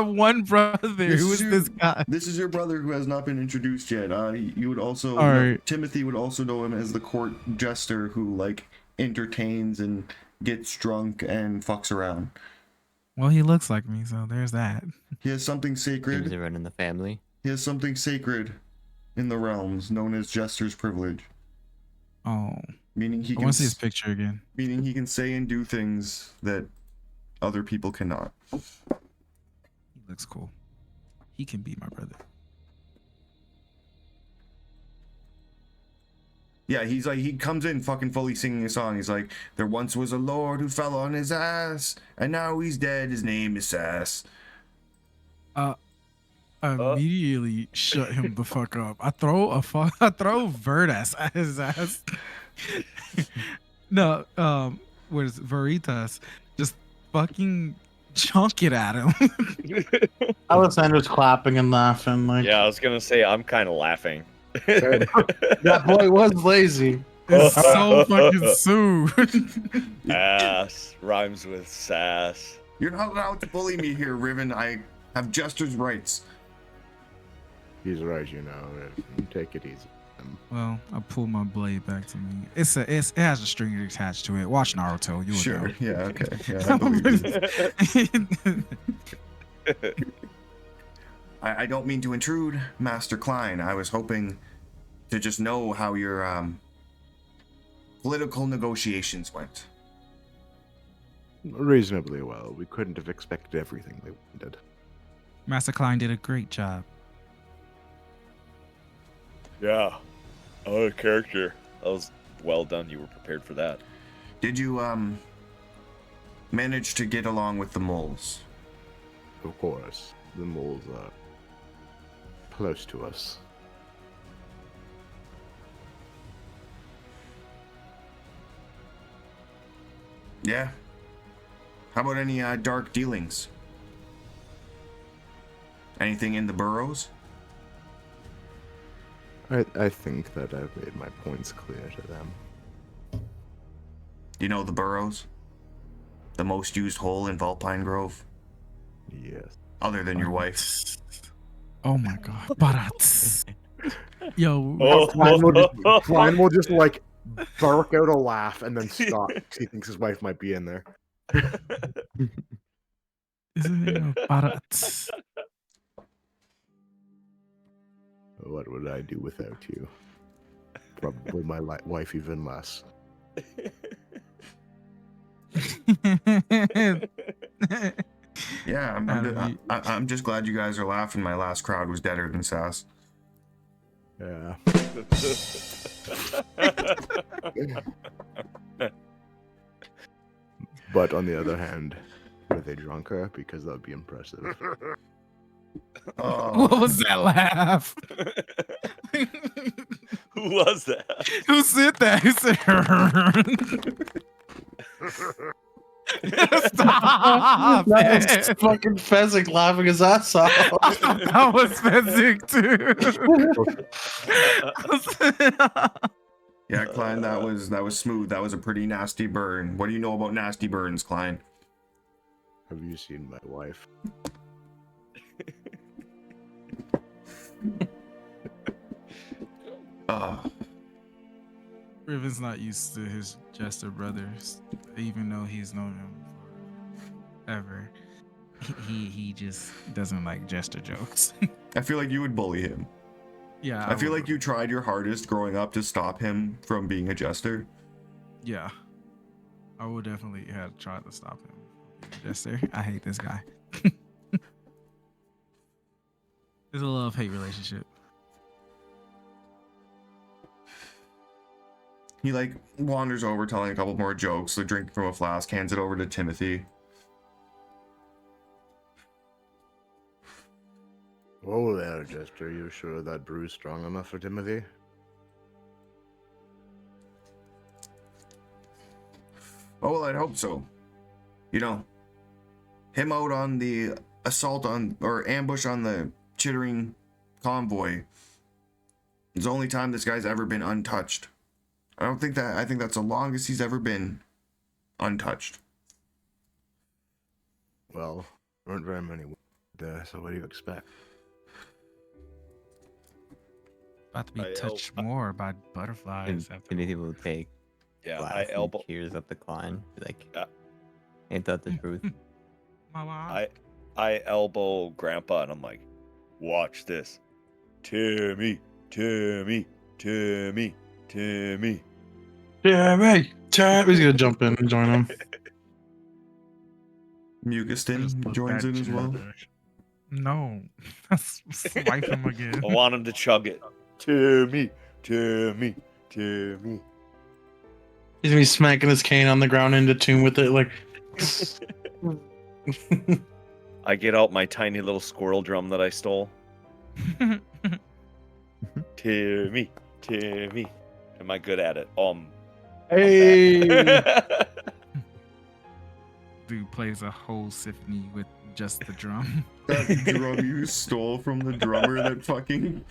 one brother. This Who is is your- this guy? This is your brother who has not been introduced yet. You would also All know- right. Timothy would also know him as the court jester who like entertains and gets drunk and fucks around. Well, he looks like me, so there's that. He has something Seems sacred. to run in the family. He has something sacred in the realms known as jester's privilege, Oh, meaning he I can want to see his picture again. meaning he can say and do things that other people cannot. He looks cool. He can be my brother. Yeah, he's like, he comes in fucking fully singing a song. He's like, there once was a lord who fell on his ass, and now he's dead. His name is Sass. I immediately shut him the fuck up. I throw Verdas at his ass. No, where's Veritas? Just fucking chunk it at him. Alessandra's clapping and laughing. Like, Yeah, I was gonna say I'm kind of laughing. that boy was lazy. It's so fucking soon. Ass rhymes with sass. You're not allowed to bully me here, Riven. I have jester's rights. He's right, you know. Take it easy. Well, I pull my blade back to me. It has a string attached to it. Watch Naruto, you'll Sure. know. Yeah. Okay. Yeah. I believe you. I don't mean to intrude, Master Klein. I was hoping to just know how your political negotiations went. Reasonably well. We couldn't have expected everything they wanted. Master Klein did a great job. Yeah. Oh, character. That was well done. You were prepared for that. Did you manage to get along with the moles? Of course, the moles are close to us. Yeah. How about any dark dealings? Anything in the burrows? I think that I've made my points clear to them. You know the burrows? The most used hole in Vulpine Grove? Yes. Other than your wife. Oh my god. Barat. Yo. Oh. Brian will just like bark out a laugh and then stop because he thinks his wife might be in there. Isn't it Barat? What would I do without you? Probably my wife even less. Yeah, I'm just glad you guys are laughing. My last crowd was deader than Sass. Yeah. But on the other hand, were they drunker? Because that would be impressive. What was that laugh? Who was that? Who said that? Who said Stop That was it. fucking Fezzik laughing his ass off. That was Fezzik too. Yeah, Klein, that was smooth. That was a pretty nasty burn. What do you know about nasty burns, Klein? Have you seen my wife? Riven's not used to his jester brothers, even though he's known him forever. He just doesn't like jester jokes. I feel like you would bully him. Yeah, I feel like you tried your hardest growing up to stop him from being a jester. Yeah, I would definitely have tried to stop him. Jester, I hate this guy. It's a love-hate relationship. He like wanders over, telling a couple more jokes, like drinking from a flask, hands it over to Timothy. Whoa there, Jester. You sure that brew's strong enough for Timothy? Oh, well, I'd hope so. You know, him out on the assault on, or ambush on the chittering convoy. It's the only time this guy's ever been untouched. I think that's the longest he's ever been untouched. Well, there aren't very many there, so what do you expect? About to be I touched more by butterflies. And many people would take Yeah, glass I and elbow. cheers up the Klein. Like, Yeah. ain't that the truth? I elbow Grandpa, and I'm like, "Watch this, Timmy, Timmy, Timmy, Timmy." Timmy! He's gonna jump in and join him. Mugustin joins in as well. No, swipe him again. I want him to chug it. Timmy, Timmy, Timmy. He's gonna be smacking his cane on the ground into tune with it, like. I get out my tiny little squirrel drum that I stole. Timmy, Timmy. Am I good at it? Hey! Dude plays a whole symphony with just the drum. That drum you stole from the drummer that fucking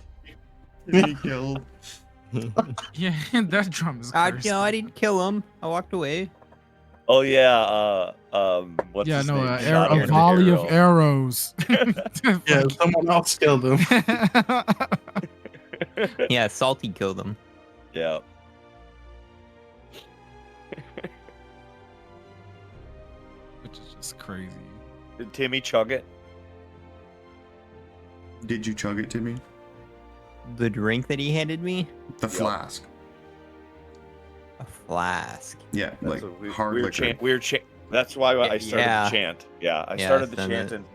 he killed. Yeah, that drum is I cursed. didn't kill him. I walked away. Oh yeah, what's Yeah, his no, name? Shot him a with an volley of arrow. arrows. Yeah, someone else killed him. Yeah, Salty killed him. Yeah. Which is just crazy. Did Timmy chug it? Did you chug it, Timmy? The drink that he handed me? The flask. A flask. Yeah, That's like a hard liquor. Weird chant. That's why I started Yeah. the chant. Yeah, I Yeah, started the send chant it. and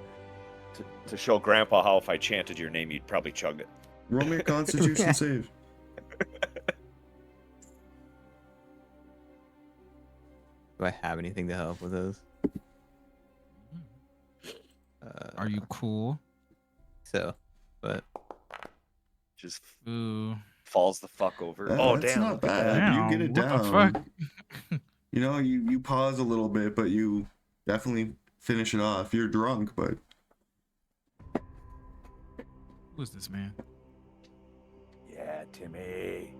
to show Grandpa how if I chanted your name, you'd probably chug it. Roll me a Constitution Yeah. save. Do I have anything to help with those? Are you cool? So, but Just Ooh. falls the fuck over. Oh That's damn! not look at bad. that. You get it What down. the fuck? You know, you pause a little bit, but you definitely finish it off. You're drunk, but Who is this man? Yeah, Timmy.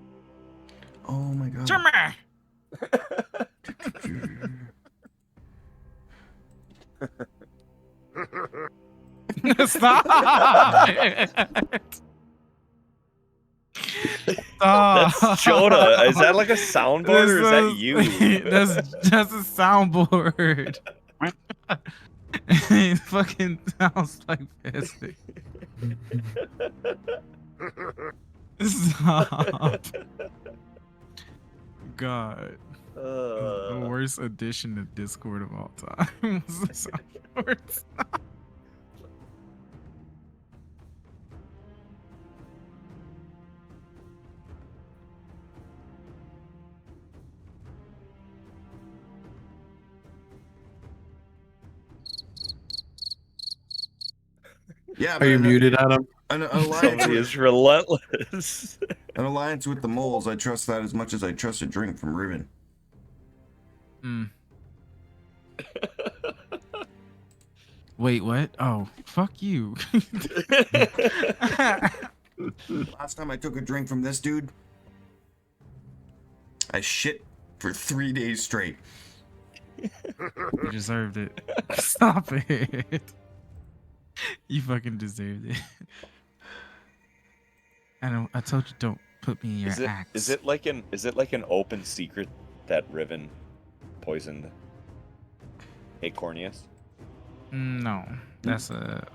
oh my god. Jimmy! Stop! Stop! That's Joda. Is that like a soundboard or is that you? That's a soundboard. It fucking sounds like pissing. Stop. God. The worst addition to Discord of all time was the soundboards. Yeah, Are you but muted, Adam? an alliance Somebody with, is relentless. an alliance with the moles, I trust that as much as I trust a drink from Riven. Mm. Wait, what? Oh, fuck you. Last time I took a drink from this dude, I shit for 3 days straight. You deserved it. Stop it. You fucking deserved it. I told you don't put me in your acts. Is it like an open secret that Riven poisoned Acornius? No, that's a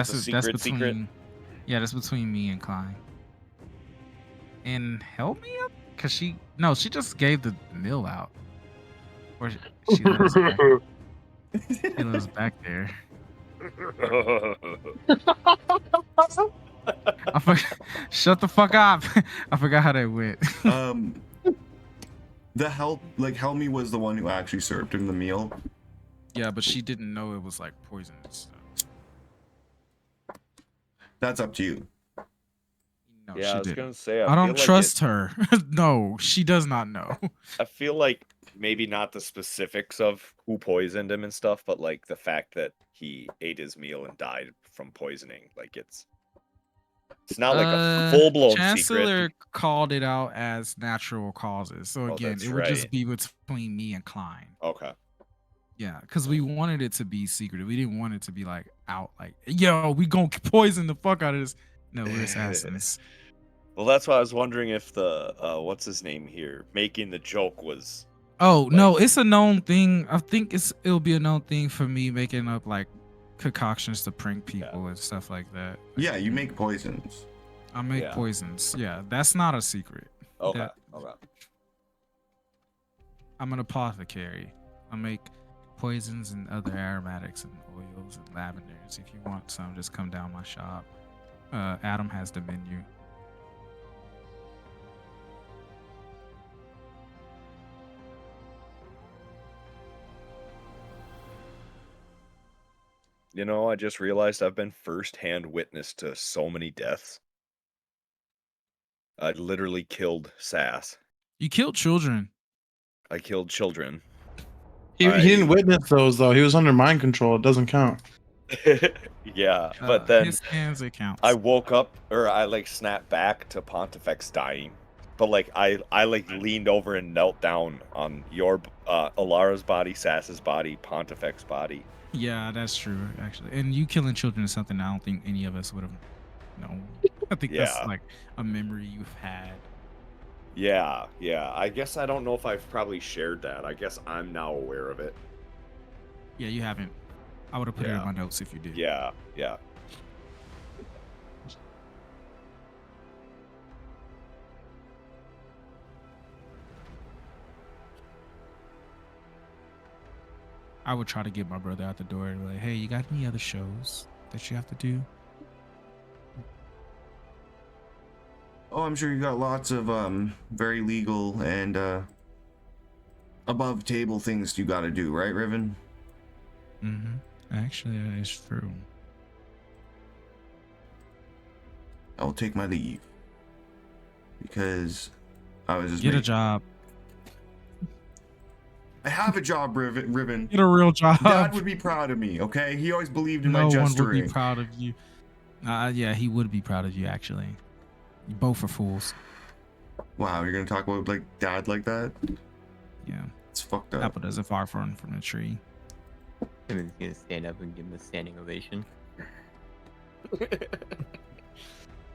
secret between secret? yeah, that's between me and Klein. And help me up, cause she just gave the mill out, or she lives back, she lives back there. Shut the fuck up! I forgot how that went. The Helmy was the one who actually served him the meal. Yeah, but she didn't know it was like poisonous. That's up to you. No, Yeah, she I was didn't. gonna say I feel don't like trust her. No, she does not know. I feel like maybe not the specifics of who poisoned him and stuff, but like the fact that he ate his meal and died from poisoning. Like it's not like a full blown Chancellor secret. called it out as natural causes. So Oh, again, that's it would just right. be between me and Klein. Okay. Yeah, because we wanted it to be secretive. We didn't want it to be like out, like, yo, we gonna poison the fuck out of this. No, we're assassins. Well, that's why I was wondering if the what's his name here making the joke was. Oh no, it's a known thing. I think it'll be a known thing for me making up like concoctions to prank people and stuff like that. Yeah, you make poisons. I make Yeah. poisons. Yeah, that's not a secret. Okay. That- Okay. I'm an apothecary. I make poisons and other aromatics and oils and lavenders. If you want some, just come down my shop. Adam has the menu. You know, I just realized I've been firsthand witness to so many deaths. I literally killed Sass. You killed children. I killed children. He didn't witness those though. He was under mind control. It doesn't count. Yeah, but then his hands, it counts. I woke up, or I like snapped back to Pontifex dying. But like I like leaned over and knelt down on your Alara's body, Sass's body, Pontifex's body. Yeah, that's true, actually. And you killing children is something I don't think any of us would have known. I think that's Yeah. like a memory you've had. Yeah, yeah. I guess I don't know if I've probably shared that. I guess I'm now aware of it. Yeah, you haven't. I would have put it in Yeah. my notes if you did. Yeah, yeah. I would try to get my brother out the door and be like, hey, you got any other shows that you have to do? Oh, I'm sure you got lots of very legal and above table things you got to do, right, Riven? Mm-hmm. Actually, that is true. I will take my leave because I was just Get a job. I have a job, Ribbon. Get a real job. Dad would be proud of me, okay? He always believed in my No one would gesturing. be proud of you. Yeah, he would be proud of you, actually. You both are fools. Wow, you're gonna talk about like Dad like that? Yeah. It's fucked up. Apple doesn't far from the tree. Timmy's gonna stand up and give him a standing ovation.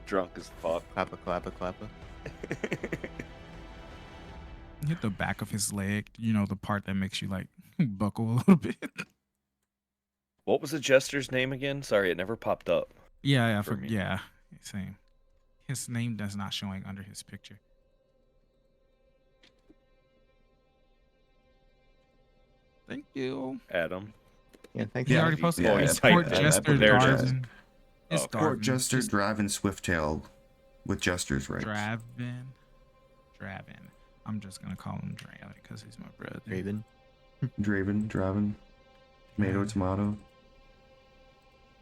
Drunk as fuck. Clappa, clappa, clappa. Hit the back of his leg, you know, the part that makes you like buckle a little bit. What was the jester's name again? Sorry, it never popped up. Yeah, For me. yeah, same. His name does not showing under his picture. Thank you. Adam. Yeah, thank He you. already posted yeah, it. yeah. It's Court I Jester there it is. Darvin. It's Oh, Court Darvin. Jester, Just Draven, Swifttail with Jester's rights. Draven. I'm just gonna call him Draven because he's my brother. Raven. Draven, Draven. Tomato, tomato.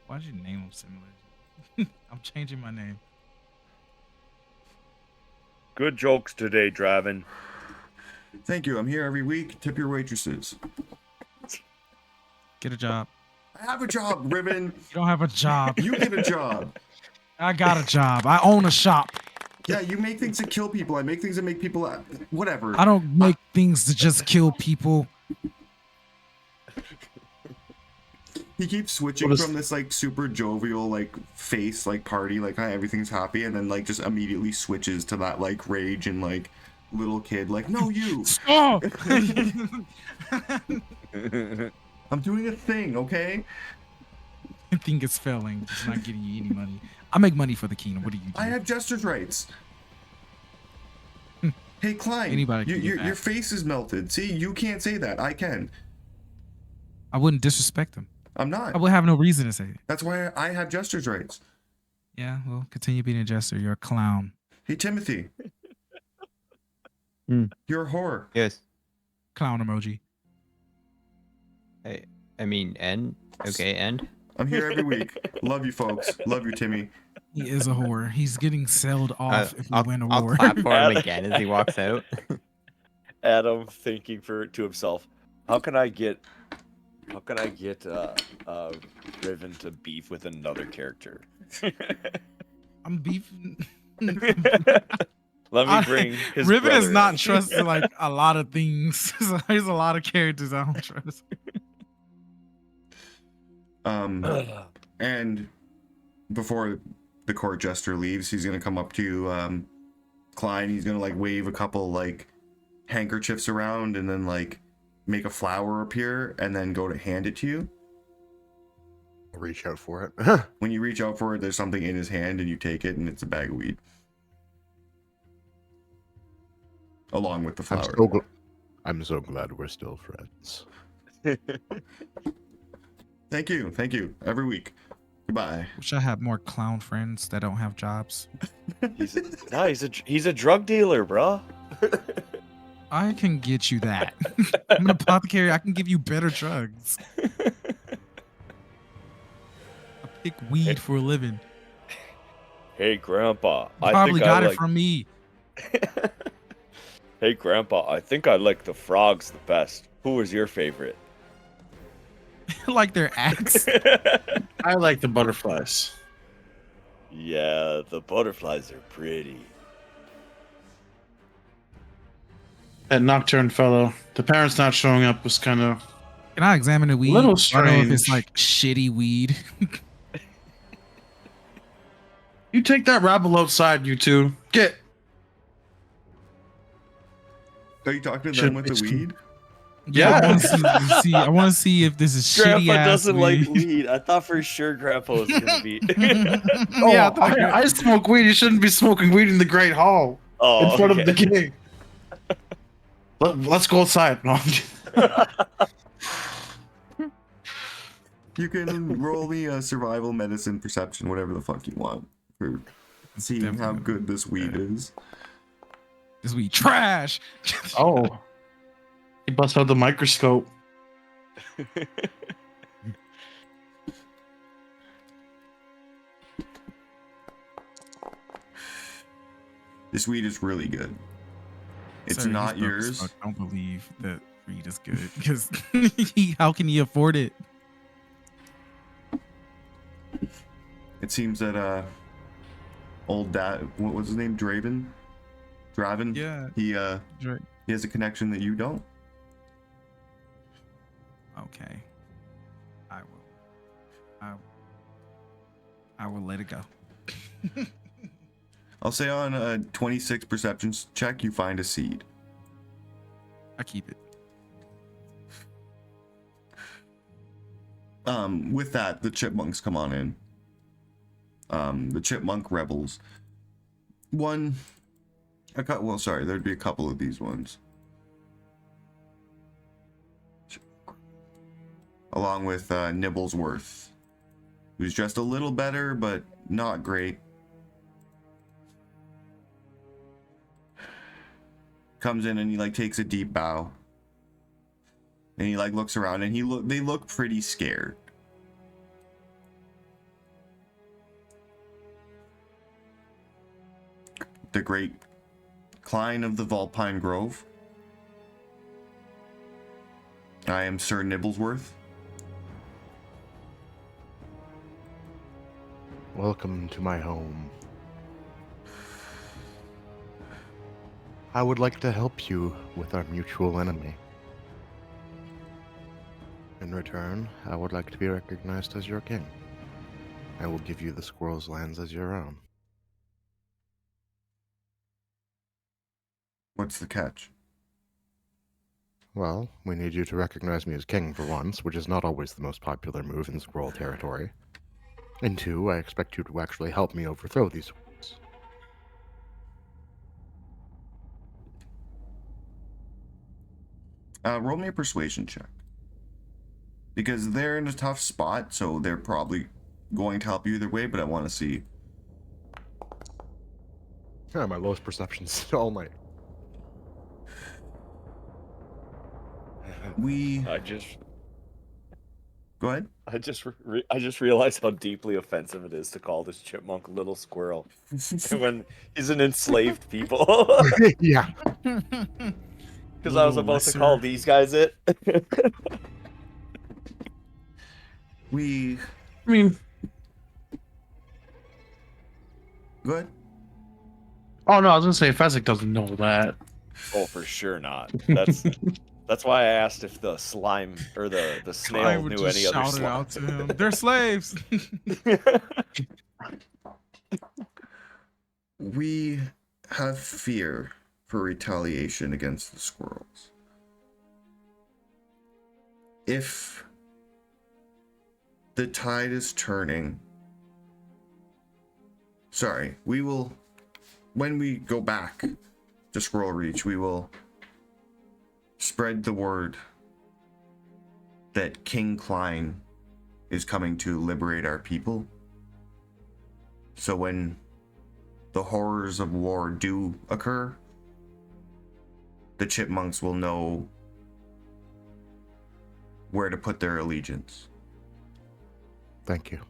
Why'd you name him similar? I'm changing my name. Good jokes today, Draven. Thank you. I'm here every week. Tip your waitresses. Get a job. I have a job, Ribbon. You don't have a job. You get a job. I got a job. I own a shop. Yeah, you make things that kill people. I make things that make people whatever. I don't make things to just kill people. He keeps switching from this like super jovial like face like party like hi everything's happy and then like just immediately switches to that like rage and like little kid like no you. Oh! I'm doing a thing, okay? I think it's failing. It's not getting you any money. I make money for the kingdom. What do you do? I have jester's rights. Hey Klein, Anybody can do that. your face is melted. See, you can't say that. I can. I wouldn't disrespect him. I'm I not. would have no reason to say it. That's why I have jester's rights. Yeah, well, continue being a jester. You're a clown. Hey Timothy. You're a whore. Yes. Clown emoji. I mean, and okay, and I'm here every week. Love you folks. Love you, Timmy. He is a whore. He's getting sailed off if we win a I'll war. clap for him again as he walks out. Adam thinking to himself, how can I get Riven to beef with another character? I'm beefing. Let me bring his Riven is brother not in. trusted like a lot of things. So there's a lot of characters I don't trust. And before the court jester leaves, he's gonna come up to you, Klein. He's gonna like wave a couple like handkerchiefs around and then like make a flower appear and then go to hand it to you. I'll reach out for it. When you reach out for it, there's something in his hand and you take it and it's a bag of weed. Along with the flower. I'm so glad we're still friends. Thank you. Thank you. Every week. Goodbye. Wish I had more clown friends that don't have jobs. He's a drug dealer, bro. I can get you that. I'm an apothecary. I can give you better drugs. I pick weed for a living. Hey, Grandpa. You probably got it from me. Hey, Grandpa. I think I like the frogs the best. Who was your favorite? Like their axe. I like the butterflies. Yeah, the butterflies are pretty. That nocturne fellow, the parents not showing up was kind of Can I examine the weed? Little I don't know if it's strange. like shitty weed. You take that rabble outside, you two. Get. Are you talking to Should them with the it's- weed? Yeah, I want to see if this is shitty Grandpa ass doesn't weed. like weed. I thought for sure Grandpa was gonna be. Oh, Yeah, I thought I smoke weed. You shouldn't be smoking weed in the Great Hall Oh, in front okay. of the king. Let's go outside. No, You can roll me a survival medicine perception, whatever the fuck you want, for seeing how Definitely. good this weed is. This weed trash. oh, he busts out the microscope. This weed is really good. It's Sir, not he's broke as yours. fuck. I don't believe that greed is good because how can he afford it? It seems that old dad, what was his name, Draven? Yeah. He Drake. he has a connection that you don't. Okay. I will let it go. I'll say on a 26 perception check, you find a seed. I keep it. With that, the chipmunks come on in. The chipmunk rebels. There'd be a couple of these ones. Along with Nibblesworth, who's just a little better, but not great. Comes in and he like takes a deep bow. And he like looks around and they look pretty scared. The great Klein of the Vulpine Grove. I am Sir Nibblesworth. Welcome to my home. I would like to help you with our mutual enemy. In return, I would like to be recognized as your king. I will give you the squirrel's lands as your own. What's the catch? Well, we need you to recognize me as king for once, which is not always the most popular move in squirrel territory. And two, I expect you to actually help me overthrow these hordes. Roll me a persuasion check. Because they're in a tough spot, so they're probably going to help you either way, but I want to see. Yeah, my lowest perception's all night. I just Go ahead. I just realized how deeply offensive it is to call this chipmunk little squirrel when he's an enslaved people. Yeah. Because I was about to call these guys it. We I mean, go ahead. oh no, I was gonna say Fezzik doesn't know that. Oh, for sure not. That's why I asked if the slime or the I snail would knew just any other shout it slime. out to him. They're slaves. We have fear for retaliation against the squirrels. If the tide is turning, we will, when we go back to Squirrel Reach, we will spread the word that King Klein is coming to liberate our people. So when the horrors of war do occur, the chipmunks will know where to put their allegiance. Thank you.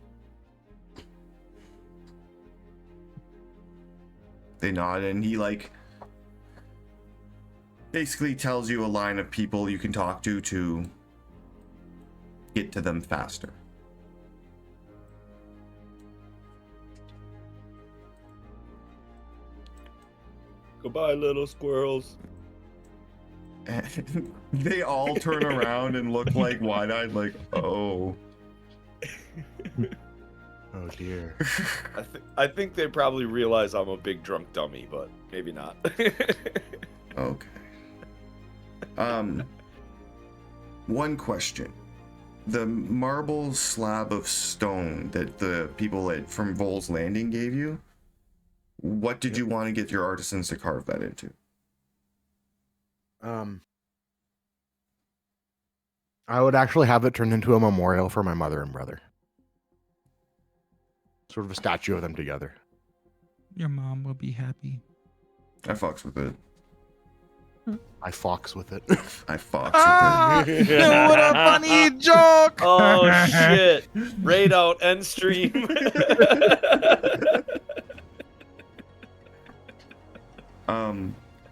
They nod and he like basically tells you a line of people you can talk to get to them faster. Goodbye, little squirrels. And they all turn around and look like wide-eyed, like, oh. Oh dear. I think they probably realize I'm a big drunk dummy, but maybe not. Okay. One question. The marble slab of stone that the people from Vol's Landing gave you, what did you want to get your artisans to carve that into? I would actually have it turned into a memorial for my mother and brother. Sort of a statue of them together. Your mom will be happy. I fucks with it. I fox with it. I fox Ah, with it. what a funny joke! Oh shit! Raid out end stream.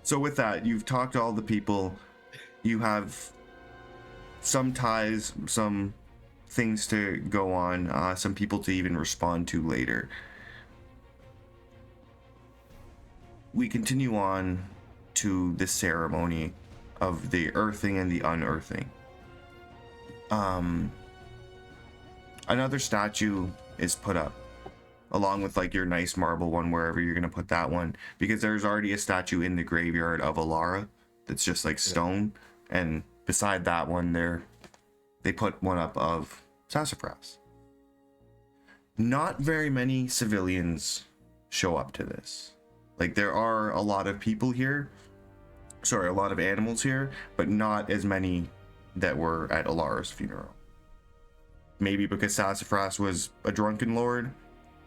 So with that, you've talked to all the people. You have some ties, some things to go on, some people to even respond to later. We continue on to the ceremony of the earthing and the unearthing. Another statue is put up, along with like your nice marble one, wherever you're gonna put that one, because there's already a statue in the graveyard of Alara that's just like stone, and beside that one they put one up of Sassafras. Not very many civilians show up to this. Like, there are a lot of people here, a lot of animals here, but not as many that were at Alara's funeral. Maybe because Sassafras was a drunken lord,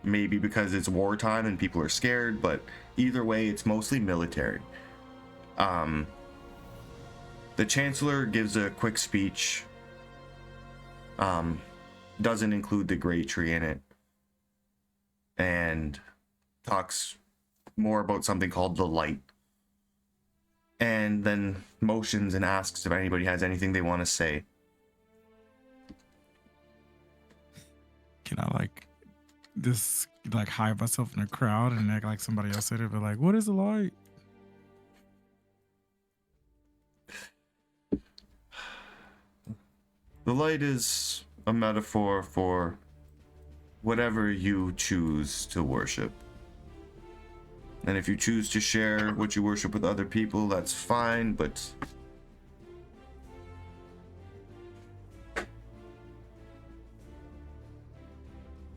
maybe because it's wartime and people are scared, but either way, it's mostly military. The Chancellor gives a quick speech, doesn't include the great tree in it, and talks more about something called the light, and then motions and asks if anybody has anything they want to say. Can I hide myself in a crowd and act like somebody else said it, but like, what is the light? The light is a metaphor for whatever you choose to worship. And if you choose to share what you worship with other people, that's fine, but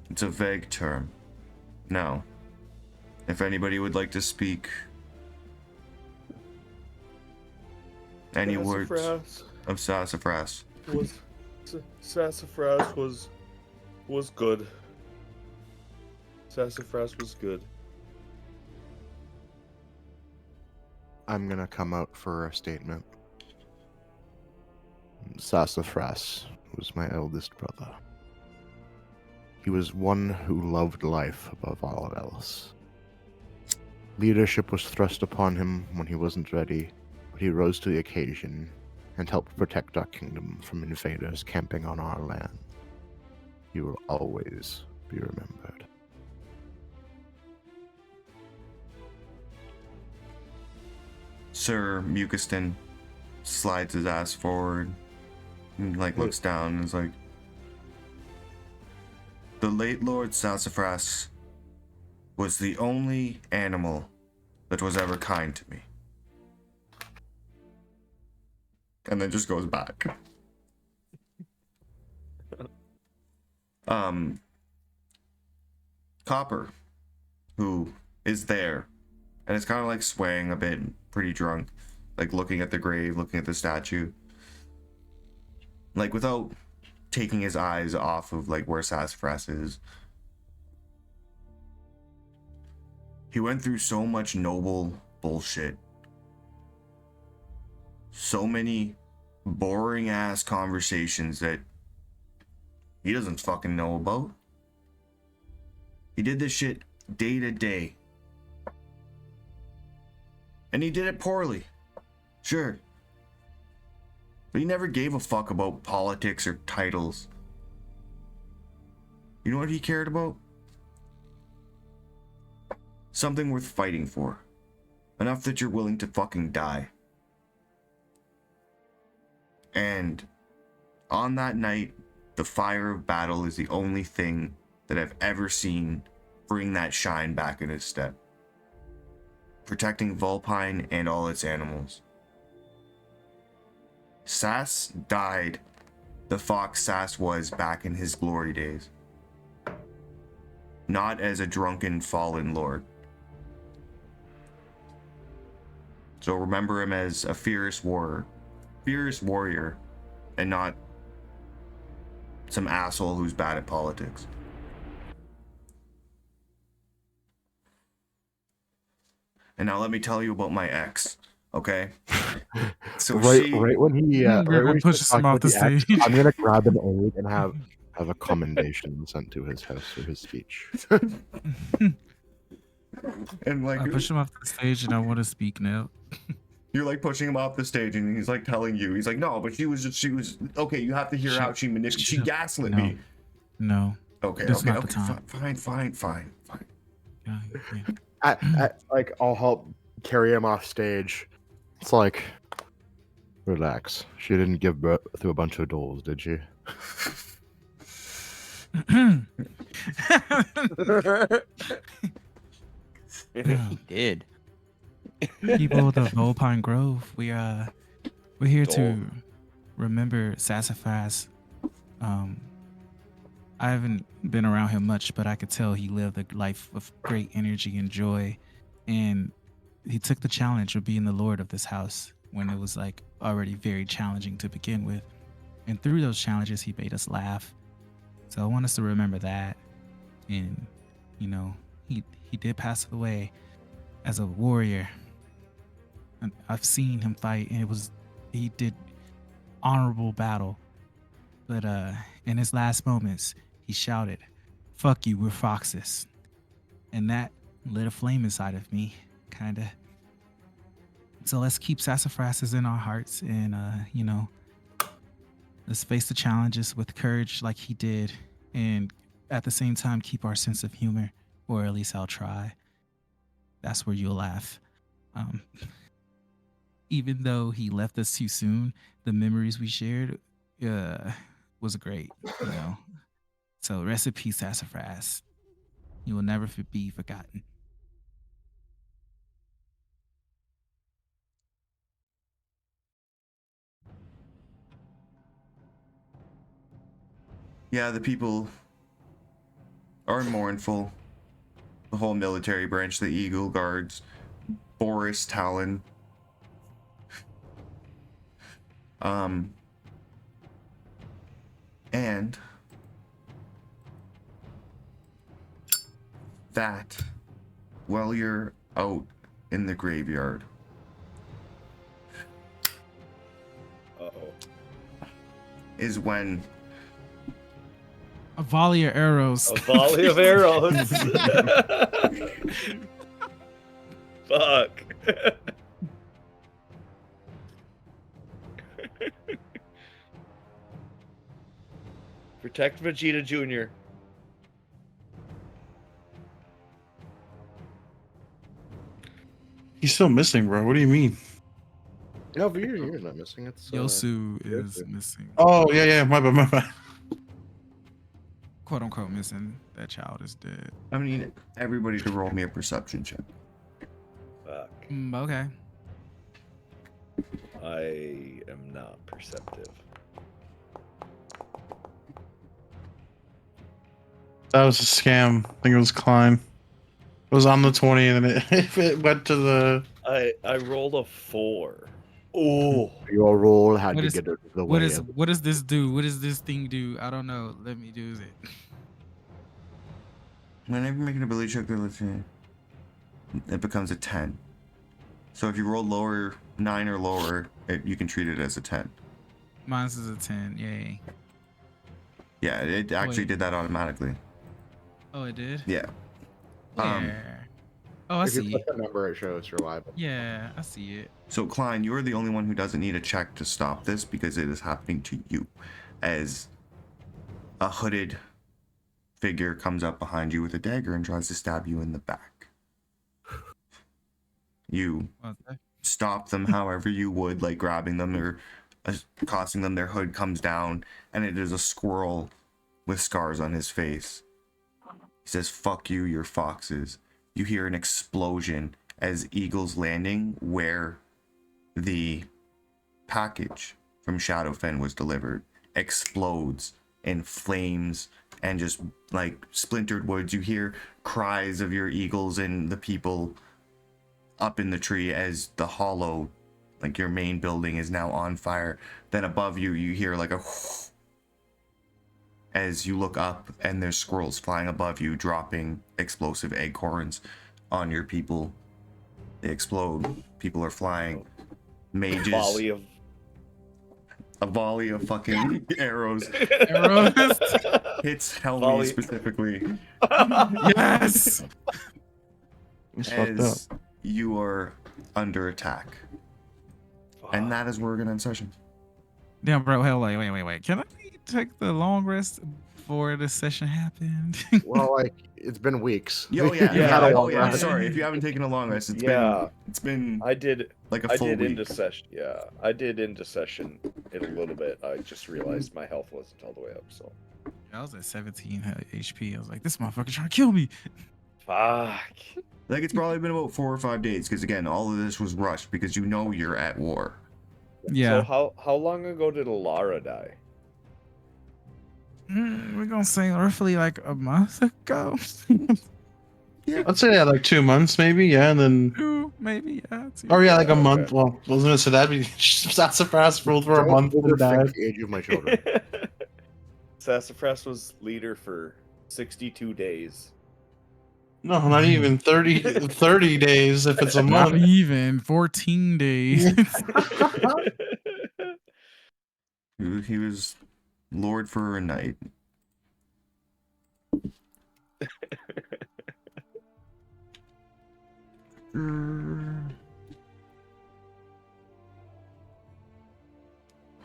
it's a vague term. Now, if anybody would like to speak any words of Sassafras. Sassafras was good. Sassafras was good. I'm gonna come out for a statement. Sassafras was my eldest brother. He was one who loved life above all else. Leadership was thrust upon him when he wasn't ready, but he rose to the occasion and helped protect our kingdom from invaders camping on our land. He will always be remembered. Sir Mucuston slides his ass forward and looks down and is like, the late Lord Sassafras was the only animal that was ever kind to me. And then just goes back. Copper, who is there, and is kind of swaying a bit, pretty drunk, looking at the grave, looking at the statue, without taking his eyes off of where Sassafras is. He went through so much noble bullshit, so many boring ass conversations that he doesn't fucking know about. He did this shit day to day. And he did it poorly. Sure. But he never gave a fuck about politics or titles. You know what he cared about? Something worth fighting for. Enough that you're willing to fucking die. And on that night, the fire of battle is the only thing that I've ever seen bring that shine back in his step. Protecting Vulpine and all its animals. Sass died the fox Sass was back in his glory days. Not as a drunken fallen lord. So remember him as a fierce warrior, and not some asshole who's bad at politics. And now let me tell you about my ex, okay? So right when he pushes him off the stage. I'm gonna grab an egg and have a commendation sent to his house for his speech. And I push him off the stage and I want to speak now. You're like pushing him off the stage, and he's like telling you, he's like, no, but she was okay. You have to hear how she gaslit no. me. No. Okay, This is okay, not the okay, time. fine. Yeah, yeah. Like, I'll help carry him off stage. It's like, relax. She didn't give birth to a bunch of dolls, did she? He did. People of Volpine Grove, we're here to Dole. remember Sassafras. I haven't been around him much, but I could tell he lived a life of great energy and joy, and he took the challenge of being the lord of this house when it was like already very challenging to begin with. And through those challenges, he made us laugh. So I want us to remember that. And you know, he did pass away as a warrior. And I've seen him fight, and he did honorable battle. But in his last moments, he shouted, "Fuck you, we're foxes." And that lit a flame inside of me, kinda. So let's keep sassafrasses in our hearts, and you know, let's face the challenges with courage like he did, and at the same time keep our sense of humor, or at least I'll try. That's where you'll laugh. Um, even though he left us too soon, the memories we shared was great, you know. So rest in peace, Sassafras. You will never be forgotten. Yeah, the people are mournful. The whole military branch, the Eagle Guards, Boris Talon. And that while you're out in the graveyard, is when A volley of arrows. A volley of arrows. Fuck. Protect Vegeta Jr. He's still missing, bro. What do you mean? No, but you're not missing. It's Yosu is Yosu. missing. Oh yeah, my bad. Quote unquote missing. That child is dead. I need everybody to roll me a perception check. Fuck. Okay. I am not perceptive. That was a scam. I think it was Klein. It was on the 20, and then it went to the. I rolled a 4. Oh. Your role had What to is- get out of the What way. what does this do? What does this thing do? I don't know. Let me do it. Whenever you make an ability check, let's see, it becomes a 10. So if you roll lower, 9 or lower, you can treat it as a 10. Mine's is a 10. Yay. Yeah, it actually Wait. did that automatically. Oh, it did? Yeah. Where? Oh, I If you see. put the number, it shows you're live. Yeah, I see it. So Klein, you're the only one who doesn't need a check to stop this because it is happening to you. As a hooded figure comes up behind you with a dagger and tries to stab you in the back. You Okay. stop them however you would, like grabbing them or costing them. Their hood comes down, and it is a squirrel with scars on his face. He says, "Fuck you, you're foxes." You hear an explosion as Eagle's Landing, where the package from Shadowfen was delivered, explodes in flames and just like splintered woods. You hear cries of your eagles and the people up in the tree as the hollow, like your main building, is now on fire. Then above you, you hear like a as you look up, and there's squirrels flying above you, dropping explosive acorns on your people. They explode. People are flying. Mages. A volley of fucking arrows Arrows. hits Helmy Volley. specifically. Yes. It's fucked up. As you are under attack. And that is where we're gonna end session. Damn, bro. Hell, wait. Can I take the long rest before this session happened? Well, like it's been weeks. Oh yeah, You've had a long yeah. rest. Sorry if you haven't taken a long rest. It's been I did. like a I full did week. into session. Yeah, I did into session in a little bit. I just realized my health wasn't all the way up. So I was at 17 HP. I was like, this motherfucker trying to kill me. fuck. Like it's probably been about 4 or 5 days because again, all of this was rushed because you know you're at war. Yeah. So how long ago did Alara die? We're gonna say roughly like a month ago. I'd say like 2 months, maybe. Yeah, and then. Two, maybe. Yeah. Or yeah, like a Okay. month. Well, wasn't it? So that'd be Sassafras ruled for a Don't month and overthink died. the age of my children. Sassafras was leader for 62 days. No, not even 30 days if it's a Not month. even 14 days. He was lord for a night.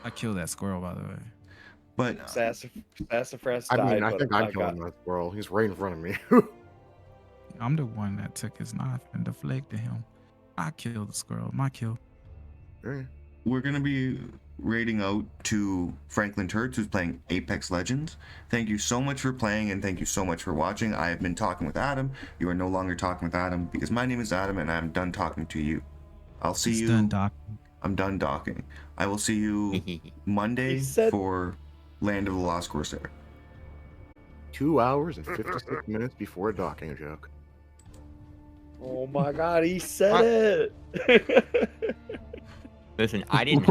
I killed that squirrel, by the way. But Sassafras I died. mean, I but think I'm got- killing that squirrel. He's right in front of me. I'm the one that took his knife and deflected him. I killed the squirrel. My kill. Alright. we're gonna be raiding out to Franklin Turds, who's playing Apex Legends. Thank you so much for playing, and thank you so much for watching. I have been talking with Adam. You are no longer talking with Adam because my name is Adam, and I'm done talking to you. I'll see It's you. done, Doc. I'm done docking. I will see you Monday He said- for Land of the Lost Corsair. 2 hours and 56 minutes before a docking joke. Oh my god, he said it. Listen, I didn't